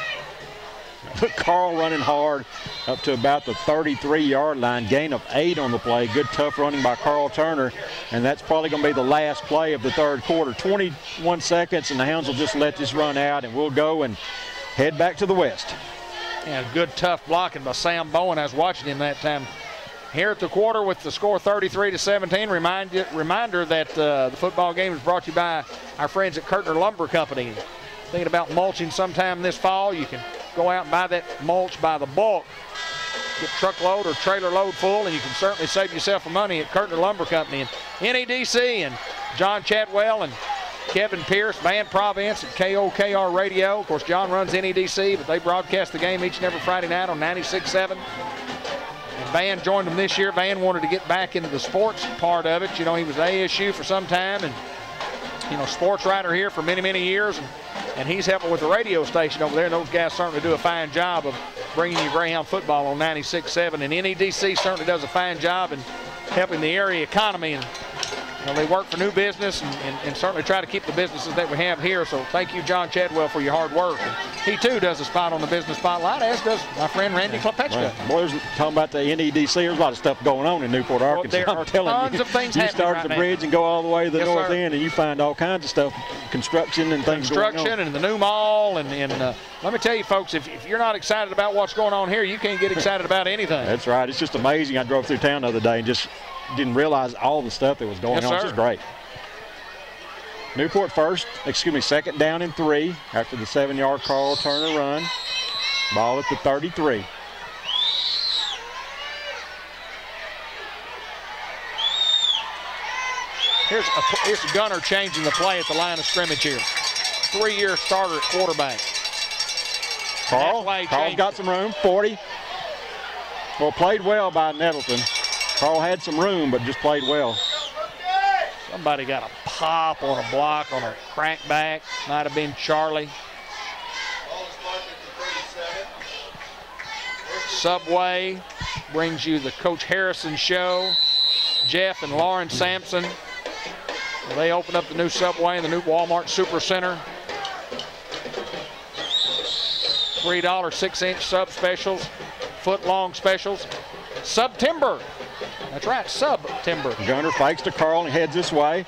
Carl running hard up to about the 33-yard line. Gain of 8 on the play. Good tough running by Carl Turner. And that's probably going to be the last play of the third quarter. 21 seconds, and the Hounds will just let this run out, and we'll go and head back to the west. And good tough blocking by Sam Bowen. I was watching him that time. Here at the quarter with the score 33-17. Reminder that the football game is brought to you by our friends at Kirtner Lumber Company. Thinking about mulching sometime this fall, you can go out and buy that mulch by the bulk. Get truckload or trailer load full, and you can certainly save yourself some money at Kirtner Lumber Company. And NEDC and John Chadwell and Kevin Pierce, Van Province and KOKR Radio. Of course, John runs NEDC, but they broadcast the game each and every Friday night on 96.7. And Van joined them this year. Van wanted to get back into the sports part of it. You know, he was at ASU for some time, and, you know, sports writer here for many, many years. And he's helping with the radio station over there, and those guys certainly do a fine job of bringing you Greyhound football on 96.7. And NEDC certainly does a fine job in helping the area economy. And they work for new business and certainly try to keep the businesses that we have here. So thank you, John Chadwell, for your hard work. And he, too, does a spot on the business spotlight, as does my friend Randy Klepechka. Right. Boy, talking about the NEDC, there's a lot of stuff going on in Newport, Arkansas. There are tons of things happening. You start at the bridge and go all the way to the Yes, north sir. end, and you find all kinds of stuff, construction and things going on. Construction and the new mall. And let me tell you, folks, if you're not excited about what's going on here, you can't get excited about anything. That's right. It's just amazing. I drove through town the other day and just didn't realize all the stuff that was going on. It's just great. Newport second down and 3 after the 7-yard Carl Turner run. Ball at the 33. Here's Gunner changing the play at the line of scrimmage here. 3-year starter at quarterback. Carl's got some room, 40. Well, played well by Nettleton. Carl had some room, but just played well. Somebody got a pop on a block on a crackback. Might have been Charlie. Subway brings you the Coach Harrison show. Jeff and Lauren Sampson. They open up the new Subway in the new Walmart Super Center. $3 6-inch sub specials, foot-long specials. Sub-timber. That's right, sub-timber. Gunner fakes to Carl and heads this way.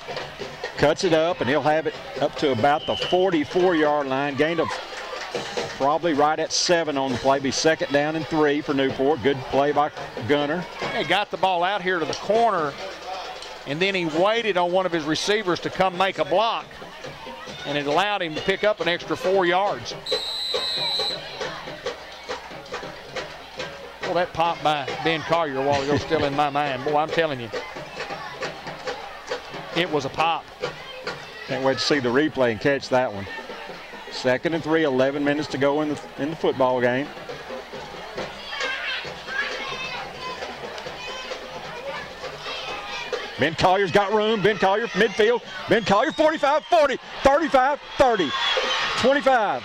Cuts it up, and he'll have it up to about the 44-yard line. Gained of probably right at 7 on the play. Be second down and 3 for Newport. Good play by Gunner. He got the ball out here to the corner, and then he waited on one of his receivers to come make a block, and it allowed him to pick up an extra 4 yards. Well, that pop by Ben Collier a while ago still in my mind. Boy, I'm telling you, it was a pop. Can't wait to see the replay and catch that one. Second and 3, 11 minutes to go in the football game. Ben Collier's got room. Ben Collier, midfield. Ben Collier, 45, 40, 35, 30, 25,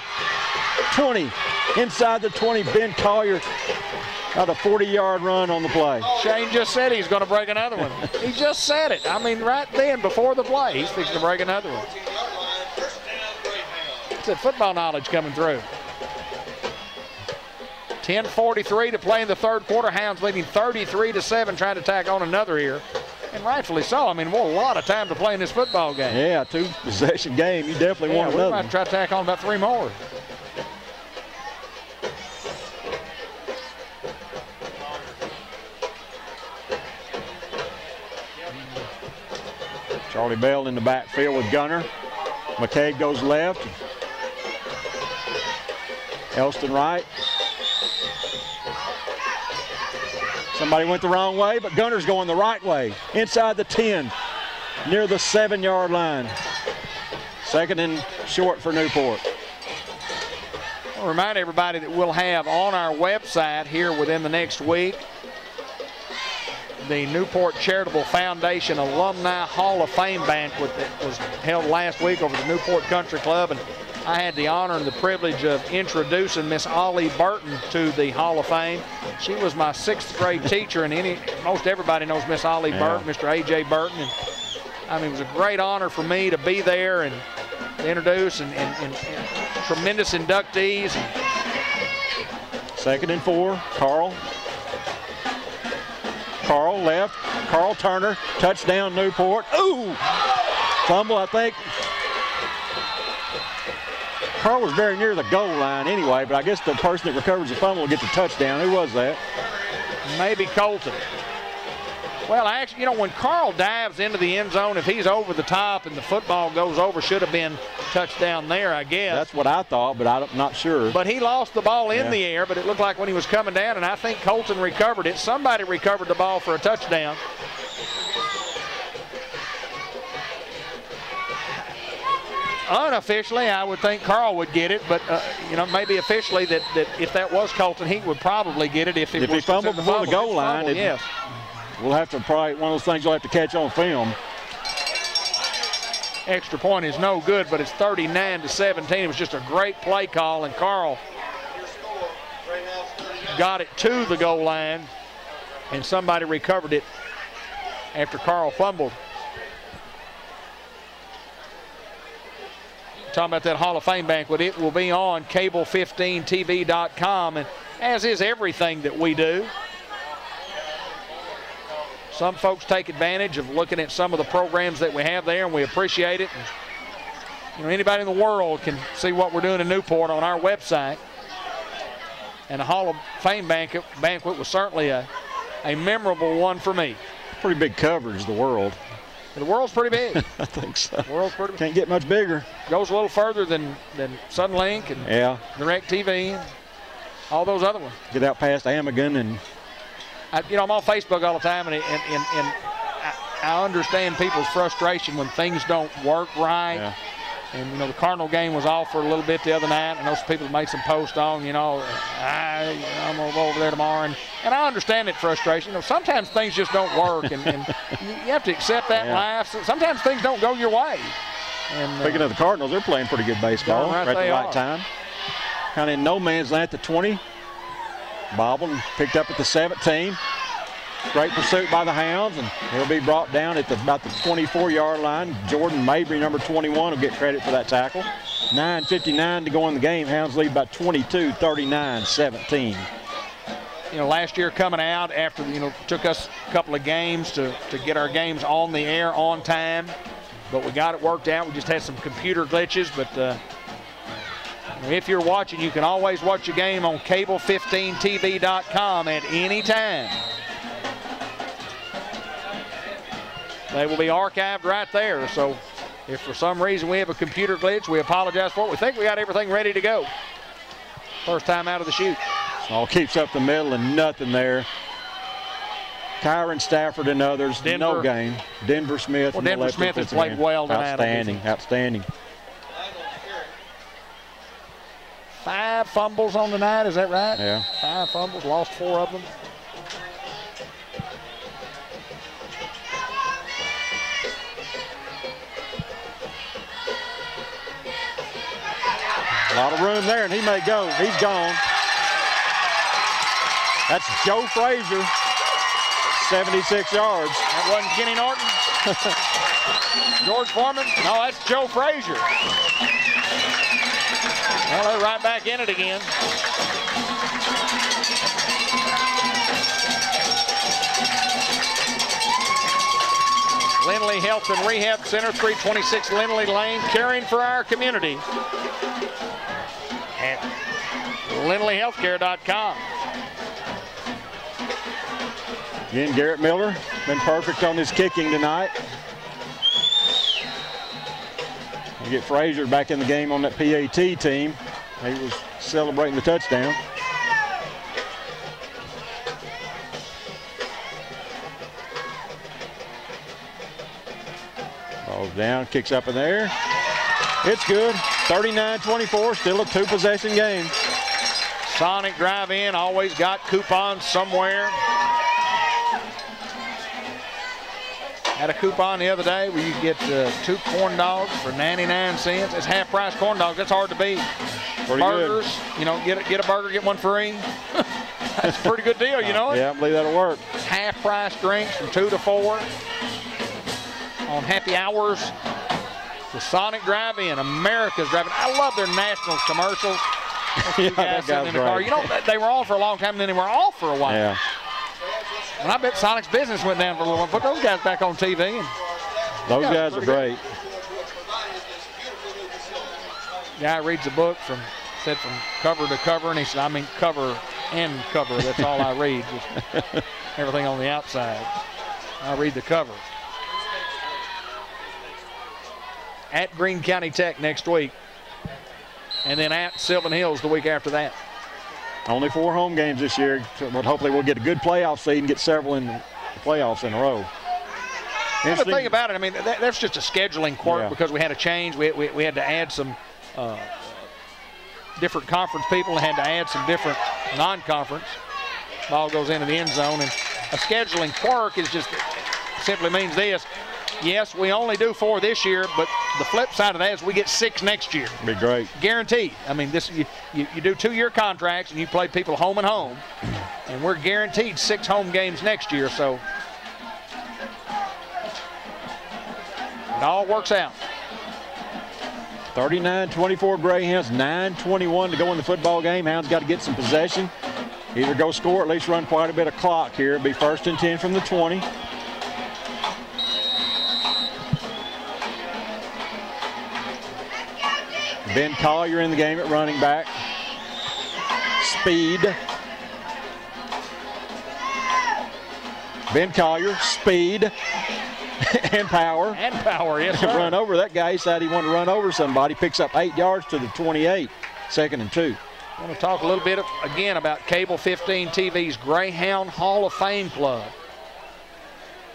20. Inside the 20, Ben Collier got a 40-yard run on the play. Shane just said he's going to break another one. He just said it. I mean, right then, before the play, he's fixing to break another one. It's that football knowledge coming through. 10:43 to play in the third quarter. Hounds leading 33-7, trying to tack on another here. And rightfully so. I mean, what a lot of time to play in this football game. Yeah, 2-possession game. You definitely want another. We might try to tack on about 3 more. Charlie Bell in the backfield with Gunner. McCabe goes left. Elston right. Somebody went the wrong way, but Gunner's going the right way. Inside the 10, near the 7-yard line. Second and short for Newport. I'll remind everybody that we'll have on our website here within the next week the Newport Charitable Foundation Alumni Hall of Fame banquet that was held last week over the Newport Country Club, and I had the honor and the privilege of introducing Miss Ollie Burton to the Hall of Fame. She was my 6th grade teacher, and most everybody knows Miss Ollie Burton, Mr. A.J. Burton. And I mean, it was a great honor for me to be there and to introduce and tremendous inductees. Second and 4, Carl. Carl left. Carl Turner, touchdown Newport. Ooh! Fumble, I think. Carl was very near the goal line anyway, but I guess the person that recovers the fumble will get the touchdown. Who was that? Maybe Colton. Well, actually, you know, when Carl dives into the end zone, if he's over the top and the football goes over, should have been touchdown there, I guess. That's what I thought, but I'm not sure. But he lost the ball in the air, but it looked like when he was coming down, and I think Colton recovered it. Somebody recovered the ball for a touchdown. Unofficially, I would think Carl would get it, but you know, maybe officially that if that was Colton, he would probably get it if he fumbled before the goal line. Yes. We'll have to probably, one of those things you'll have to catch on film. Extra point is no good, but it's 39-17. It was just a great play call, and Carl got it to the goal line, and somebody recovered it after Carl fumbled. talking about that Hall of Fame banquet. It will be on cable15tv.com, and as is everything that we do. Some folks take advantage of looking at some of the programs that we have there, and we appreciate it. And, you know, anybody in the world can see what we're doing in Newport on our website. And the Hall of Fame banquet was certainly a memorable one for me. Pretty big coverage, the world. The world's pretty big. I think so. The world's pretty big. Can't get much bigger. Goes a little further than Sunlink and DirecTV and all those other ones. Get out past Amagon and. I'm on Facebook all the time, and I understand people's frustration when things don't work right. Yeah. And, you know, the Cardinal game was off for a little bit the other night. I know some people made some posts on, I'm going to go over there tomorrow. And I understand that frustration. You know, sometimes things just don't work, and you have to accept that in life. Sometimes things don't go your way. And, speaking of the Cardinals, they're playing pretty good baseball at the right time. Kind of in no man's land at the 20. Bobbled and picked up at the 17. Great pursuit by the Hounds, and he'll be brought down at about the 24-yard line. Jordan Mabry, number 21, will get credit for that tackle. 9:59 to go in the game. Hounds lead by 22, 39-17. You know, last year coming out after, took us a couple of games to get our games on the air on time, but we got it worked out. We just had some computer glitches, but if you're watching, you can always watch a game on cable15tv.com at any time. They will be archived right there. So if for some reason we have a computer glitch, we apologize for it. We think we got everything ready to go. First time out of the chute. All keeps up the middle and nothing there. Kyron Stafford and others, no gain. Denver Smith. Well, Denver Smith has played well tonight. Outstanding. 5 fumbles on the night, is that right? Yeah. 5 fumbles, lost 4 of them. A lot of room there, and he may go. He's gone. That's Joe Frazier, 76 yards. That wasn't Kenny Norton. George Foreman. No, that's Joe Frazier. Well, they're right back in it again. Lindley Health and Rehab Center, 326 Lindley Lane, caring for our community at lindleyhealthcare.com. Again, Garrett Miller been perfect on his kicking tonight. We get Frazier back in the game on that PAT team. He was celebrating the touchdown. Ball's down, kicks up in there. It's good. 39-24, still a 2-possession game. Sonic drive-in, always got coupons somewhere. Had a coupon the other day where you get 2 corn dogs for 99 cents. It's half-price corn dogs. That's hard to beat. Pretty Burgers, good. Get a burger, get one free. That's a pretty good deal, you know it? Yeah, I believe that'll work. Half-price drinks from 2 to 4 on happy hours. The Sonic Drive-In, America's Drive-In. I love their national commercials. Yeah, guys sitting in the car. They were on for a long time, and then they were off for a while. Yeah. And I bet Sonic's business went down for a little while. Put those guys back on TV. And those guys are great. Guy reads a book from cover to cover, and he said, cover and cover. That's all I read, just everything on the outside. I read the cover. At Greene County Tech next week, and then at Sylvan Hills the week after that. Only 4 home games this year, but hopefully we'll get a good playoff seed and get several in the playoffs in a row. Well, the thing about it, that's just a scheduling quirk because we had a change. We had to add some different conference people and had to add some different non-conference. Ball goes into the end zone, and a scheduling quirk is just simply means this. Yes, we only do 4 this year, but the flip side of that is we get 6 next year. Be great. Guaranteed. This you do 2-year contracts and you play people home and home, and we're guaranteed 6 home games next year, so it all works out. 39-24 Greyhounds, 9:21 to go in the football game. Hounds got to get some possession. Either go score, at least run quite a bit of clock here. It'll be 1st and 10 from the 20. Ben Collier in the game at running back. Speed. Ben Collier, speed, and power. And power, yes, sir. Run over that guy. He said he wanted to run over somebody. Picks up 8 yards to the 28. 2nd and 2. I want to talk a little bit again about Cable 15 TV's Greyhound Hall of Fame Club.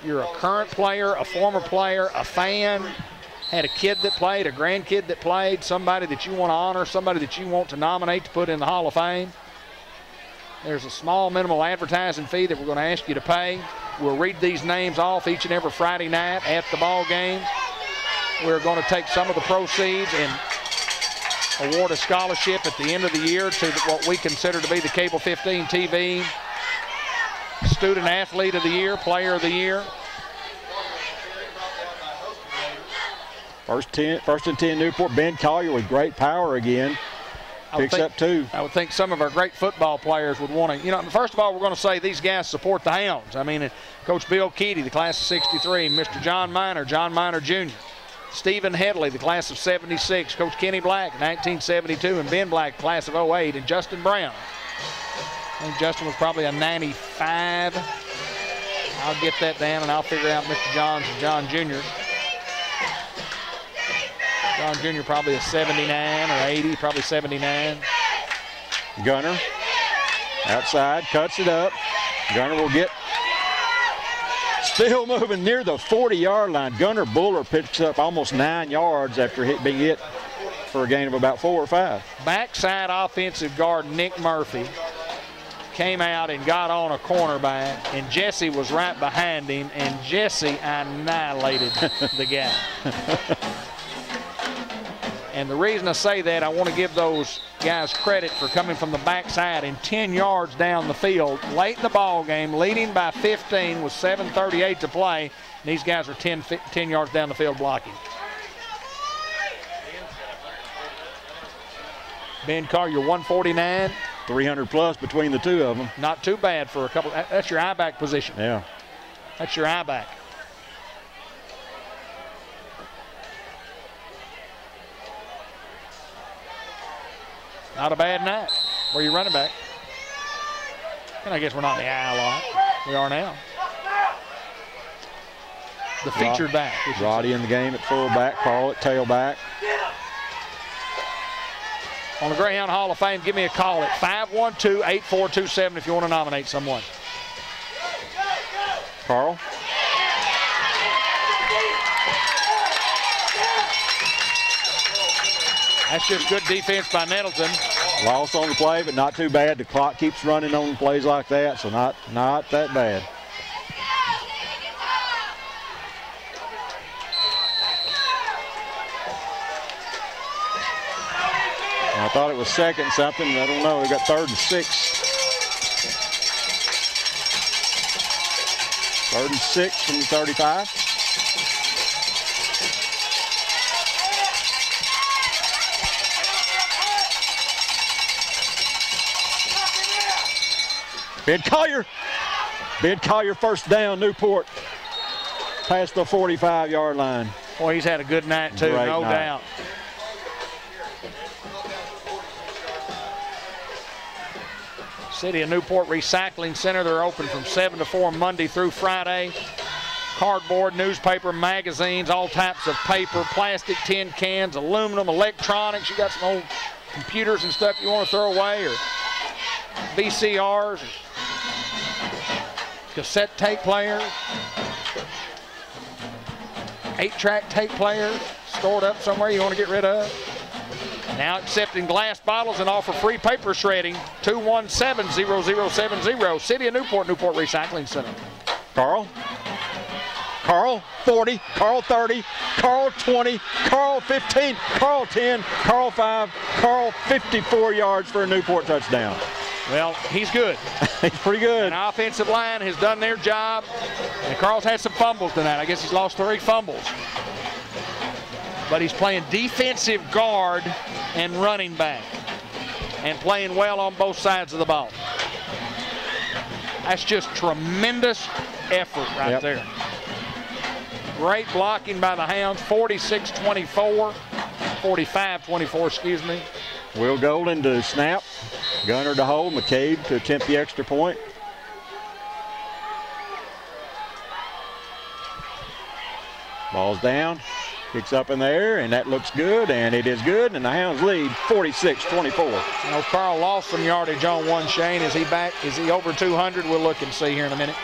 You're a current player, a former player, a fan, had a kid that played, a grandkid that played, somebody that you want to honor, somebody that you want to nominate to put in the Hall of Fame. There's a small minimal advertising fee that we're going to ask you to pay. We'll read these names off each and every Friday night at the ball game. We're going to take some of the proceeds and award a scholarship at the end of the year to what we consider to be the Cable 15 TV Student Athlete of the Year, Player of the Year. First and 10 Newport. Ben Collier with great power again. Picks up 2. I would think some of our great football players would want to, first of all, we're going to say these guys support the Hounds. I mean, Coach Bill Keaty, the class of 63, Mr. John Miner Jr., Stephen Headley, the class of 76, Coach Kenny Black, 1972, and Ben Black, class of 08, and Justin Brown. I think Justin was probably a 95. I'll get that down, and I'll figure out Mr. Johns and John Jr. John Jr. probably a 79 or 80, probably 79. Gunner outside, cuts it up. Gunner will get still moving near the 40-yard line. Gunner Buller picks up almost 9 yards after being hit for a gain of about 4 or 5. Backside offensive guard Nick Murphy came out and got on a cornerback, and Jesse was right behind him, and Jesse annihilated the guy. And the reason I say that, I want to give those guys credit for coming from the backside and 10 yards down the field late in the ball game, leading by 15 with 7:38 to play. And these guys are 10 yards down the field blocking. Ben Collier, 149. 300 plus between the two of them. Not too bad for a couple. That's your I-back position. Yeah. That's your I-back. Not a bad night. Where you running back? And I guess we're not in the I a lot. We are now. The featured back. Roddy in the game at fullback, Carl at tailback. On the Greyhound Hall of Fame, give me a call at 512-8427 if you want to nominate someone. Carl. That's just good defense by Nettleton. Loss on the play, but not too bad. The clock keeps running on plays like that, so not that bad. I thought it was 2nd something. I don't know. We got 3rd and 6. 3rd and 6 from the 35. Ben Collier first down, Newport. Past the 45-yard line. Boy, he's had a good night too, Great no night. doubt. City of Newport Recycling Center, they're open from 7 to 4 Monday through Friday. Cardboard, newspaper, magazines, all types of paper, plastic, tin cans, aluminum, electronics. You got some old computers and stuff you want to throw away, or VCRs, or cassette tape players, 8-track tape players stored up somewhere you want to get rid of. Now accepting glass bottles and offer free paper shredding. 217-0070. City of Newport, Newport Recycling Center. Carl 40, Carl 30, Carl 20, Carl 15, Carl 10, Carl 5, Carl 54 yards for a Newport touchdown. Well, he's good. He's pretty good. And the offensive line has done their job. And Carl's had some fumbles tonight. I guess he's lost 3 fumbles. but he's playing defensive guard and running back and playing well on both sides of the ball. That's just tremendous effort right there. Great blocking by the Hounds, 46-24, 45-24, excuse me. Will Golden to snap, Gunner to hold, McCabe to attempt the extra point. Ball's down, kicks up in the air, and that looks good, and it is good, and the Hounds lead 46-24. I know Carl lost some yardage on one, Shane. Is he back? Is he over 200? We'll look and see here in a minute.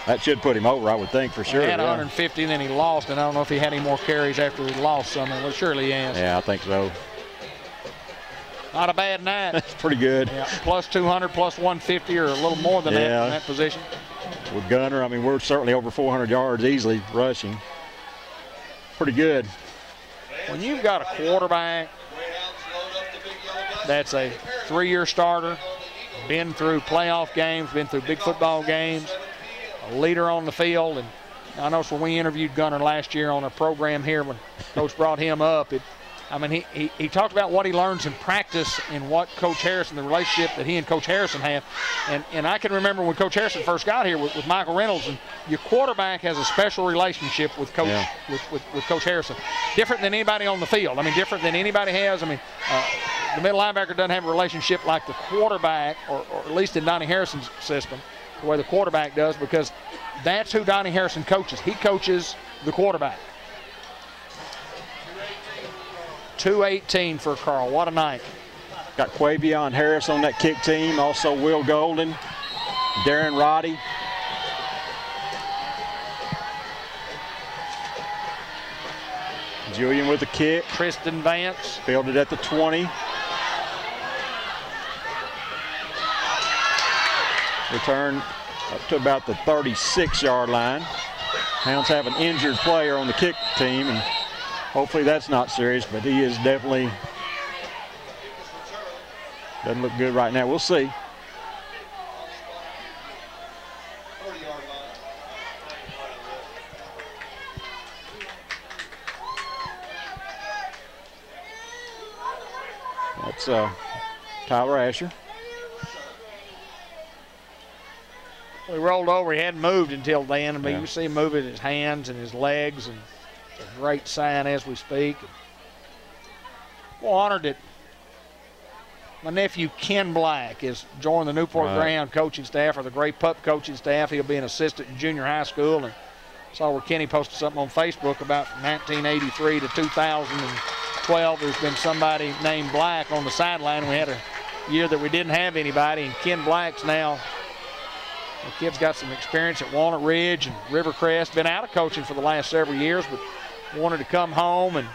That should put him over, I would think, for sure. He had 150, and then he lost, and I don't know if he had any more carries after he lost some. Well, surely he has. Yeah, I think so. Not a bad night. That's pretty good. Yeah, plus 200, plus 150, or a little more than that in that position. With Gunner, I mean, we're certainly over 400 yards easily rushing. Pretty good. When you've got a quarterback that's a 3-year starter, been through playoff games, been through big football games, a leader on the field, and I know when we interviewed Gunner last year on a program here when Coach brought him up, he talked about what he learns in practice and what Coach Harrison, the relationship that he and Coach Harrison have. And I can remember when Coach Harrison first got here with Michael Reynolds, and your quarterback has a special relationship with Coach with Coach Harrison. Different than anybody on the field. I mean, different than anybody has. I mean, the middle linebacker doesn't have a relationship like the quarterback, or at least in Donnie Harrison's system, the way the quarterback does, because that's who Donnie Harrison coaches. He coaches the quarterback. 2:18 for Carl. What a night. Got Quavion Harris on that kick team. Also Will Golden, Darren Roddy. Julian with the kick. Tristan Vance. Fielded at the 20. Return up to about the 36-yard line. Hounds have an injured player on the kick team, and hopefully that's not serious, but he is definitely, doesn't look good right now. We'll see. That's Tyler Asher. We rolled over. He hadn't moved until then, but you see him moving his hands and his legs, and a great sign as we speak. Well, honored that my nephew Ken Black is joining the Newport Greyhound coaching staff, or the Gray Pup coaching staff. He'll be an assistant in junior high school, and saw where Kenny posted something on Facebook about 1983 to 2012. There's been somebody named Black on the sideline. We had a year that we didn't have anybody, and Ken Black's now. The kid's got some experience at Walnut Ridge and Rivercrest. Been out of coaching for the last several years, but wanted to come home and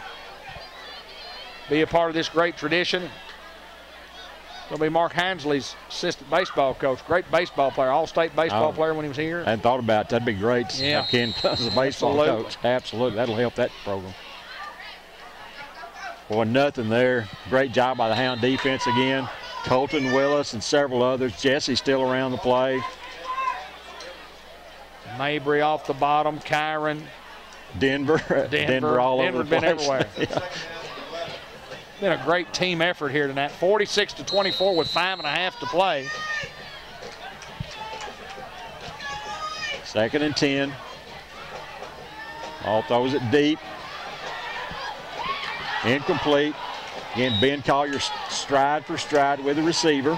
be a part of this great tradition. It'll be Mark Hansley's assistant baseball coach. Great baseball player, all-state baseball player when he was here. I hadn't thought about it. That'd be great. Yeah. Ken as a baseball coach. Absolutely. That'll help that program. Boy, nothing there. Great job by the Hound defense again. Colton Willis and several others. Jesse's still around the play. Mabry off the bottom. Kyron. Denver all over the place. Been everywhere. Been a great team effort here tonight. 46-24 with 5.5 to play. 2nd and 10. All throws it deep. Incomplete. Again, Ben Collier stride for stride with the receiver.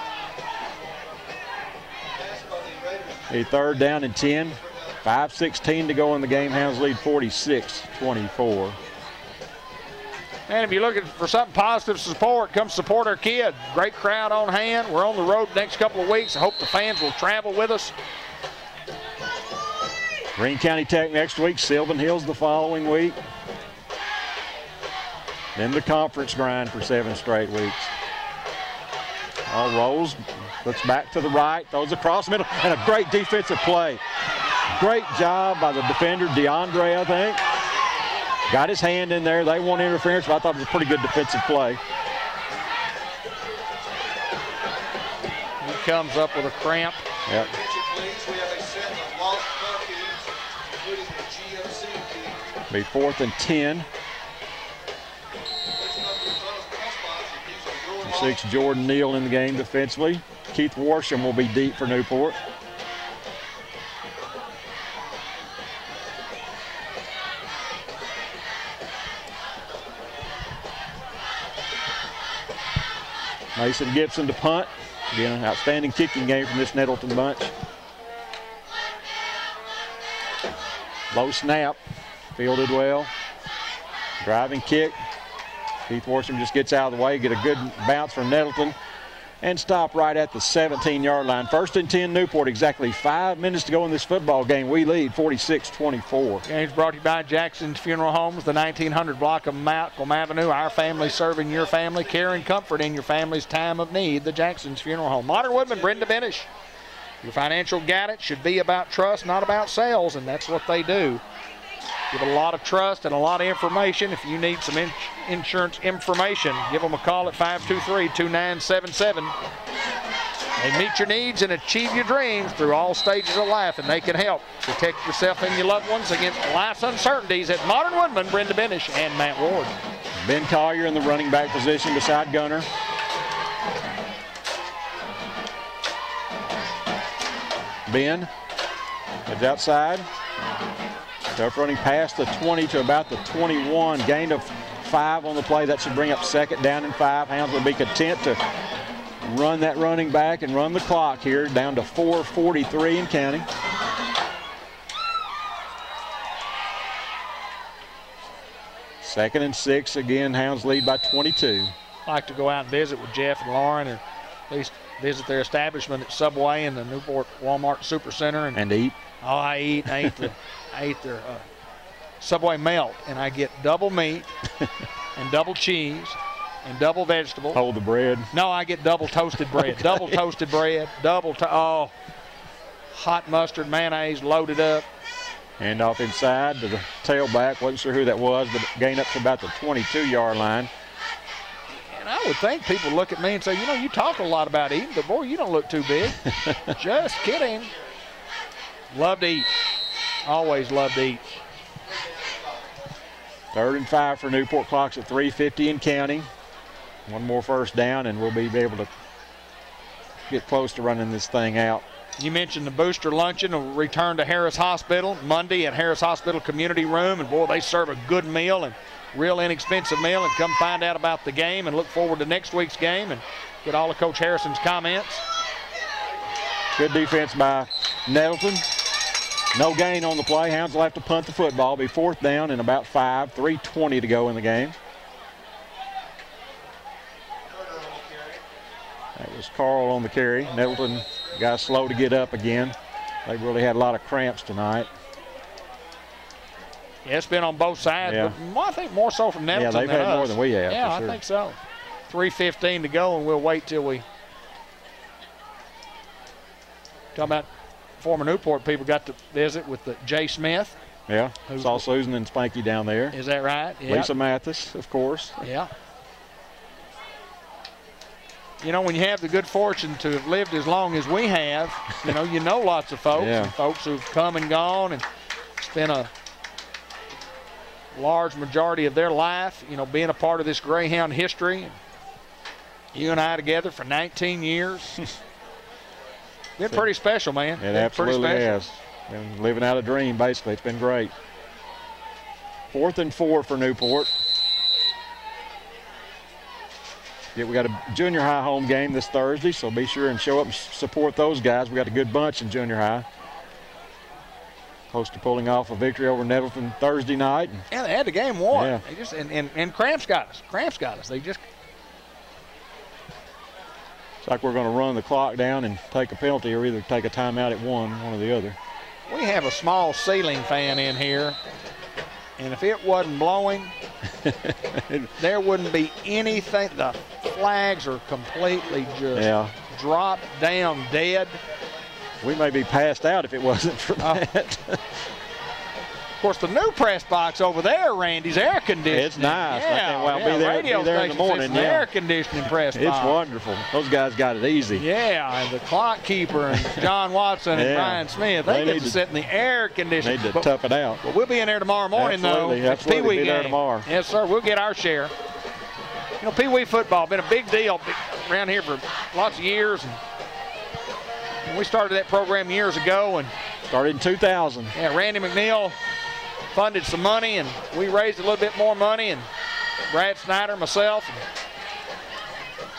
A 3rd down and 10. 5:16 to go in the game. Hounds lead 46-24. And if you're looking for something positive support, come support our kid. Great crowd on hand. We're on the road the next couple of weeks. I hope the fans will travel with us. Greene County Tech next week. Sylvan Hills the following week. Then the conference grind for 7 straight weeks. All rolls. Looks back to the right. Throws across the middle. And a great defensive play. Great job by the defender, DeAndre, I think. Got his hand in there. They want interference, but I thought it was a pretty good defensive play. He comes up with a cramp. Yep. Be 4th and 10. 6 Jordan Neal in the game defensively. Keith Warsham will be deep for Newport. Mason Gibson to punt. Again, an outstanding kicking game from this Nettleton bunch. Low snap, fielded well. Driving kick. Keith Warsham just gets out of the way, get a good bounce from Nettleton, and stop right at the 17-yard line. 1st and 10 Newport, exactly 5 minutes to go in this football game. We lead 46-24. Game's brought to you by Jackson's Funeral Homes, the 1900 block of Malcolm Avenue. Our family serving your family, care and comfort in your family's time of need. The Jackson's Funeral Home. Modern Woodman, Brenda Benish. Your financial guidance should be about trust, not about sales, and that's what they do. Give a lot of trust and a lot of information. If you need some insurance information, give them a call at 523-2977. They meet your needs and achieve your dreams through all stages of life, and they can help protect yourself and your loved ones against life's uncertainties at Modern Woodman, Brenda Benish and Matt Ward. Ben Collier in the running back position beside Gunner. Ben heads outside. Tough running past the 20 to about the 21. Gain of 5 on the play. That should bring up 2nd down and 5. Hounds will be content to run that running back and run the clock here down to 4:43 and counting. Second and 6. Again, Hounds lead by 22. I like to go out and visit with Jeff and Lauren, or at least visit their establishment at Subway and the Newport Walmart Supercenter. And eat. Oh, I ate their Subway melt, and I get double meat and double cheese and double vegetable. Hold the bread. No, I get double toasted bread. Okay. Double toasted bread. Hot mustard, mayonnaise, loaded up. Hand off inside to the tailback. Wasn't sure who that was, but gain up to about the 22-yard line. And I would think people look at me and say, you know, you talk a lot about eating, but boy, you don't look too big. Just kidding. Love to eat. Always love to eat. 3rd and 5 for Newport. Clock's at 3:50 and counting. One more first down, and we'll be able to get close to running this thing out. You mentioned the booster luncheon will return to Harris Hospital Monday at Harris Hospital Community Room, and boy, they serve a good meal and real inexpensive meal. And come find out about the game and look forward to next week's game and get all of Coach Harrison's comments. Good defense by Nettleton. No gain on the play. Hounds will have to punt the football. Be 4th down and about 5. 3:20 to go in the game. That was Carl on the carry. Nettleton got slow to get up again. They really had a lot of cramps tonight. Yeah, it's been on both sides, yeah. But I think more so from Nettleton than us. Yeah, they've had more than we have. Yeah, for sure. I think so. 3:15 to go, and we'll wait till we. Talking about former Newport people got to visit with the Jay Smith. Yeah, saw Susan and Spanky down there. Is that right? Yeah. Lisa Mathis, of course. Yeah. You know, when you have the good fortune to have lived as long as we have, you know lots of folks, yeah. And folks who've come and gone and spent a large majority of their life, being a part of this Greyhound history. You and I together for 19 years. Been pretty special, man. It absolutely has. Been living out a dream, basically. It's been great. 4th and 4 for Newport. Yeah, we got a junior high home game this Thursday, so be sure and show up and support those guys. We got a good bunch in junior high. Close to pulling off a victory over Nettleton Thursday night. Yeah, they had the game won. Yeah. They just and Cramps got us. They just. It's like we're going to run the clock down and take a penalty, or either take a timeout at one or the other. We have a small ceiling fan in here, and if it wasn't blowing, there wouldn't be anything. The flags are completely just dropped down dead. We may be passed out if it wasn't for that. Of course, the new press box over there, Randy's air conditioning. It's nice. Yeah, I'll be there in the morning. The air conditioning press box. It's wonderful. Those guys got it easy. Yeah, and the clock keeper and John Watson and Brian Smith, they get to sit in the air conditioning. Need to tough it out. But we'll be in there tomorrow morning, Absolutely. though. Absolutely. Pee-wee be there game. tomorrow. Yes, sir. We'll get our share. You know, Pee Wee football been a big deal around here for lots of years. And we started that program years ago, and Started in 2000. yeah, Randy McNeil funded some money, and we raised a little bit more money, and Brad Snyder, myself.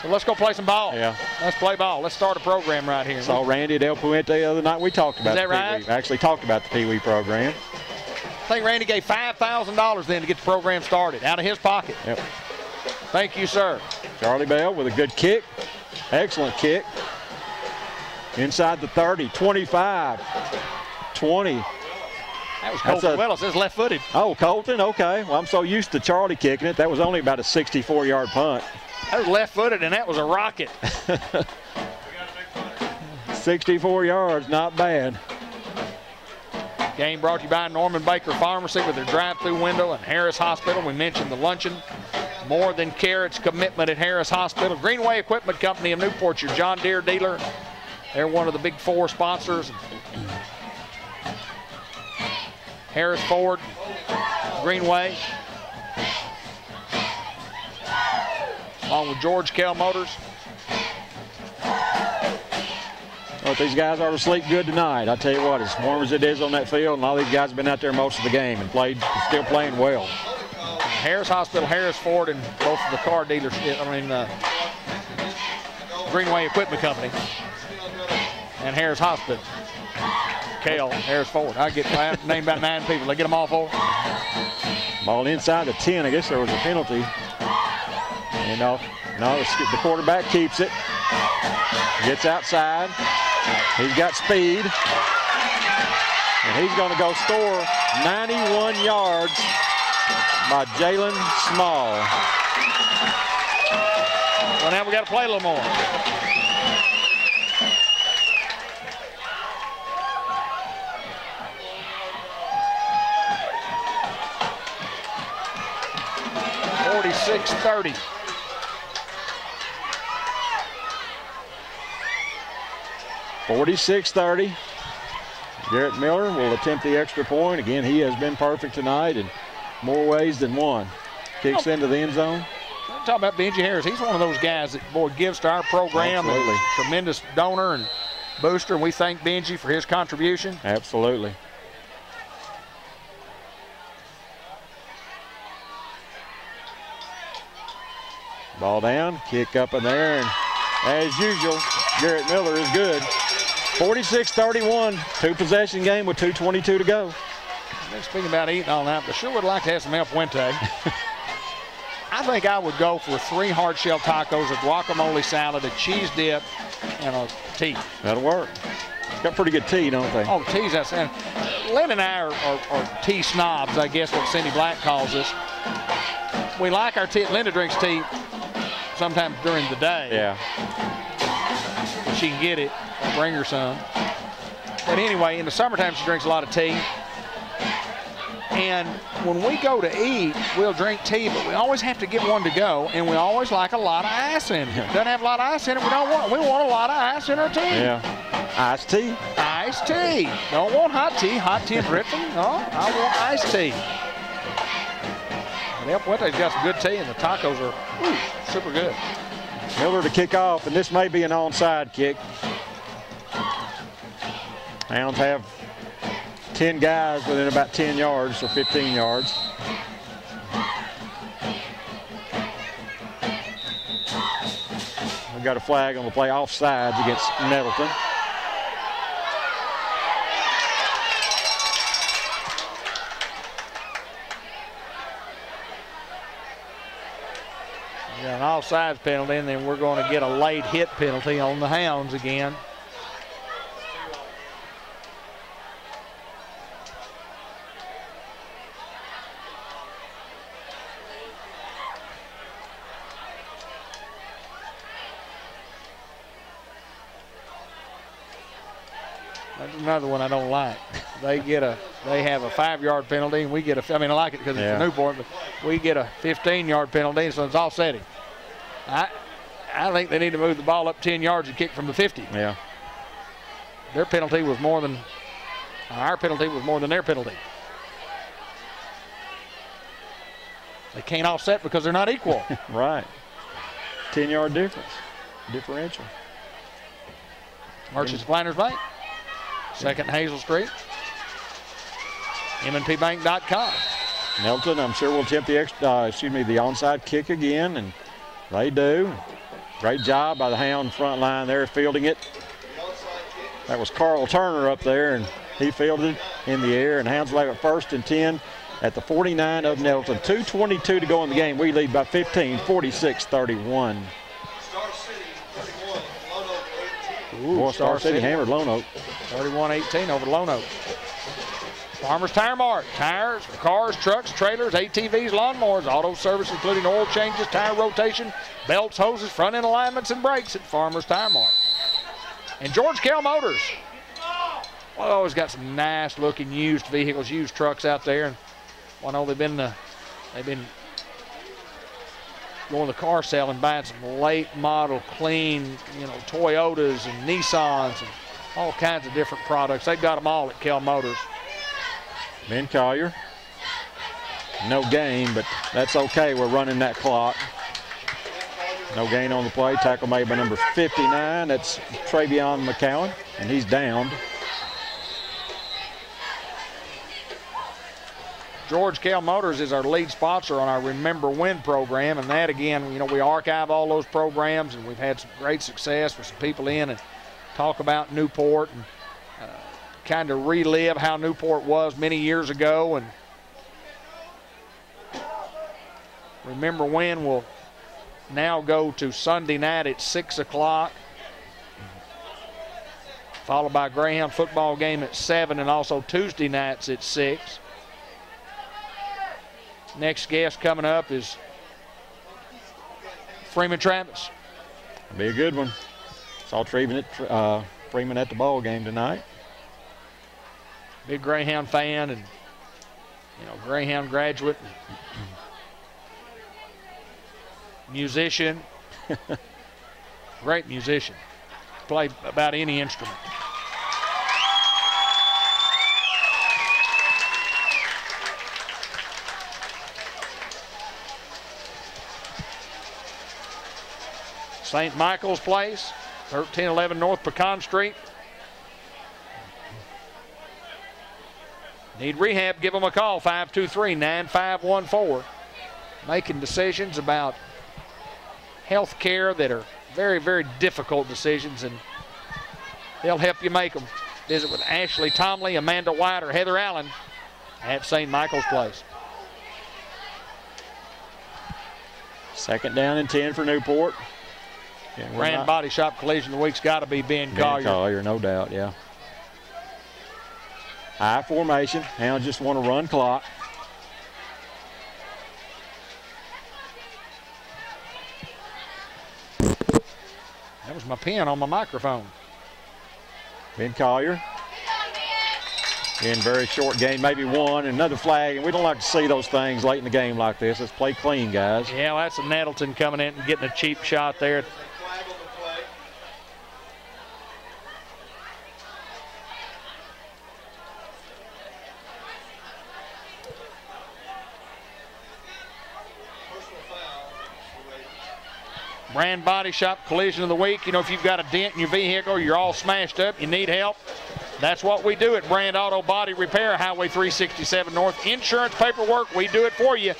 So let's go play some ball. Yeah. Let's play ball. Let's start a program right here. Saw Randy at El Puente the other night. We talked about Is that the Pee right? Wee. Actually talked about the Pee Wee program. I think Randy gave $5,000 then to get the program started out of his pocket. Yep. Thank you, sir. Charlie Bell with a good kick. Excellent kick. Inside the 30, 25, 20. That was Colton Willis. It's left-footed. Oh, Colton, okay. Well, I'm so used to Charlie kicking it. That was only about a 64-yard punt. That was left-footed, and that was a rocket. 64 yards, not bad. Game brought to you by Norman Baker Pharmacy with their drive-through window and Harris Hospital. We mentioned the luncheon. More than carrots commitment at Harris Hospital. Greenway Equipment Company of Newport, your John Deere dealer. They're one of the big four sponsors. Harris Ford, Greenway, along with George Kell Motors. Well, these guys are to sleep good tonight. I tell you what, as warm as it is on that field, and all these guys have been out there most of the game and still playing well. Harris Hospital, Harris Ford, and both of the car dealers, Greenway Equipment Company and Harris Hospital. Kell, Harris Ford. I named about 9 people. They get them all for. Ball inside the 10. I guess there was a penalty. And no, the quarterback keeps it. Gets outside. He's got speed. And he's going to go score 91 yards by Jalen Small. Well, now we got to play a little more. .30. .30. Garrett Miller will attempt the extra point. Again, he has been perfect tonight in more ways than one. Kicks into the end zone. I'm talking about Benji Harris. He's one of those guys that, boy, gives to our program. Absolutely. And tremendous donor and booster, and we thank Benji for his contribution. Absolutely. Ball down, kick up in there, and as usual, Garrett Miller is good. 46-31, 2-possession game with 2:22 to go. Speaking about eating all night, but sure would like to have some El Puente. I think I would go for 3 hard-shell tacos, a guacamole salad, a cheese dip, and a tea. That'll work. Got pretty good tea, don't they? Oh, tea's outstanding. Lynn and I are tea snobs, I guess what Cindy Black calls us. We like our tea. Linda drinks tea sometimes during the day. Yeah. If she can get it, I'll bring her some. But anyway, in the summertime, she drinks a lot of tea. And when we go to eat, we'll drink tea, but we always have to get one to go, and we always like a lot of ice in it. Doesn't have a lot of ice in it, we don't want it. We want a lot of ice in our tea. Yeah. Iced tea. Iced tea. Don't want hot tea, hot temperature. No, I want iced tea. And El Puente's got some good tea, and the tacos are super good. Miller to kick off, and this may be an onside kick. Hounds have 10 guys within about 10 yards or 15 yards. We've got a flag on the play offsides against Nettleton. We got an offsides penalty, and then we're going to get a late hit penalty on the Hounds again. That's another one I don't like. They have a 5-yard penalty, and we get I like it because it's a Newport, but we get a 15-yard penalty, so it's offsetting. I think they need to move the ball up 10 yards and kick from the 50. Yeah. Our penalty was more than their penalty. They can't offset because they're not equal. Right. 10-yard differential. Merchants Planters Bank, 2nd Hazel Street, MNPBank.com. Nettleton, I'm sure, will attempt the onside kick again, and they do. Great job by the Hound front line there, fielding it. That was Carl Turner up there, and he fielded in the air, and Hounds will have it 1st and 10 at the 49 of Nettleton. 2:22 to go in the game. We lead by 15, 46-31. Star City 31, Lone Oak 18. Boy, Star City hammered Lone Oak. 31-18 over Lone Oak. Farmers Tire Mart. Tires for cars, trucks, trailers, ATVs, lawnmowers, auto service including oil changes, tire rotation, belts, hoses, front end alignments, and brakes at Farmers Tire Mart. And George Kell Motors. Well, always got some nice looking used vehicles, used trucks out there. And I know they've been going to the car sale and buying some late model, clean, Toyotas and Nissans and all kinds of different products. They've got them all at Kell Motors. Ben Collier. No gain, but that's okay. We're running that clock. No gain on the play. Tackle made by number 59. That's Travion McCowan, and he's downed. George Kell Motors is our lead sponsor on our Remember When program, and that, again, we archive all those programs, and we've had some great success with some people in and talk about Newport and kind of relive how Newport was many years ago. And Remember When will now go to Sunday night at 6 o'clock, followed by a Greyhound football game at 7, and also Tuesday nights at 6. Next guest coming up is Freeman Travis. Be a good one. Saw Freeman at the ball game tonight. Big Greyhound fan, and Greyhound graduate, musician, great musician. Played about any instrument. St. Michael's Place, 1311 North Pecan Street. Need rehab, give them a call, 523-9514. Making decisions about health care that are very, very difficult decisions, and they'll help you make them. Visit with Ashley Tomley, Amanda White, or Heather Allen at St. Michael's Place. 2nd down and 10 for Newport. Grand Body Shop collision of the week's got to be Ben Collier. Collier, no doubt, yeah. High formation. Hounds just want to run clock. That was my pen on my microphone. Ben Collier. In very short game, maybe one, and another flag, and we don't like to see those things late in the game like this. Let's play clean, guys. Yeah, well, that's a Nettleton coming in and getting a cheap shot there. Flag on the play. Personal foul. Brand Body Shop collision of the week. If you've got a dent in your vehicle, you're all smashed up, you need help, that's what we do at Brand Auto Body Repair, Highway 367 North. Insurance paperwork, we do it for you.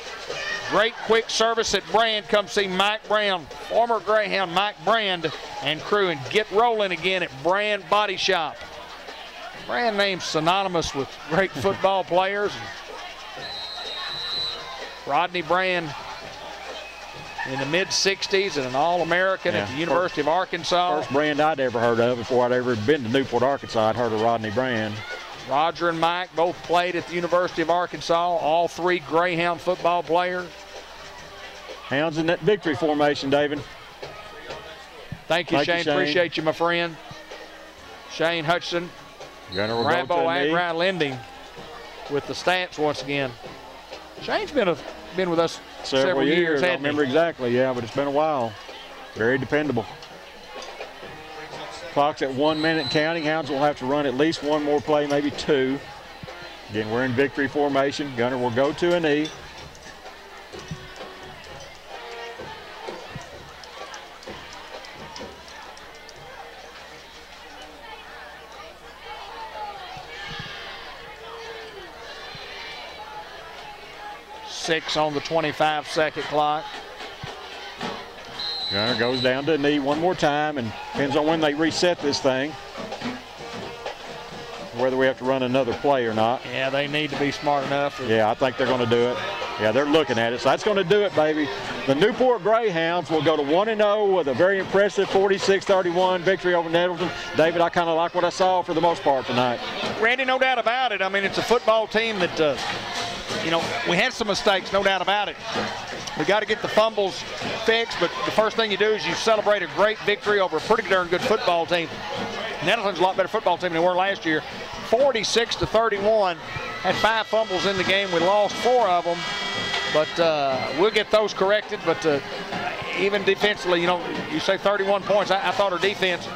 Great quick service at Brand. Come see Mike Brown, former Greyhound Mike Brand and crew, and get rolling again at Brand Body Shop. Brand name's synonymous with great football players. Rodney Brand in the mid-60s and an All-American at the University of Arkansas. First Brand I'd ever heard of before I'd ever been to Newport, Arkansas. I'd heard of Rodney Brand. Roger and Mike both played at the University of Arkansas, all 3 Greyhound football players. Hounds in that victory formation, David. Thank you, Shane. Appreciate you, my friend. Shane Hutchinson, Rambo Agri Lending with the stats once again. Shane's been with us several years. I remember exactly, yeah, but it's been a while. Very dependable. Clock's at 1 minute counting. Hounds will have to run at least one more play, maybe 2. Again, we're in victory formation. Gunner will go to a knee. 6 on the 25-second clock. Gunner goes down to a knee one more time, and depends on when they reset this thing, whether we have to run another play or not. Yeah, they need to be smart enough. Yeah, I think they're going to do it. Yeah, they're looking at it, so that's going to do it, baby. The Newport Greyhounds will go to 1-0 with a very impressive 46-31 victory over Nettleton. David, I kind of like what I saw for the most part tonight. Randy, no doubt about it. I mean, it's a football team that, you know, we had some mistakes, no doubt about it. We got to get the fumbles fixed, but the first thing you do is you celebrate a great victory over a pretty darn good football team. Nettleton's a lot better football team than they were last year. 46-31, had 5 fumbles in the game. We lost 4 of them, but we'll get those corrected. But even defensively, you know, you say 31 points. I thought our defense,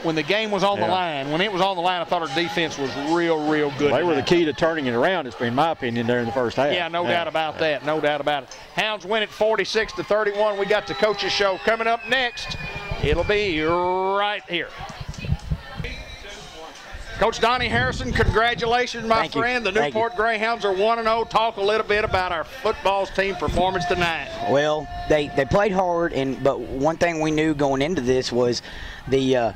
when the game was on the line, when it was on the line, I thought our defense was real, real good. They were the key to turning it around, it's been my opinion, there in the first half. Yeah, no doubt about that. No doubt about it. Hounds win it 46-31. We got the coaches show coming up next. It'll be right here. Coach Donnie Harrison, congratulations, my friend. The Newport Greyhounds are 1-0. Talk a little bit about our football team performance tonight. Well, they played hard, but one thing we knew going into this was the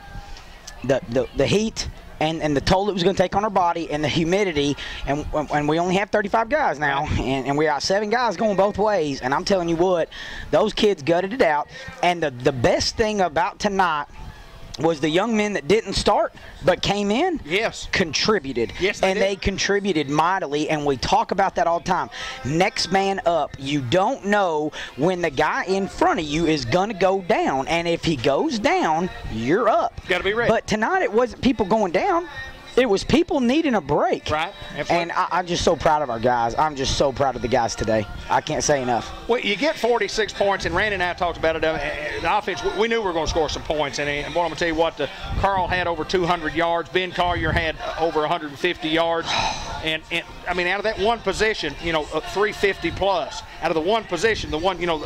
heat and the toll it was going to take on our body and the humidity, and we only have 35 guys now, and we got 7 guys going both ways, and I'm telling you what, those kids gutted it out. And the best thing about tonight was the young men that didn't start but came in, contributed. Yes, they contributed mightily, and we talk about that all the time. Next man up. You don't know when the guy in front of you is going to go down, and if he goes down, you're up. Got to be ready. But tonight it wasn't people going down. It was people needing a break. Right. Absolutely. And I'm just so proud of our guys. I'm just so proud of the guys today. I can't say enough. Well, you get 46 points, and Randy and I talked about it. The offense, we knew we were going to score some points. And I'm going to tell you what, Carl had over 200 yards. Ben Collier had over 150 yards. And I mean, out of that one position, you know, 350 plus. Out of the one position, the one, you know,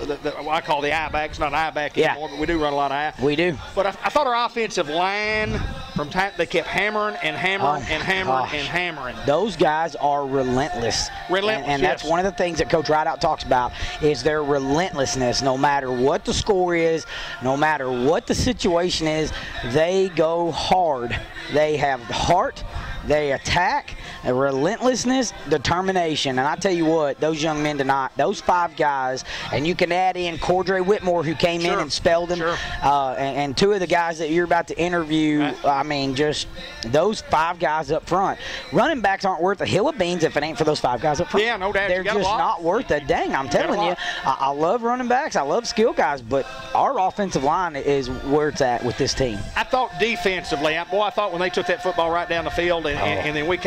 I call the I back. It's not an I back anymore, but we do run a lot of I. We do. But I thought our offensive line, from time, they kept hammering and hammering and hammering and hammering. Those guys are relentless. And that's one of the things that Coach Rideout talks about is their relentlessness. No matter what the score is, no matter what the situation is, they go hard. They have heart. They attack, relentlessness, determination. And I tell you what, those young men tonight, those 5 guys, and you can add in Cordray Whitmore, who came in and spelled them, and 2 of the guys that you're about to interview. I mean, just those 5 guys up front. Running backs aren't worth a hill of beans if it ain't for those 5 guys up front. Yeah, no doubt. They're just not worth a dang. I'm telling you, I love running backs. I love skill guys, but our offensive line is where it's at with this team. I thought defensively, I thought when they took that football right down the field and then we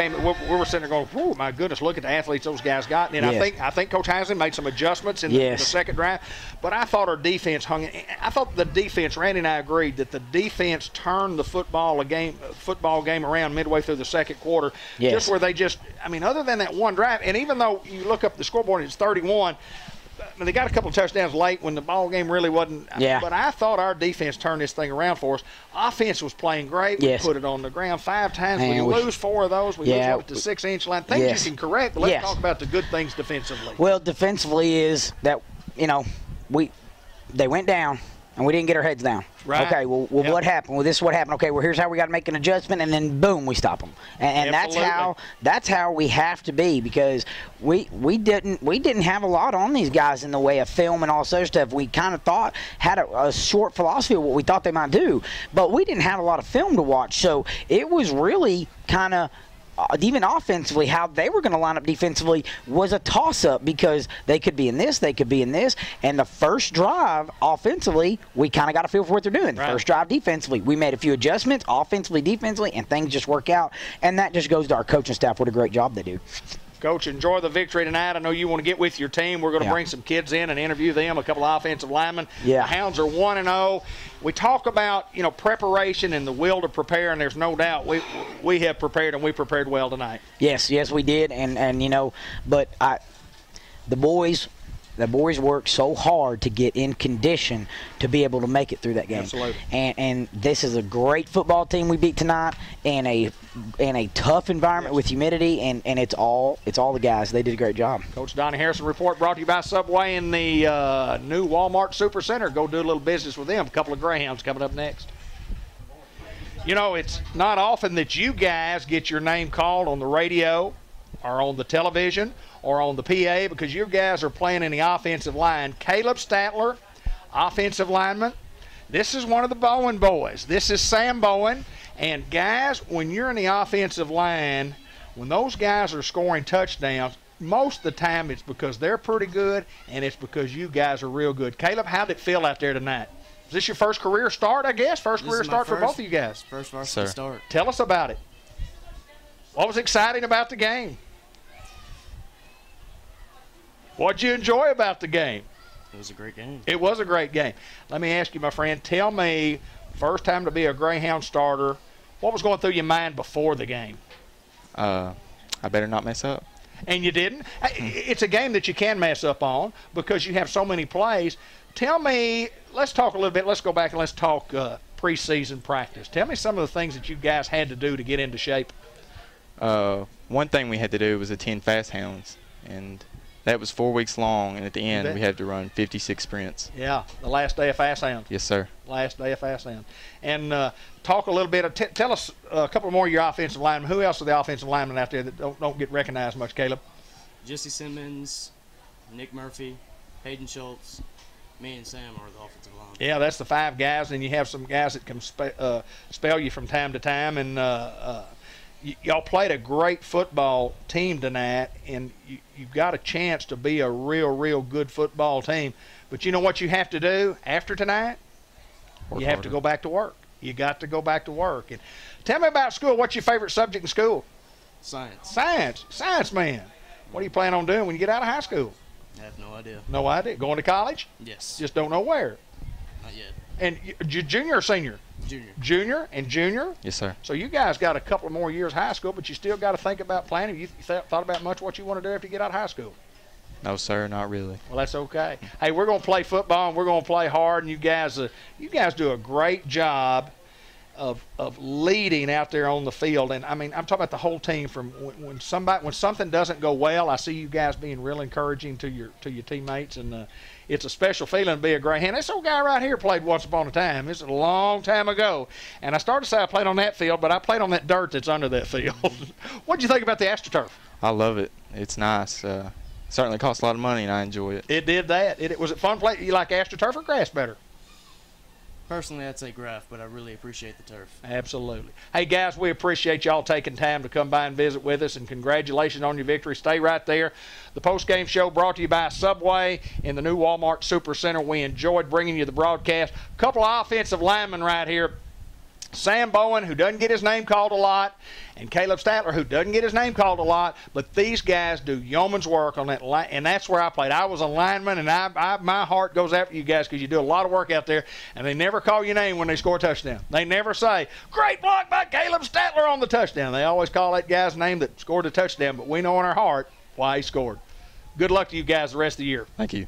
were sitting there going, oh my goodness, look at the athletes those guys got. And I think Coach Haslem made some adjustments in the second drive. But I thought our defense hung in. I thought the defense, Randy and I agreed that the defense turned the football game around midway through the second quarter. Just where they I mean, other than that one drive, and even though you look up the scoreboard and it's 31, I mean, they got a couple of touchdowns late when the ball game really wasn't. But I thought our defense turned this thing around for us. Offense was playing great. We put it on the ground 5 times. We lose 4 of those. We lose at the 6-inch line. Things you can correct, but let's talk about the good things defensively. Well, defensively is that, you know, they went down and we didn't get our heads down. Right. Okay, well what happened? Well, this is what happened. Okay, well, here's how we got to make an adjustment, and then boom, we stop them. And that's how we have to be, because we didn't have a lot on these guys in the way of film and all this other stuff. We kind of thought had a short philosophy of what we thought they might do, but we didn't have a lot of film to watch. So it was really kind of even offensively, how they were going to line up defensively was a toss-up, because they could be in this, they could be in this. And the first drive, offensively, we kind of got a feel for what they're doing. The first drive defensively, we made a few adjustments, offensively, defensively, and things just work out. And that just goes to our coaching staff. What a great job they do. Coach, enjoy the victory tonight. I know you want to get with your team. We're going to bring some kids in and interview them, a couple of offensive linemen. The Hounds are 1-0. We talk about, you know, preparation and the will to prepare, and there's no doubt we have prepared, and we prepared well tonight. Yes, we did, and you know, but the boys worked so hard to get in condition to be able to make it through that game. Absolutely. And this is a great football team we beat tonight, in a tough environment with humidity, and it's all the guys. They did a great job. Coach Donnie Harrison report brought to you by Subway in the new Walmart Super Center. Go do a little business with them. A couple of Greyhounds coming up next. You know, it's not often that you guys get your name called on the radio or on the television or on the PA, because you guys are playing in the offensive line. Caleb Statler, offensive lineman. This is one of the Bowen boys. This is Sam Bowen. And, guys, when you're in the offensive line, when those guys are scoring touchdowns, most of the time it's because they're pretty good and it's because you guys are real good. Caleb, how did it feel out there tonight? Is this your first career start, I guess? First career start for both of you guys? First varsity start. Tell us about it. What was exciting about the game? What did you enjoy about the game? It was a great game. It was a great game. Let me ask you, my friend, tell me, first time to be a Greyhound starter, what was going through your mind before the game? I better not mess up. And you didn't? It's a game that you can mess up on because you have so many plays. Tell me, let's talk a little bit. Let's go back and let's talk preseason practice. Tell me some of the things that you guys had to do to get into shape. One thing we had to do was attend Fast Hounds, and that was 4 weeks long, and at the end we had to run 56 sprints. Yeah, the last day of Fast Hounds. Yes, sir. Last day of Fast Hounds. And talk a little bit. Tell us a couple more of your offensive linemen. Who else are the offensive linemen out there that don't get recognized much, Caleb? Jesse Simmons, Nick Murphy, Hayden Schultz, me and Sam are the offensive line. Yeah, that's the 5 guys, and you have some guys that can spell you from time to time. And y'all played a great football team tonight, and you've got a chance to be a real good football team. But you know what you have to do after tonight? You have to go back to work. You got to go back to work. And tell me about school. What's your favorite subject in school? Science. Science, man. What do you plan on doing when you get out of high school? I have no idea. No idea. Going to college? Yes. Just don't know where. Not yet. And junior or senior? Junior. Junior and junior? Yes, sir. So you guys got a couple more years high school, but you still got to think about planning. You thought about much what you want to do after you get out of high school? No, sir, not really. Well, that's okay. Hey, we're going to play football, and we're going to play hard, and you guys do a great job of leading out there on the field. And I mean, I'm talking about the whole team. From when something doesn't go well, I see you guys being real encouraging to your teammates, and it's a special feeling to be a Greyhound. This old guy right here played once upon a time. This is a long time ago, and I started to say I played on that field, but I played on that dirt that's under that field. What did you think about the AstroTurf? I love it. It's nice. Certainly costs a lot of money, and I enjoy it. It did that. Was it fun play? You like AstroTurf or grass better? Personally, I'd say grass, but I really appreciate the turf. Absolutely. Hey, guys, we appreciate y'all taking time to come by and visit with us, and congratulations on your victory. Stay right there. The post-game show brought to you by Subway in the new Walmart Super Center. We enjoyed bringing you the broadcast. A couple of offensive linemen right here. Sam Bowen, who doesn't get his name called a lot, and Caleb Statler, who doesn't get his name called a lot, but these guys do yeoman's work on that line, and that's where I played. I was a lineman, and my heart goes after you guys because you do a lot of work out there, and they never call your name when they score a touchdown. They never say, "Great block by Caleb Statler on the touchdown." They always call that guy's name that scored the touchdown, but we know in our heart why he scored. Good luck to you guys the rest of the year. Thank you.